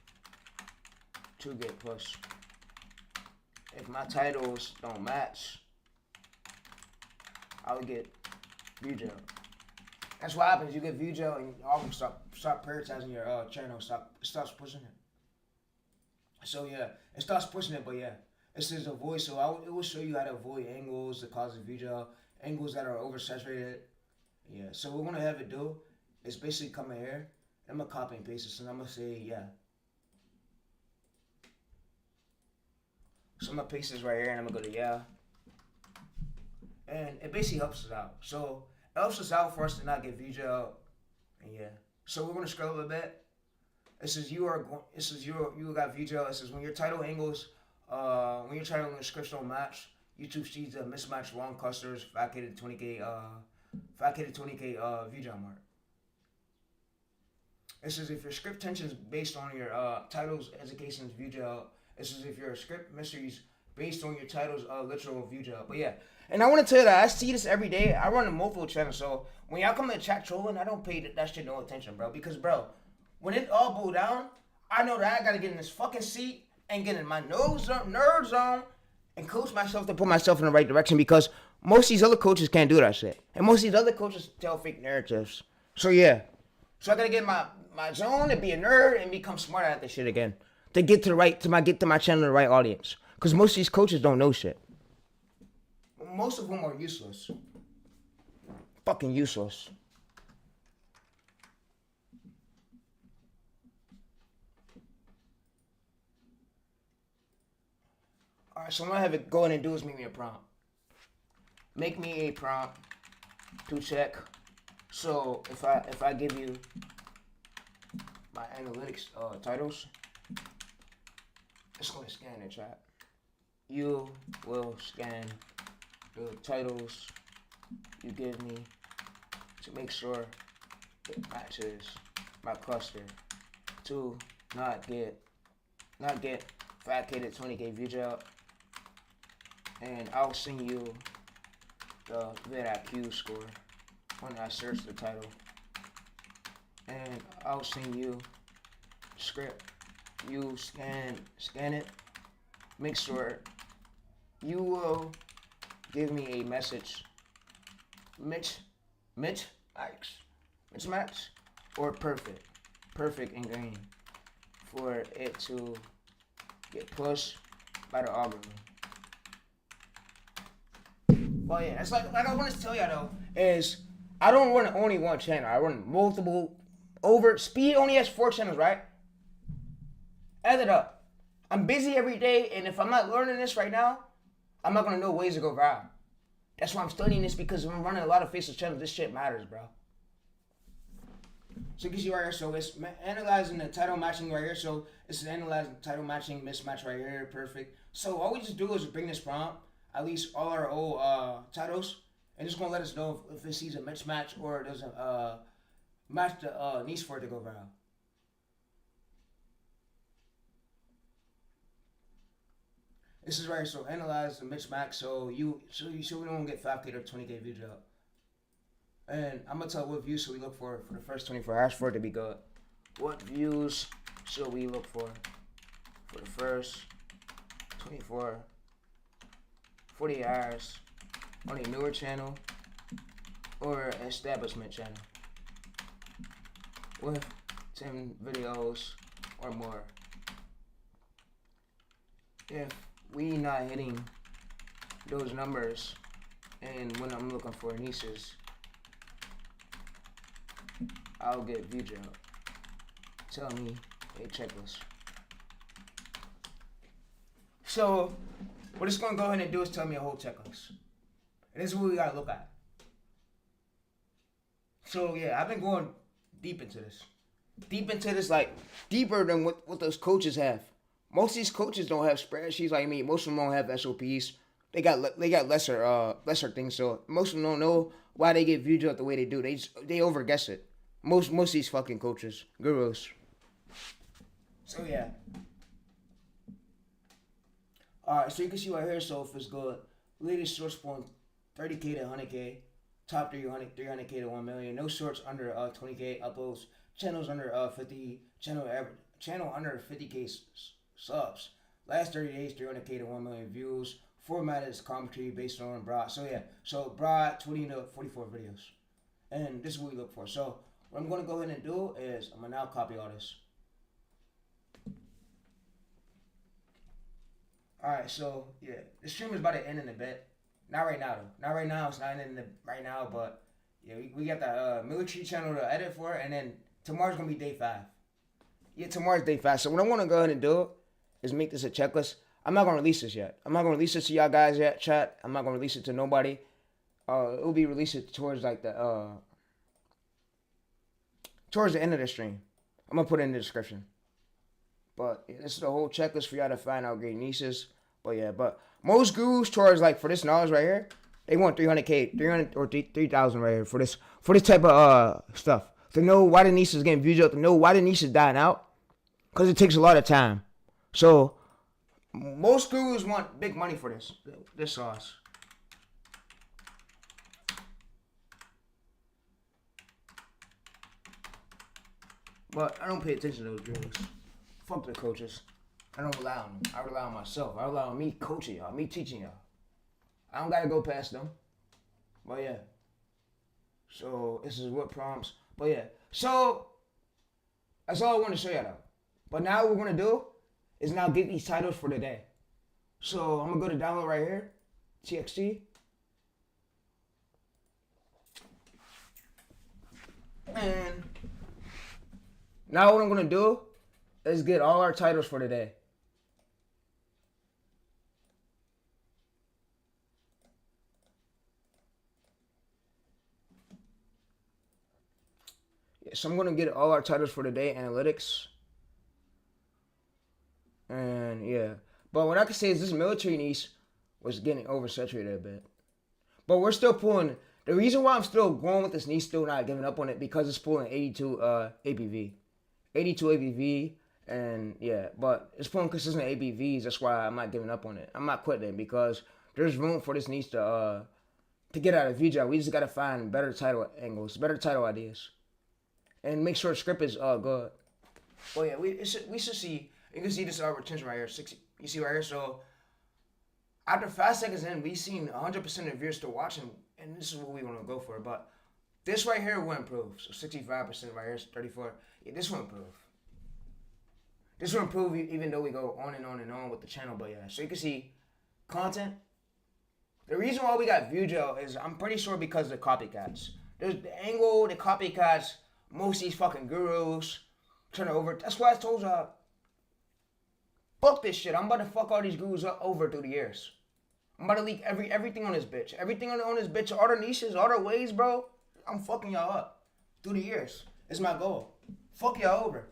to get pushed? if my titles don't match, I would get view jail. That's what happens. You get view jail and all of them stop prioritizing your channel. It stops pushing it. So yeah, it starts pushing it, but yeah, it says avoid. So it will show you how to avoid angles that cause view jail, angles that are oversaturated. Yeah. So what we're gonna have it do is basically come in here. I'm gonna copy and paste this, and I'm gonna say yeah. So I'm gonna paste this right here, and I'm gonna go to yeah. And it basically helps us out. So it helps us out for us to not get view jail. And yeah. So we're gonna scroll a bit. It says you got view jail. It says when your title angles, when your title and description don't match, YouTube sees a mismatched long clusters, 5K to 20K, 5K to 20K view jail mark. It says if your script tension is based on your titles, education's view jail. It says if your script mysteries based on your title's literal view jail. But yeah, and I want to tell you that I see this every day. I run a multiple channels, so when y'all come in the chat trolling, I don't pay that shit no attention, bro. Because bro, when it all boil down, I know that I gotta get in this fucking seat and get in my nerd zone and coach myself to put myself in the right direction. Because most of these other coaches can't do that shit, and most of these other coaches tell fake narratives. So yeah, so I gotta get my zone and be a nerd and become smart at this shit again to get to my channel the right audience. Because most of these coaches don't know shit. Most of them are useless. Fucking useless. Alright, so I'm gonna have it go in and do is make me a prompt. Make me a prompt to check. So if I give you my analytics titles, it's gonna scan the chat. You will scan the titles you give me to make sure it matches my cluster to not get 5K to 20K view jail. And I'll send you the vidIQ score when I search the title. And I'll send you script. You scan it. Make sure you will give me a message. Mismatch or perfect and green for it to get pushed by the algorithm. Well, yeah, it's like I wanted to tell y'all though is I don't run only one channel. I run multiple. Speed only has 4 channels, right? Add it up. I'm busy every day, and if I'm not learning this right now, I'm not gonna know ways to go viral. That's why I'm studying this, because I'm running a lot of faceless channels. This shit matters, bro. So you can see right here. So it's analyzing the title matching right here. So it's analyzing the title matching mismatch right here. Perfect. So all we just do is bring this prompt, at least all our old titles, and it's gonna let us know if it sees a mismatch or it doesn't match the needs for it to go viral. This is right. So analyze the mismatch. So we don't get 5K or 20K view drop. And I'm gonna tell what views should we look for the first 24 hours for it to be good. What views should we look for the first 40 hours on a newer channel or establishment channel with 10 videos or more? If we not hitting those numbers, and when I'm looking for niches, I'll get view drop. Tell me a checklist. So what it's gonna go ahead and do is tell me a whole checklist. And this is what we gotta look at. So yeah, I've been going deep into this, like deeper than what those coaches have. Most of these coaches don't have spreadsheets like me. Most of them don't have SOPs. They got lesser things. So most of them don't know why they get viewed up the way they do. They overguess it. Most of these fucking coaches, gurus. So yeah. Alright, so you can see right here. So if it's good, latest source point 30K to 100K, top 300K to 1 million. No shorts under 20K uploads. Channels under 50. Channel under 50K subs. Last 30 days, 300K to 1 million views. Format is commentary based on broad. So yeah, so broad 20 to 44 videos. And this is what we look for. So what I'm going to go ahead and do is I'm going to now copy all this. Alright, so yeah, the stream is about to end in a bit. Not right now though. Not right now. It's not ending right now, but yeah, we got the military channel to edit for, and then tomorrow's going to be day 5. Yeah, tomorrow's day 5. So what I'm going to go ahead and do is make this a checklist. I'm not going to release this yet. I'm not going to release this to y'all guys yet, chat. I'm not going to release it to nobody. It will be released towards like the towards the end of the stream. I'm going to put it in the description. But yeah, this is the whole checklist for y'all to find out great niches. But yeah, but most gurus towards like for this knowledge right here, they want 300K, 300 or 3,000 right here for this type of stuff. To know why the niche is getting views up, to know why the niche is dying out, because it takes a lot of time. So most gurus want big money for this sauce. But I don't pay attention to those gurus. Fuck the coaches. I don't rely on them. I rely on myself. I rely on me coaching y'all, me teaching y'all. I don't gotta go past them. But yeah. So this is what prompts. But yeah. So that's all I want to show y'all though. But now what we're gonna do is now get these titles for the day. So I'm gonna go to download right here. TXT. And now what I'm gonna do is get all our titles for the day. So I'm going to get all our titles for the day, analytics. And yeah. But what I can say is this military niche was getting oversaturated a bit. But we're still pulling. The reason why I'm still going with this niche, still not giving up on it, because it's pulling 82 ABV. 82 ABV. And yeah, but it's pulling consistent ABVs. That's why I'm not giving up on it. I'm not quitting because there's room for this niche to get out of VJ. We just got to find better title angles, better title ideas. And make sure the script is good. Oh yeah, we should see. You can see this retention right here. 60. You see right here. So after 5 seconds in, we seen 100% of the viewers still watching, and this is what we want to go for. But this right here will improve. So 65% right here, 34. Yeah, this will improve. This will improve even though we go on and on and on with the channel. But yeah, so you can see content. The reason why we got ViewJo is I'm pretty sure because of the copycats. There's the angle, the copycats. Most of these fucking gurus turn it over. That's why I told y'all, fuck this shit. I'm about to fuck all these gurus over through the years. I'm about to leak everything on this bitch. Everything on this bitch, all their niches, all their ways, bro. I'm fucking y'all up through the years. It's my goal. Fuck y'all over.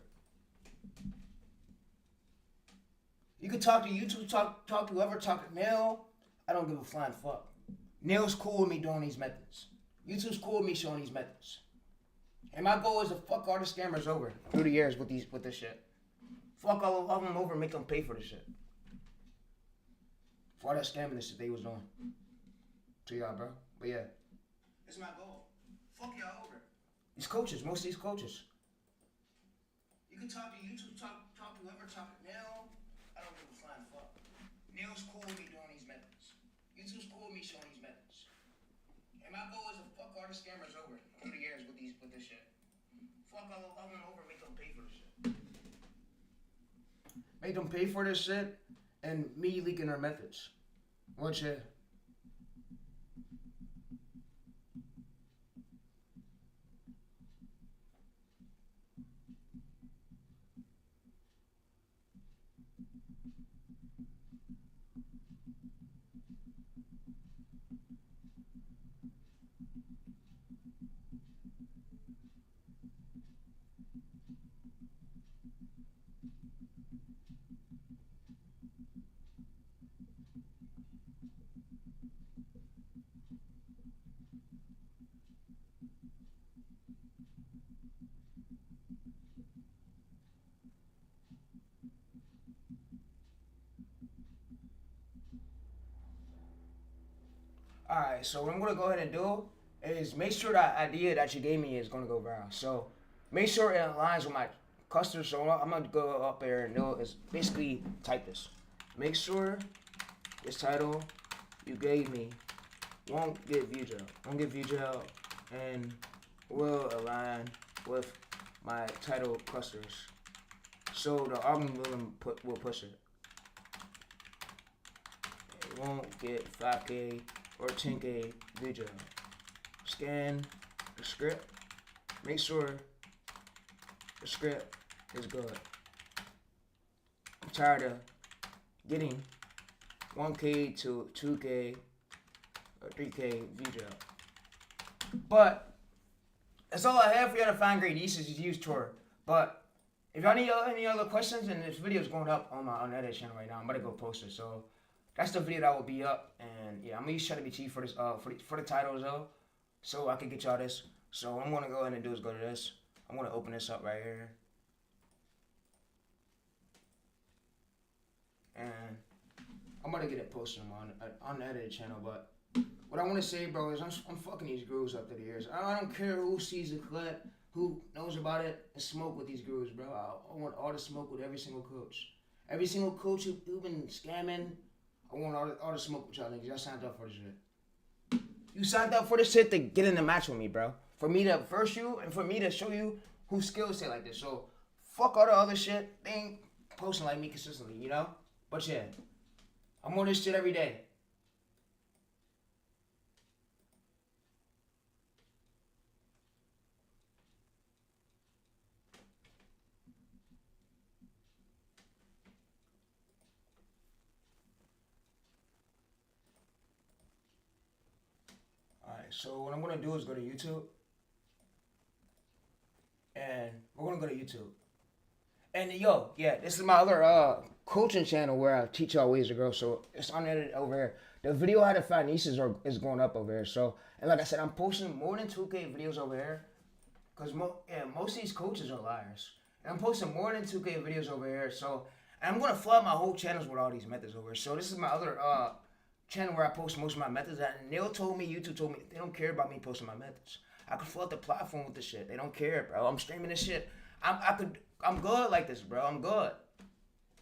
You can talk to YouTube, talk to whoever, talk to Neil. I don't give a flying fuck. Neil's cool with me doing these methods. YouTube's cool with me showing these methods. And my goal is to fuck all the scammers over through the years with this shit. Fuck all of them over and make them pay for this shit. For all that scamming this shit they was doing. To y'all, bro. But yeah. It's my goal. Fuck y'all over. These coaches, most of these coaches. You can talk to YouTube, talk to whoever, talk to Neil. I don't give a flying fuck. Neil's cool with me doing these methods. YouTube's cool with me showing these methods. And my goal is to fuck all the scammers over through the years with this shit. Fuck all of them over, make them pay for this shit. Make them pay for this shit and me leaking their methods. Watch it. Alright, so what I'm going to go ahead and do is make sure that idea that you gave me is going to go viral. So make sure it aligns with my customers. So I'm going to go up there and do is basically type this. make sure this title you gave me won't get view jail, and will align with my title clusters, so the algorithm will push it. It won't get 5K or 10K view jail. Scan the script. Make sure the script is good. I'm tired of getting 1K to 2K or 3K view jail. But that's all I have for you to find great niches to use Tor. But if y'all need any other questions, and this video is going up on my Monetize channel right now, I'm about to go post it. So that's the video that will be up. And yeah, I'm gonna use ChatGPT for this for the titles though, so I can get y'all this. So what I'm gonna go ahead and do is go to this. I'm gonna open this up right here. And I'm about to get it posted on the edited channel, but what I want to say, bro, is I'm fucking these grooves up to the ears. I don't care who sees the clip, who knows about it, and smoke with these grooves, bro. I want all the smoke with every single coach. Every single coach who been scamming, I want all the smoke with y'all niggas. Y'all signed up for this shit. You signed up for this shit to get in the match with me, bro. For me to verse you and for me to show you who skills say like this. So fuck all the other shit. They ain't posting like me consistently, you know? But yeah, I'm on this shit every day. Alright, so what I'm gonna do is go to YouTube. And we're gonna go to YouTube. And yo, yeah, this is my other coaching channel where I teach y'all ways to grow. So it's unedited over here. The video how to find niches is going up over here. So, and like I said, I'm posting more than 2K videos over here. Because most of these coaches are liars. And I'm posting more than 2K videos over here. So, and I'm going to flood my whole channels with all these methods over here. So this is my other channel where I post most of my methods. And YouTube told me, they don't care about me posting my methods. I can flood the platform with this shit. They don't care, bro. I'm streaming this shit. I'm good like this, bro. I'm good,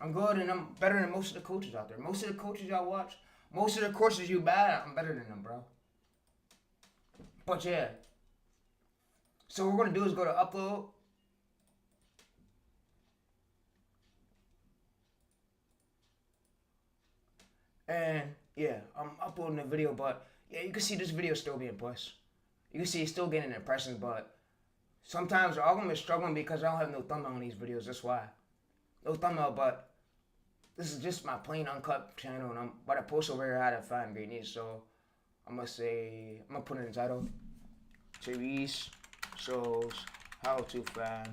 and I'm better than most of the coaches out there. Most of the coaches y'all watch, most of the courses you buy, I'm better than them, bro. But yeah. So what we're gonna do is go to upload. And yeah, I'm uploading the video, but yeah, you can see this video still being pushed. You can see it's still getting impressions, but sometimes the algorithm is struggling because I don't have no thumbnail on these videos. That's why. No thumbnail, but this is just my plain uncut channel, and I'm about to post over here how to find great niche. So I'm gonna put in the title. Therese shows how to find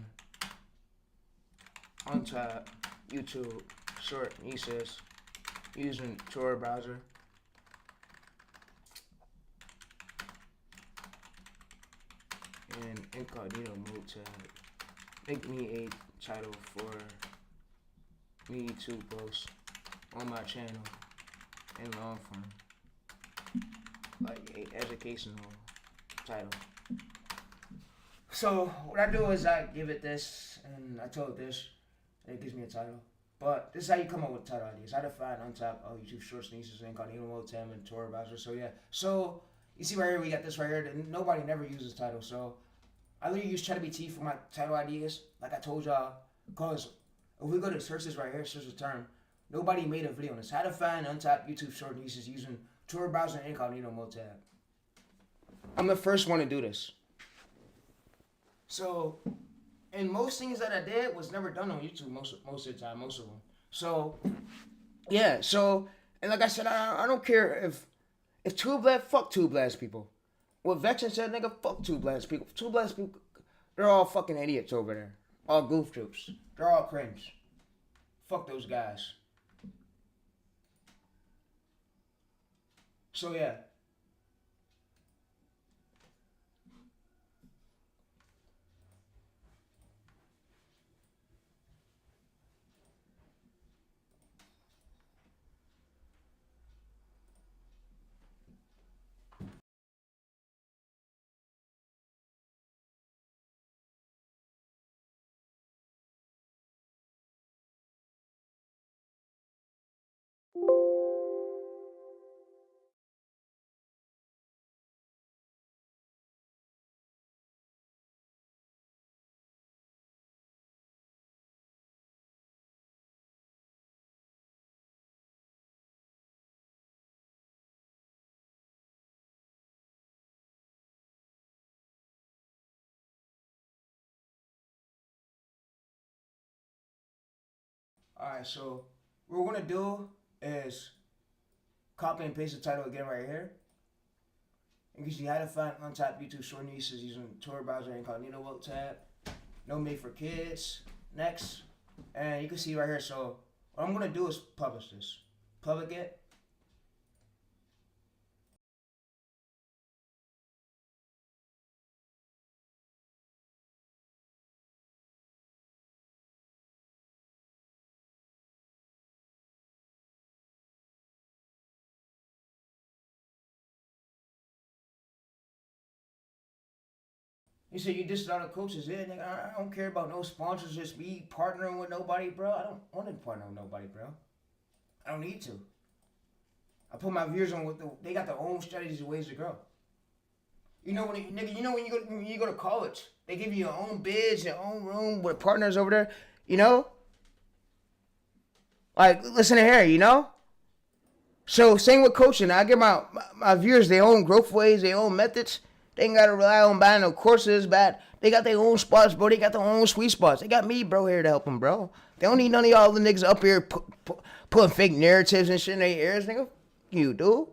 on top YouTube short niches using Tor browser. And incognito mode tab. Make me a title for me to post on my channel in long form, like a educational title. So what I do is I give it this, and I tell it this, and it gives me a title. But this is how you come up with title ideas. How to find on top of YouTube shorts, niches, incognito mode tab, and Tor browser. So yeah, so you see right here, we got this right here. Nobody never uses title, so I literally use ChatGPT for my title ideas, like I told y'all, because if we go to searches right here, search the term, nobody made a video on this. How to find untapped YouTube short niches using Tor browser and incognito mode tab. I'm the first one to do this. So, and most things that I did was never done on YouTube most of the time, most of them. So, yeah, so, and like I said, I don't care if fuck Two Blast people. What Veteran said, nigga, fuck Two Blast people. Two Blast people, they're all fucking idiots over there. All goof troops. They're all cringe. Fuck those guys. So yeah. Alright, so what we're gonna do is copy and paste the title again right here. You can see how to find untapped YouTube short nieces using Tor browser incognito world tab. No made for kids. Next. And you can see right here. So what I'm gonna do is publish this. Public it. You say you dissed all the coaches. Yeah, nigga, I don't care about no sponsors, just me partnering with nobody, bro. I don't want to partner with nobody, bro. I don't need to. I put my viewers on they got their own strategies and ways to grow. You know when you go to college, they give you your own bids, your own room with partners over there, you know? Like, listen to here, you know? So same with coaching. I give my viewers their own growth ways, their own methods. They ain't gotta rely on buying no courses, but they got their own spots, bro. They got their own sweet spots. They got me, bro, here to help them, bro. They don't need none of y'all the niggas up here putting fake narratives and shit in their ears, nigga. You do.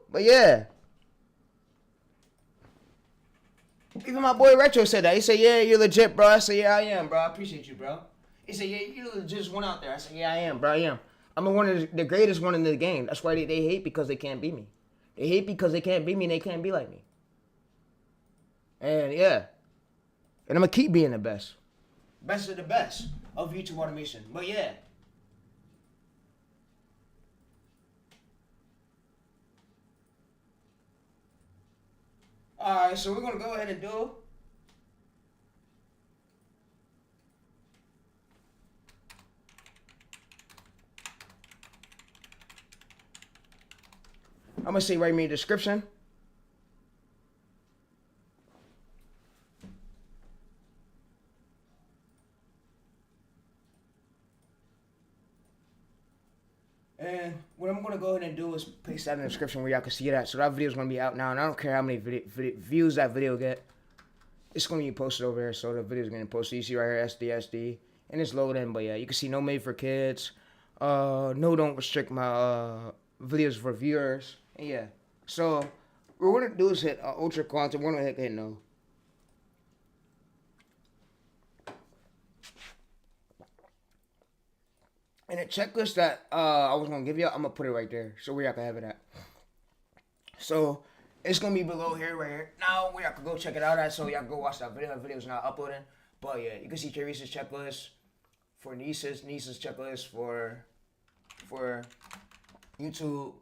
But yeah. Even my boy Retro said that. He said, yeah, you're legit, bro. I said, yeah, I am, bro. I appreciate you, bro. He said, yeah, you legit one out there. I said, yeah, I am, bro. I am. I'm one of the greatest one in the game. That's why they hate, because they can't beat me. They hate because they can't beat me and they can't be like me. And yeah. And I'm going to keep being the best. Best of the best of YouTube automation. But yeah. Alright, so we're going to go ahead and do. I'm going to say write me a description. And what I'm going to go ahead and do is paste that in the description where y'all can see that. So that video is going to be out now. And I don't care how many views that video get. It's going to be posted over here. So the video is going to post. You see right here, SD. And it's loading. But yeah, you can see no made for kids. No, don't restrict my videos for viewers. And yeah. So what we're going to do is hit ultra quantum. We're going to hit no. And the checklist that I was going to give you, I'm going to put it right there. So where y'all can have it at. So it's going to be below here, right here. Now where y'all can go check it out at. So y'all can go watch that video. That video's not uploading. But yeah, you can see Teresa's checklist for nieces. Nieces checklist for YouTube.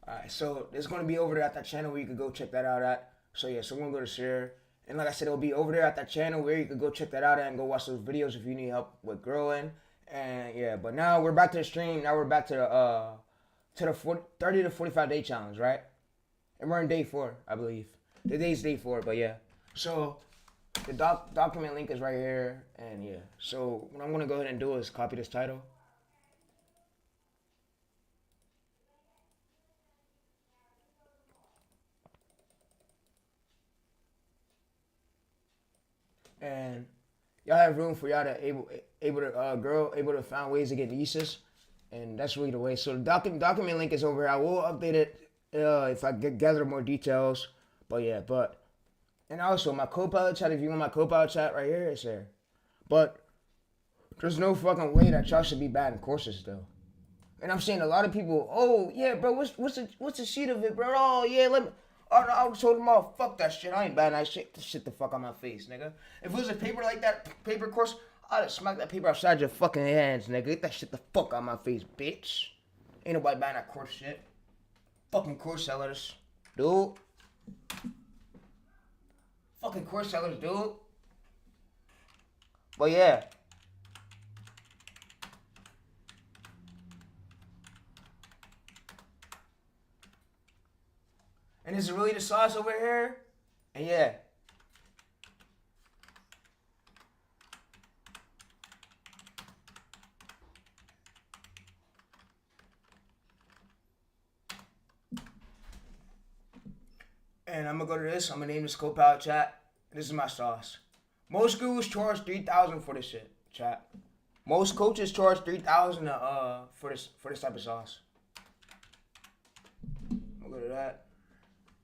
Alright, so it's going to be over there at that channel where you can go check that out at. So yeah, so we're going to go to share. And like I said, it'll be over there at that channel where you can go check that out at and go watch those videos if you need help with growing. And yeah, but now we're back to the stream. Now we're back to the 30 to 45 day challenge, right? And we're in day 4, I believe. Today's day 4, but yeah. So the document link is right here. And yeah, so what I'm going to go ahead and do is copy this title. And y'all have room for y'all to able to find ways to get nieces, and that's really the way. So the document link is over here. I will update it if I gather more details. But yeah, and also my Copilot chat. If you want my Copilot chat right here, it's there. But there's no fucking way that y'all should be bad in courses though. And I'm seeing a lot of people. Oh yeah, bro. What's the sheet of it, bro? Oh yeah, let me. I told them all, fuck that shit. I ain't bad. I shit the shit the fuck on my face, nigga. If it was a paper like that, paper course, I'd have smacked that paper outside your fucking hands, nigga. Get that shit the fuck on my face, bitch. Ain't nobody buying that course shit. Fucking course sellers, dude. Fucking course sellers, dude. But yeah. And is it really the sauce over here? And yeah. And I'm gonna go to this. I'm gonna name this Copilot chat. This is my sauce. Most gurus charge $3,000 for this shit, chat. Most coaches charge $3,000 for this type of sauce. I'll go to that.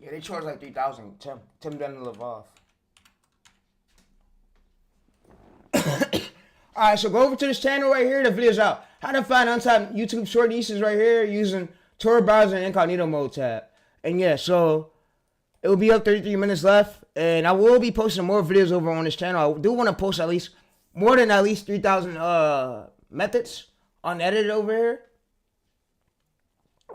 Yeah, they charge like $3,000. Tim doesn't live off. Alright, so go over to this channel right here. The video's out. How to find untapped YouTube short niches right here using Tor browser and incognito mode tab. And yeah, so it will be up 33 minutes left. And I will be posting more videos over on this channel. I do want to post at least more than 3,000 methods unedited over here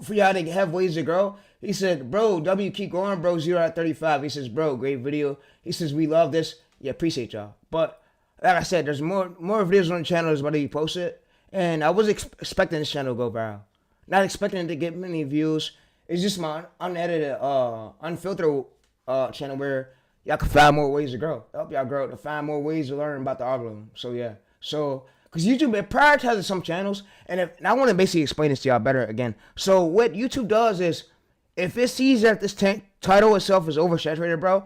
for y'all to have ways to grow. He said, bro, W, keep going, bro, 0 at 35. He says, bro, great video. He says, we love this. Yeah, appreciate y'all. But like I said, there's more videos on the channel that's about to be posted. And I was expecting this channel to go viral. Not expecting it to get many views. It's just my unedited, unfiltered channel where y'all can find more ways to grow. Help y'all grow to find more ways to learn about the algorithm. So yeah. So, because YouTube, it prioritizes some channels. And I want to basically explain this to y'all better again. So what YouTube does is, if it sees that this title itself is oversaturated, bro,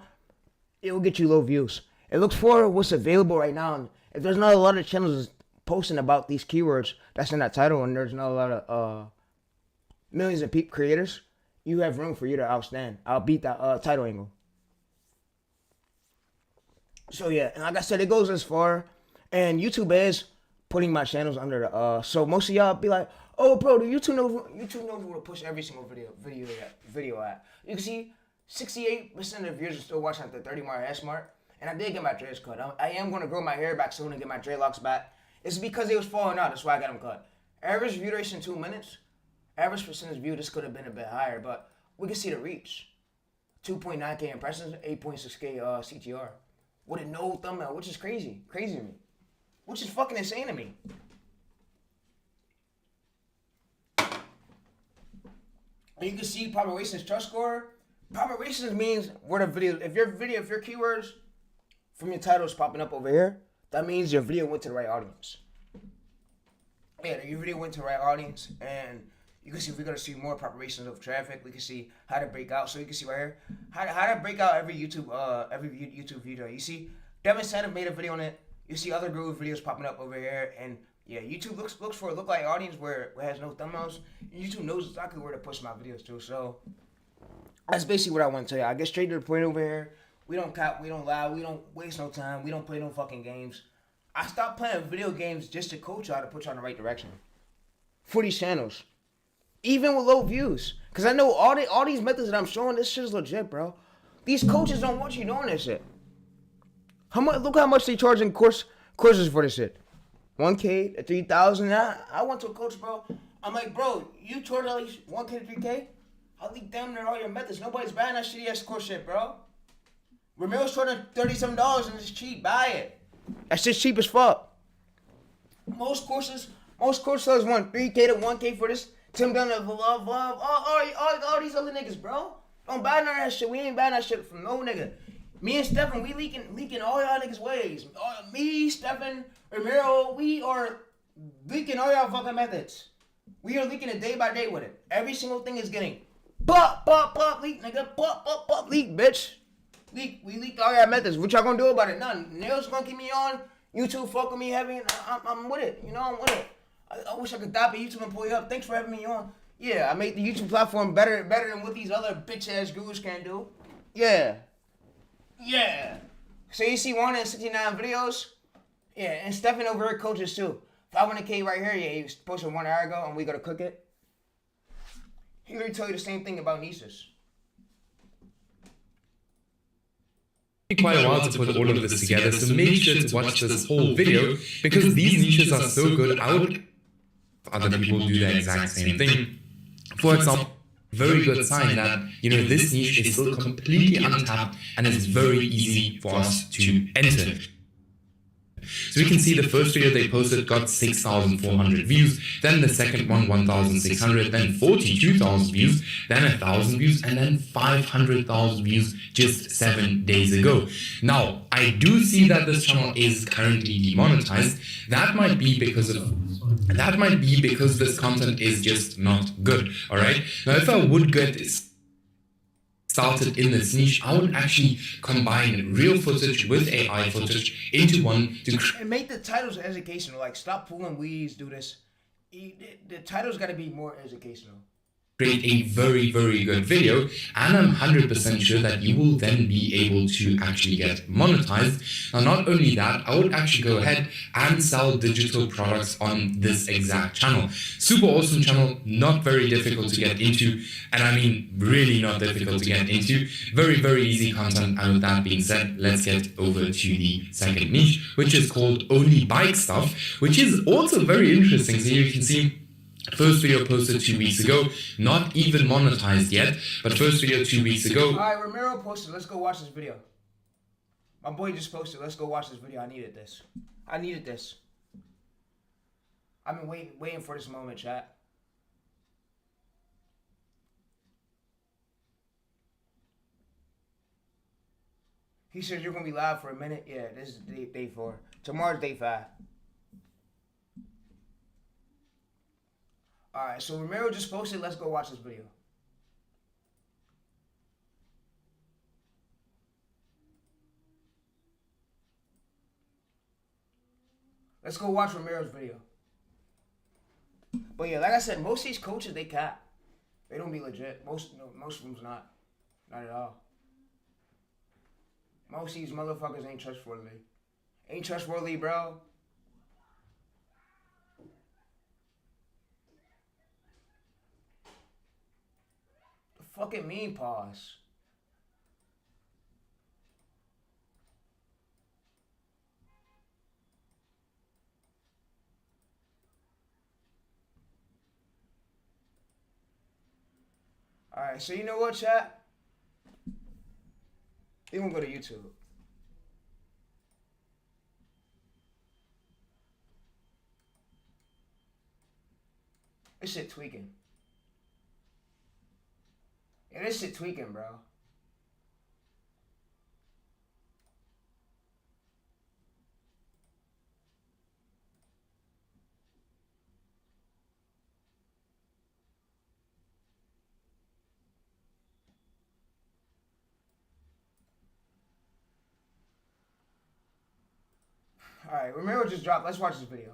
it will get you low views. It looks for what's available right now. And if there's not a lot of channels posting about these keywords that's in that title, and there's not a lot of millions of creators, you have room for you to outbeat that title angle. So yeah, and like I said, it goes as far, and YouTube is putting my channels under the so most of y'all be like, oh bro, YouTube knows where to push every single video at. You can see 68% of the viewers are still watching at the 30 mark hash mark. And I did get my dreads cut. I am going to grow my hair back soon and get my dreadlocks back. It's because it was falling out. That's why I got them cut. Average view duration 2 minutes. Average percentage view, this could have been a bit higher, but we can see the reach. 2.9K impressions, 8.6K CTR. With a no thumbnail, which is crazy. Crazy to me. Which is fucking insane to me. And you can see population's trust score. Population means where the video, if your keywords from your title is popping up over here, that means your video went to the right audience. Yeah, your video went to the right audience, and you can see if we're gonna see more preparations of traffic. We can see how to break out. So you can see right here how to break out every YouTube video. You see, Devin Santa made a video on it. You see other guru videos popping up over here, and yeah, YouTube looks for a look-like audience where it has no thumbnails. YouTube knows exactly where to push my videos to. So that's basically what I want to tell you. I get straight to the point over here. We don't cop, we don't lie, we don't waste no time, we don't play no fucking games. I stopped playing video games just to coach y'all to put y'all in the right direction. For these channels. Even with low views. Because I know all these methods that I'm showing, this shit is legit, bro. These coaches don't want you doing this shit. Look how much they charging courses for this shit. 1K to 3,000. I went to a coach, bro. I'm like, bro, you charge at least 1K to 3K? I'll leave damn near all your methods. Nobody's buying that shitty ass course shit, bro. Ramiro's charging $37 and it's cheap. Buy it. That shit's cheap as fuck. Most courses want 3K to 1K for this. Tim Dunn, love. All these other niggas, bro. Don't buy none of that shit. We ain't buying that shit from no nigga. Me and Stefan, we leaking all y'all niggas' ways. Me, Stefan, Ramiro, we are leaking all y'all fucking methods. We are leaking it day by day with it. Every single thing is getting pop, leak, nigga. Pop, leak, bitch. We leaked all your methods. What y'all gonna do about it? None. Nails gonna keep me on. YouTube fuck with me heavy. I'm with it. You know, I'm with it. I wish I could dap a YouTube and pull you up. Thanks for having me on. Yeah, I made the YouTube platform better than what these other bitch ass gurus can do. Yeah. So you see 169 videos? Yeah, and Stefan over here coaches too. 500K right here. Yeah, he was posted 1 hour ago, and we gotta cook it. He literally tell you the same thing about niches. Quite a while to put all of this together, so make sure to watch this whole video because these niches are so good. I would other people do the exact same thing. For example, very good sign that this niche is still completely untapped and it's very easy for us to enter. So we can see the first video they posted got 6,400 views, then the second one 1,600, then 42,000 views, then 1,000 views, and then 500,000 views just 7 days ago. Now, I do see that this channel is currently demonetized. That might be because this content is just not good, alright? Now, if I would get started in this niche, I would actually combine real footage with AI footage into one to And make the titles educational. Like, stop pulling weeds, do this. The title's got to be more educational. create a very, very good video, and I'm 100% sure that you will then be able to actually get monetized. Now, not only that, I would actually go ahead and sell digital products on this exact channel. Super awesome channel, not very difficult to get into, and I mean really not difficult to get into. Very, very easy content, and with that being said, let's get over to the second niche, which is called Only Bike Stuff, which is also very interesting. So you can see first video posted 2 weeks ago, not even monetized yet, but first video 2 weeks ago. Alright, Romero posted, let's go watch this video. My boy just posted, let's go watch this video. I needed this. I've been waiting for this moment, chat. He said you're gonna be live for a minute. Yeah, this is day 4. Tomorrow's day 5. Alright, so Romero just posted, let's go watch this video. Let's go watch Romero's video. But yeah, like I said, most of these coaches, they cap. They don't be legit. Most of them's not. Not at all. Most of these motherfuckers ain't trustworthy. Ain't trustworthy, bro. Fucking mean pause. Alright, so you know what, chat? They won't go to YouTube. This shit tweaking. Yeah, this shit tweaking, bro. Alright, Romero just dropped. Let's watch this video.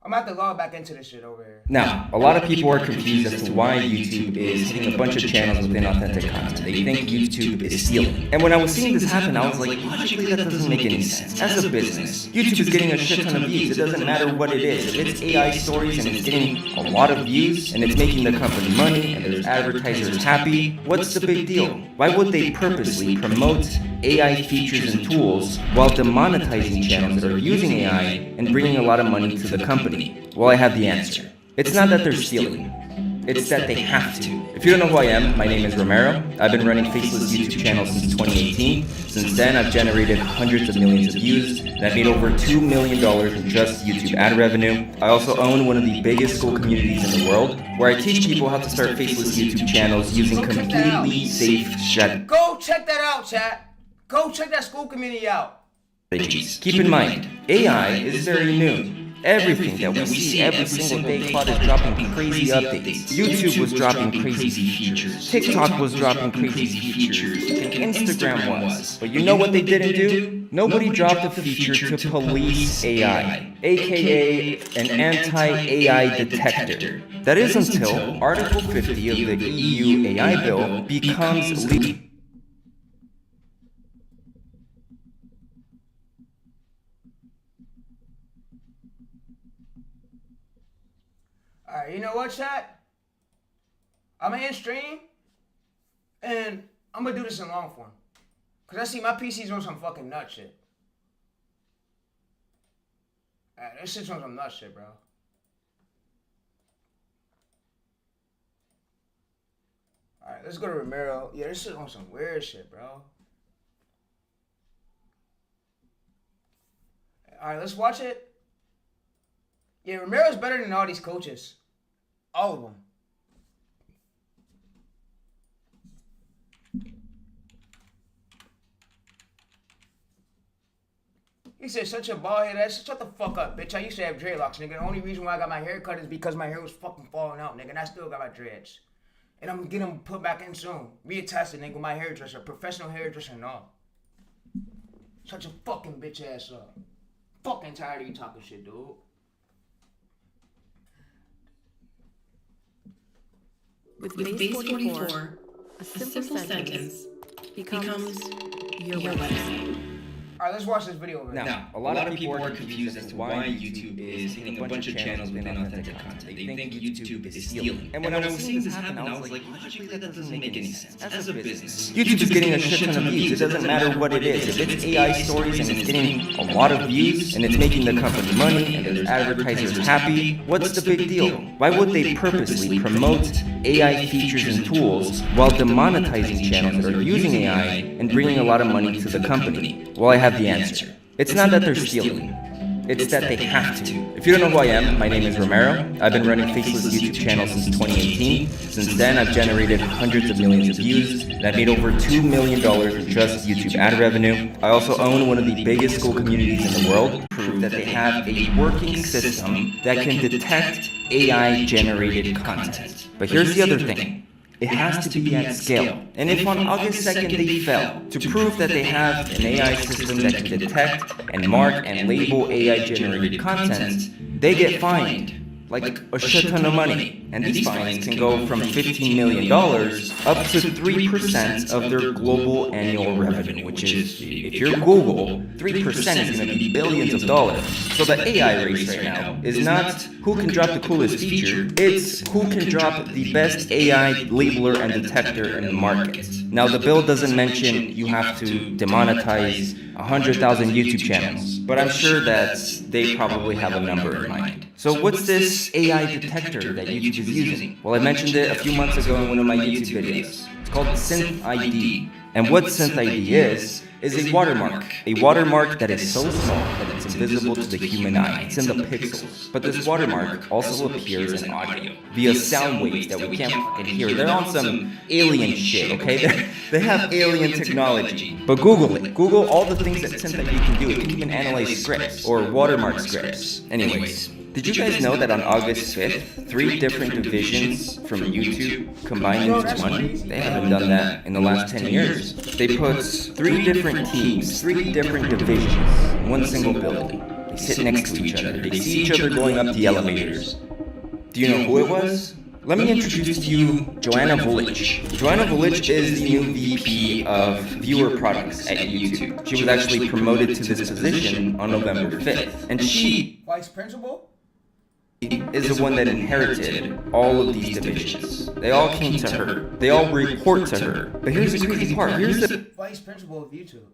I'm about to log back into this shit over here. Now, a lot of people are confused as to why YouTube is hitting a bunch of channels with inauthentic content. They think YouTube is stealing. And when I was seeing this happen, I was like, logically that doesn't make any sense. As a business, YouTube is getting a shit ton of views. It doesn't matter what it is. If it's AI stories and it's getting a lot of views, and it's making the company money, and there's advertisers happy, what's the big deal? Why would they purposely promote AI features and tools while demonetizing channels that are using AI and bringing a lot of money to the company? Well, I have the answer. It's not that they're stealing. It's that they have to. If you don't know who I am, my name is Romero. I've been running faceless YouTube channels since 2018. Since then, I've generated hundreds of millions of views, and I've made over $2 million in just YouTube ad revenue. I also own one of the biggest school communities in the world, where I teach people how to start faceless YouTube channels using completely safe strategies. Go check that out, chat. Go check that school community out. Keep in mind, AI is very new. Everything that we see every single day, Claude is dropping crazy updates. YouTube was dropping crazy features. TikTok was dropping crazy features. And Instagram was. But you know what they didn't do? Nobody dropped a feature to police AI, aka an anti-AI detector. That is until Article 50 of the EU AI bill becomes legal. Alright, you know what, chat? I'm gonna end stream, and I'm gonna do this in long form. Cause I see my PC's on some fucking nut shit. Alright, this shit's on some nut shit, bro. Alright, let's go to Romero. Yeah, this shit's on some weird shit, bro. Alright, let's watch it. Yeah, Romero's better than all these coaches. All of them. He said, such a bald head ass. Shut the fuck up, bitch. I used to have dreadlocks, nigga. The only reason why I got my hair cut is because my hair was fucking falling out, nigga. And I still got my dreads. And I'm gonna get them put back in soon. Reattach the nigga with my hairdresser, professional hairdresser and all. Shut your fucking bitch ass up. Fucking tired of you talking shit, dude. With base 44, a simple sentence becomes your website. Alright, let's watch this video right Now, a lot of people are confused as to why YouTube is hitting a bunch of channels with inauthentic content. They think YouTube is stealing. And when I was seeing this happen, I was like, logically that doesn't make any sense. As a business, YouTube is getting a shit ton of views. It doesn't matter what it is. If it's AI stories and it's getting a lot of views and it's making the company money and there's advertisers happy, what's the big deal? Why would they purposely promote AI features and tools while demonetizing channels that are using AI and bringing a lot of money to the company? Well, I have the answer. It's not that they're stealing. It's that they have to. If you don't know who I am, my name is Romero. I've been running Faceless YouTube channel since 2018. Since then, I've generated hundreds of millions of views, and I've made over $2 million in just YouTube ad revenue. I also own one of the biggest school communities in the world, prove that they have a working system that can detect AI-generated content. But here's the other thing. It has to be at scale. And if on August 2nd they fail to prove that they have an AI system that can detect and mark and label AI-generated content, they get fined like a shit ton of money. And these fines can go from $15 million up to 3% of their global annual revenue, which is, if you're Google, 3% is going to be billions of dollars. So the AI race right now is not who can drop the coolest feature, it's who can drop the best AI labeler and detector in the market. Now the bill doesn't mention you have to demonetize 100,000 YouTube channels, but I'm sure that they probably have a number in mind. So what's this AI detector that YouTube is using? Well, I mentioned it a few months ago in one of my YouTube videos. It's called Synth ID. And what Synth ID is a watermark that is so small that it's invisible to the human eye. It's in the pixels. But this watermark also appears in audio via sound waves that we can't fucking hear. They're on some alien shit, okay? They have alien technology. But Google it. Google all the things that Synth ID can do. It can even analyze scripts or watermark scripts. Anyways, did you guys know that on August 5th, 3 different divisions from YouTube combined into one? They haven't done that in the last 10 years. They put 3 different teams, 3 different divisions in one single building. They sit next to each other. They see each other going up the elevators. Do you know who it was? Let me introduce to you Joanna Vulich. Joanna Vulich is the new VP of Viewer Products at YouTube. She was actually promoted to this position on November 5th. And she... Vice Principal? is the one that inherited all of these divisions. They all came to her. They all report to her. But here's the crazy part. Here's the Vice Principal of YouTube.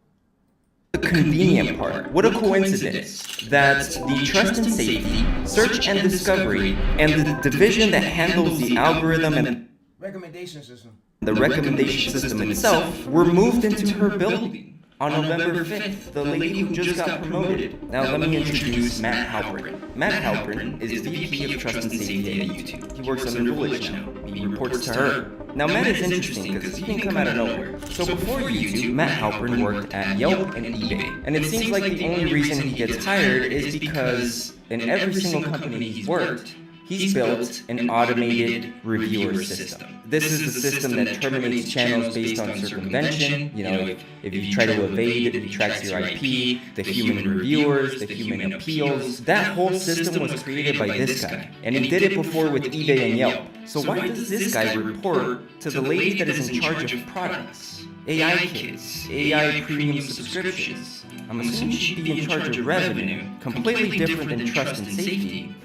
The convenient part. What a coincidence that the trust and safety, search and discovery, and the division that handles the algorithm and recommendation system, the recommendation system itself, were moved into her building. On November 5th, the lady who just got promoted. Now let me introduce Matt Halpern. Matt Halpern is VP of Trust and Safety at YouTube. He works under Vulich now. He reports to her. Now Matt is interesting because he didn't come out of nowhere. So before YouTube, Matt Halpern worked at Yelp and eBay. And it seems like the only reason he gets hired is because in every single company he's worked, he's built an automated reviewer system. This is the system that terminates channels based on circumvention. You know, if you try to evade, it tracks your IP, the human reviewers, the human appeals. That whole system was created by this guy. And he did it before with eBay and Yelp. So why does this guy report to the lady that is in charge of products? AI kids, AI premium subscriptions. I'm assuming she'd be in charge of revenue, completely different than trust and safety.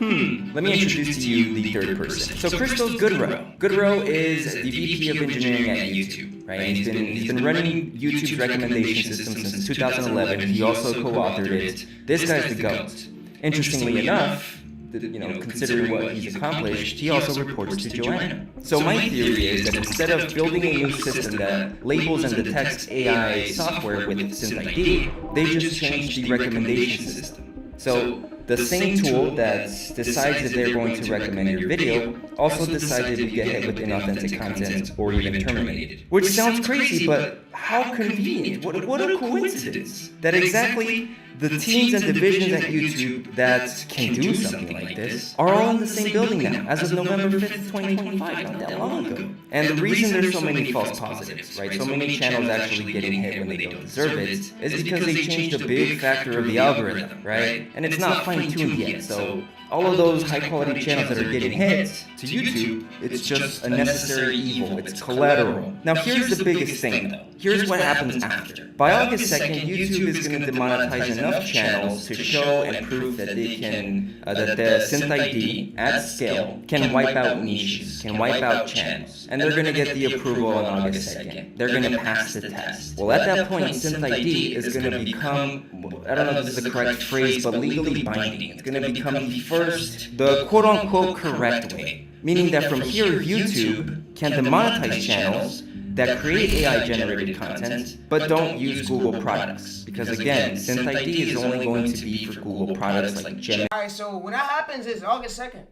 Let me introduce to you the third person. So Christos Goodrow. Goodrow is the VP of engineering at YouTube, right? He's been running YouTube's recommendation system since 2011. He also co-authored it. This guy's the GOAT. Interestingly enough, considering what he's accomplished, he also reports to Joanna. So my theory is that instead of building a new system that labels and detects AI software with Synth ID, they just changed the recommendation system. So the same tool that decides if they're going to recommend your video also decides if you get hit with inauthentic content or even terminated. Which sounds crazy, but how convenient, what a coincidence that exactly the teams and divisions at YouTube that can do something like this are all in the same building now, as of November 5th, 2025, not that long ago. And the reason there's so many false positives, right, so many channels actually getting hit when they don't deserve it, is because they changed a big factor of the algorithm, right? And it's not fine-tuned yet, so all of those high-quality channels that are getting hit to YouTube, it's just a necessary evil, it's collateral. Now here's the biggest thing though. Here's what happens after. By August 2nd, YouTube is going to demonetize enough channels to show and prove that they can, that the synth ID at scale can wipe out niches, can wipe out channels. And they're going to get the approval on August 2nd. They're going to pass the test. Well, at that point, synth ID is going to become, I don't know if this is the correct phrase, but legally binding. It's going to become the quote-unquote correct way. Meaning that from here, YouTube can demonetize channels that create AI-generated content, but don't use Google products. Because again, Synth ID is only going to be for Google products like Gemini. Alright, so when that happens is August 2nd.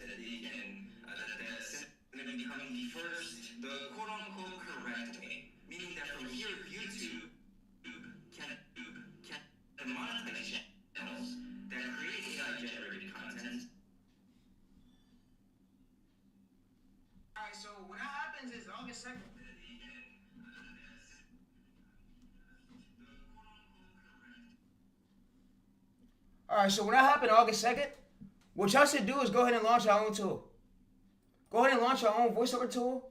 So when that happens is August 2nd. Alright, so when that happened August 2nd, what y'all should do is go ahead and launch your own tool. Go ahead and launch your own voiceover tool.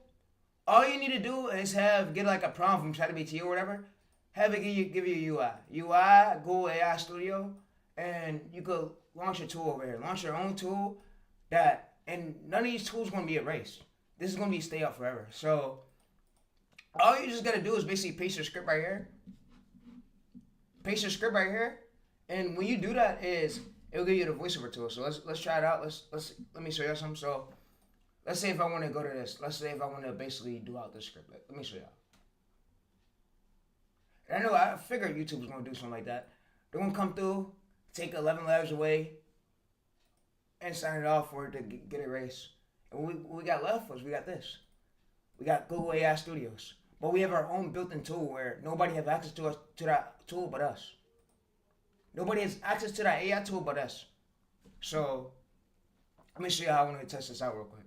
All you need to do is get like a prompt from ChatGPT or whatever. Have it give you a UI, Google AI Studio, and you could launch your tool over here. Launch your own tool and none of these tools gonna be erased. This is gonna be stay up forever. So all you just gotta do is basically paste your script right here. Paste your script right here. And when you do that, it'll give you the voiceover tool. So let's try it out. Let me show you something. So let's say if I want to go to this. Let's say if I want to basically do out this script. Let me show y'all. And I figured YouTube was gonna do something like that. They're gonna come through, take 11 letters away, and sign it off for it to get erased. And what we got left was we got this. We got Google AI Studios, but we have our own built-in tool where nobody has access to that tool but us. Nobody has access to that AI tool but us. So, let me show you how I want to test this out real quick.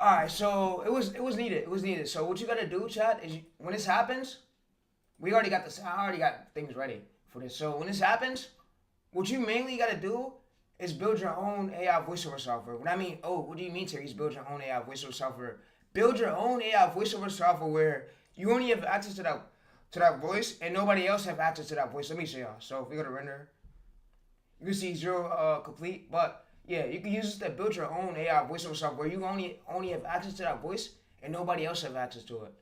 All right, so it was needed. It was needed. So what you gotta do, chat, is when this happens, I already got things ready for this. So when this happens, what you mainly gotta do is build your own AI voiceover software. When I mean, what do you mean, Terry? Build your own AI voiceover software. Build your own AI voiceover software where you only have access to that voice and nobody else have access to that voice. Let me show y'all. So if we go to render, you can see 0 complete, but yeah, you can use this to build your own AI voiceover software. You only have access to that voice and nobody else have access to it.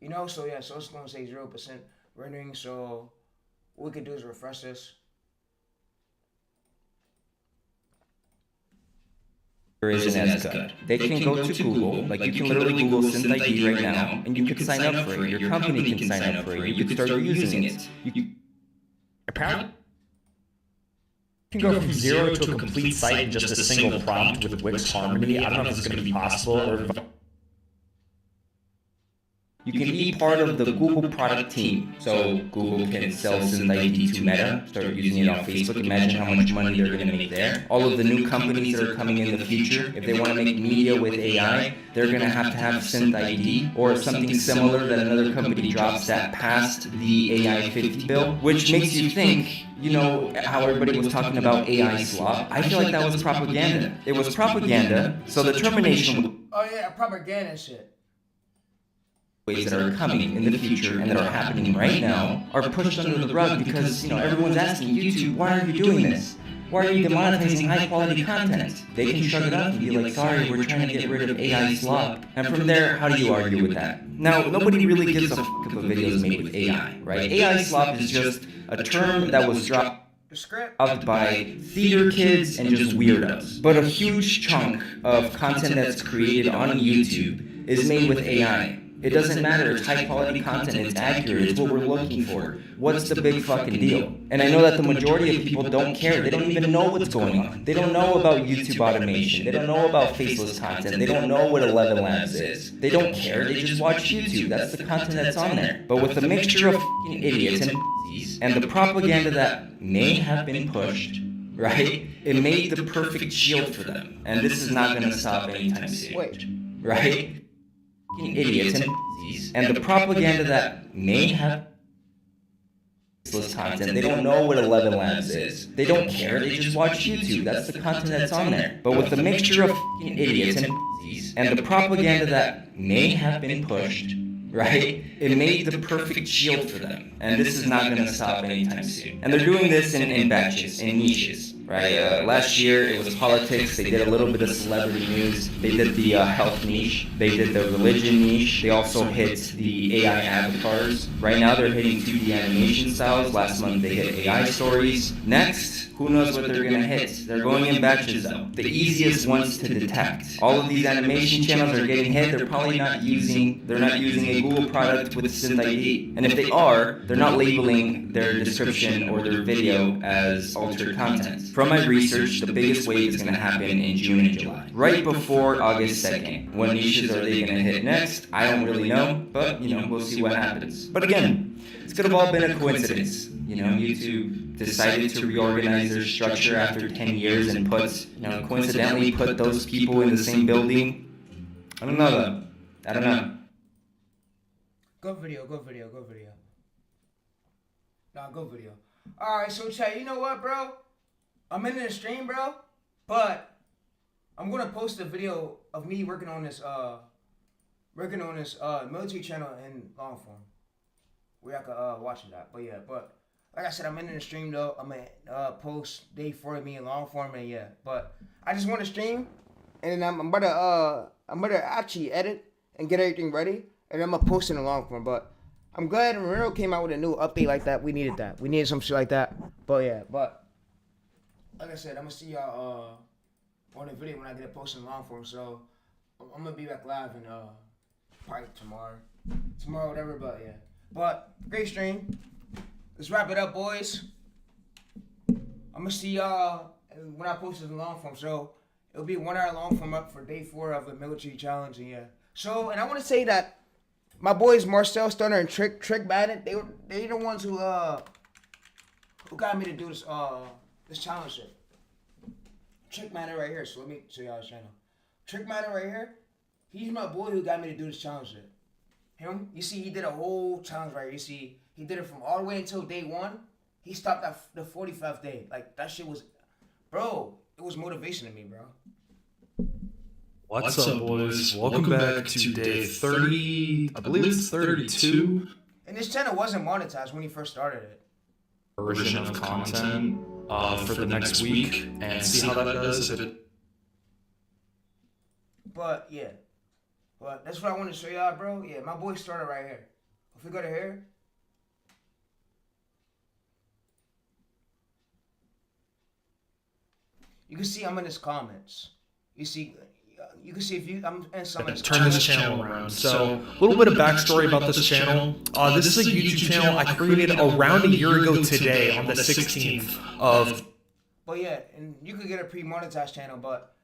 You know, so yeah, so it's gonna say 0% rendering. So what we could do is refresh this. Isn't as good. They can go to Google, like you can literally Google Synth ID right now, and you could sign up for it. Your company can sign up for it. You could start using it. Apparently, you can go from 0 to a complete site in just a single prompt with Wix Harmony. I don't know if it's going to be possible or. You can be part of the Google product team. So Google can sell Synth ID to Meta, start using it on Facebook. Imagine how much money they're going to make there. All of the new companies that are coming in the future, if they want to make media with AI, they're going to have Synth ID or something similar that another company drops that passed the AI 50 bill, which makes you think, you know, how everybody was talking about AI slop. I feel like that was propaganda. It was propaganda, so the termination... Oh yeah, propaganda shit. Ways that are coming in the future and that are happening right now are pushed under the rug because, you know, everyone's asking YouTube, why are you doing this? Why are you demonetizing high quality content? They can shrug it off and be like, sorry, we're trying to get rid of AI slop. And from there, how do you argue with that? Now, nobody really gives a f if a video is made with AI, right? AI slop is just a term that was dropped out by theater kids and just weirdos. But a huge chunk of content that's created on YouTube is made with AI. It doesn't matter, it's high quality content, it's accurate, it's what we're looking for. What's the big fucking deal? And I know that the majority of people don't care, they don't even know what's going on. They don't know about YouTube automation, they don't know about faceless content, they don't know what 11 Labs is. They don't care, they just watch YouTube, that's the content that's on there. But with a mixture of fucking idiots and the propaganda that may have been pushed, right? It made the perfect shield for them. And this is not gonna stop anytime soon. Right? Idiots and the propaganda that may have content. They don't know what 11 Labs is. They don't care. They just watch YouTube. That's the content that's on there. But with a mixture of idiots and the propaganda that may have been pushed, right? It made the perfect shield for them. And this is not going to stop anytime soon. And they're doing this in batches, in niches. Right, last year it was politics, they did a little bit of celebrity news, they did the health niche, they did the religion niche, they also hit the AI avatars. Right now they're hitting 2D animation styles, last month they hit AI stories. Next, who knows what they're gonna hit? They're going in batches though. The easiest ones to detect. All of these animation channels are getting hit, they're probably not using a Google product with Synth ID. And if they are, they're not labeling their description or their video as altered content. From my research, the biggest wave is going to happen in June and July, right before August 2nd. What niches are they going to hit next? I don't really know, but, you know, we'll see what happens. But again, it could have all been a coincidence. You know, YouTube decided to reorganize their structure after 10 years and coincidentally put those people in the same building. I don't know, though. I don't know. Go video. Nah, go video. Alright, so chat, you know what, bro? I'm in the stream, bro, but I'm gonna post a video of me working on this military channel in long form, where I could watch that. But yeah, but like I said, I'm in the stream though. I'm gonna post day 4 of me in long form, and yeah. But I just want to stream, and then I'm about to actually edit and get everything ready, and I'm gonna post it in long form. But I'm glad Reno came out with a new update like that. We needed that. We needed some shit like that. But yeah, but. Like I said, I'm gonna see y'all on the video when I get it posted in long form. So I'm gonna be back live in probably tomorrow, whatever. But yeah, but great stream. Let's wrap it up, boys. I'm gonna see y'all when I post it in long form. So it'll be 1 hour long form up for day 4 of the military challenge. And yeah. So and I want to say that my boys Marcel Stunner and Trick Bandit, they the ones who got me to do this challenge shit. Trick Matter right here, so let me show y'all his channel. Trick Matter right here, he's my boy who got me to do this challenge shit. Him, you see, he did a whole challenge right here. You see, he did it from all the way until day 1. He stopped at the 45th day. Like, that shit was, bro, it was motivation to me, bro. What's up, boys? Welcome back to day 30, I believe it's 32. And this channel wasn't monetized when he first started it. Version of content for the next week and see how that does. But yeah, but that's what I want to show y'all, bro. Yeah, my boy started right here. If we go to here, you can see I'm in his comments. You can see if I'm in some of his turn this channel around. So a little bit of backstory about this channel. This is a YouTube channel I created around a year ago today on the 16th of. But yeah, and you could get a pre-monetized channel, but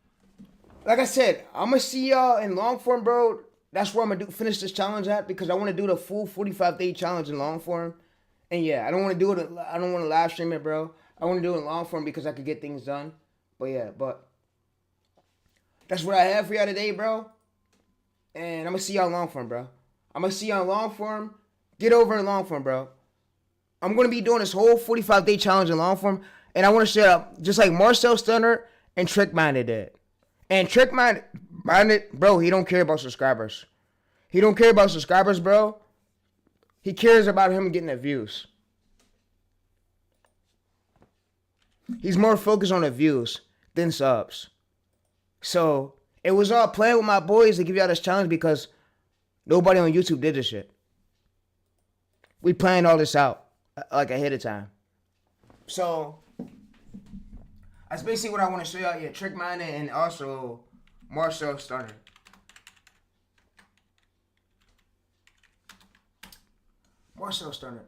like I said, I'm gonna see y'all in long form, bro. that's where I'm gonna finish this challenge at, because I want to do the full 45-day challenge in long form. And yeah, I don't want to do it. I don't want to live stream it, bro. I want to do it in long form because I could get things done. But yeah, that's what I have for y'all today, bro. And I'm gonna see y'all in long form, bro. I'm gonna see y'all in long form. Get over in long form, bro. I'm gonna be doing this whole 45-day challenge in long form, and I want to share up just like Marcel Stunner and Trick Minded did. And Trick Minded, bro, he don't care about subscribers. He don't care about subscribers, bro. He cares about him getting the views. He's more focused on the views than subs. So it was all planned with my boys to give y'all this challenge because nobody on YouTube did this shit. We planned all this out like ahead of time. So that's basically what I want to show y'all. Yeah, Trick Minded and also Marcel Stunner. Marcel Stunner.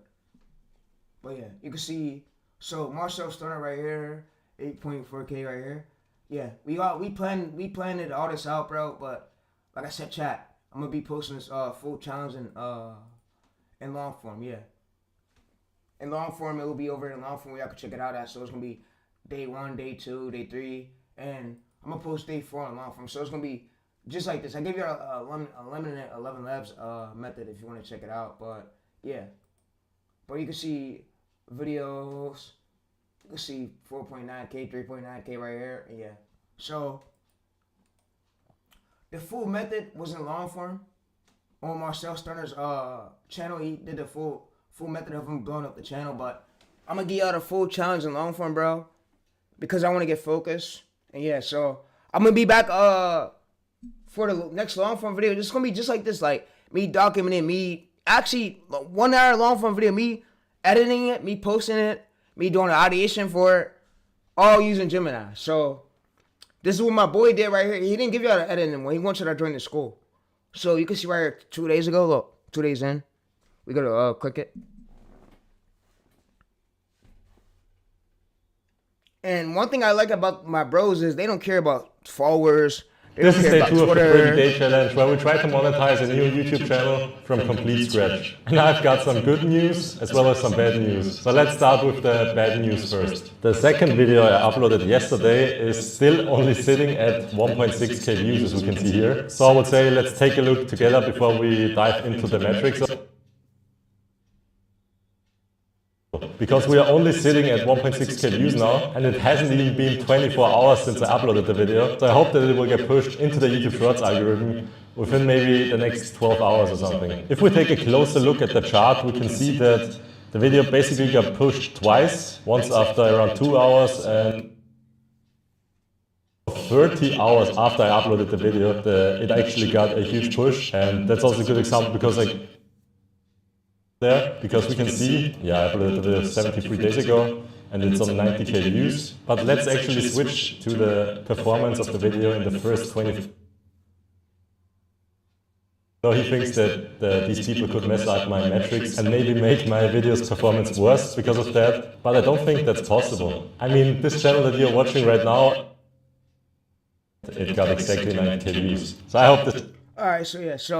But yeah, you can see, so Marcel Stunner right here, 8.4K right here. Yeah, we planned all this out, bro. But like I said, chat, I'm gonna be posting this full challenge in long form. Yeah, in long form, it will be over in long form where y'all can check it out at. So it's gonna be day 1, day 2, day 3, and I'm gonna post day 4 in long form. So it's gonna be just like this. I gave you a limited 11 labs method if you want to check it out. But yeah, but you can see videos. You can see 4.9K, 3.9K right here. Yeah. So the full method was in long form on Marcel Stunner's channel. He did the full method of him blowing up the channel. But I'm gonna give y'all the full challenge in long form, bro, because I want to get focused. And yeah, so I'm gonna be back for the next long form video. It's gonna be just like this, like me documenting me. Actually, 1 hour long form video, me editing it, me posting it, me doing the ideation for it, all using Gemini. So this is what my boy did right here. He didn't give y'all the editing one. He wants you to join the school. So you can see right here, 2 days ago. Look, 2 days in. We gotta click it. And one thing I like about my bros is they don't care about followers. This is day 2 of the 30-day challenge where we try to monetize a new YouTube channel from complete scratch. And I've got some good news as well as some bad news. So let's start with the bad news first. The second video I uploaded yesterday is still only sitting at 1.6K views, as we can see here. So I would say let's take a look together before we dive into the metrics. Because we are only sitting at 1.6K views now, and it hasn't even been 24 hours since I uploaded the video. So I hope that it will get pushed into the YouTube Shorts algorithm within maybe the next 12 hours or something. If we take a closer look at the chart, we can see that the video basically got pushed twice, once after around 2 hours and 30 hours after I uploaded the video. It actually got a huge push, and that's also a good example because because we can see, I uploaded the video 73 days ago and it's on 90K views. But let's actually switch to the performance of the video in the first 20. So he thinks that these people could mess up my metrics and maybe make my video's performance worse because of that. But I don't think that's possible. I mean, this channel that you're watching right now, it got exactly 90K views. So I hope this... Alright, so yeah, so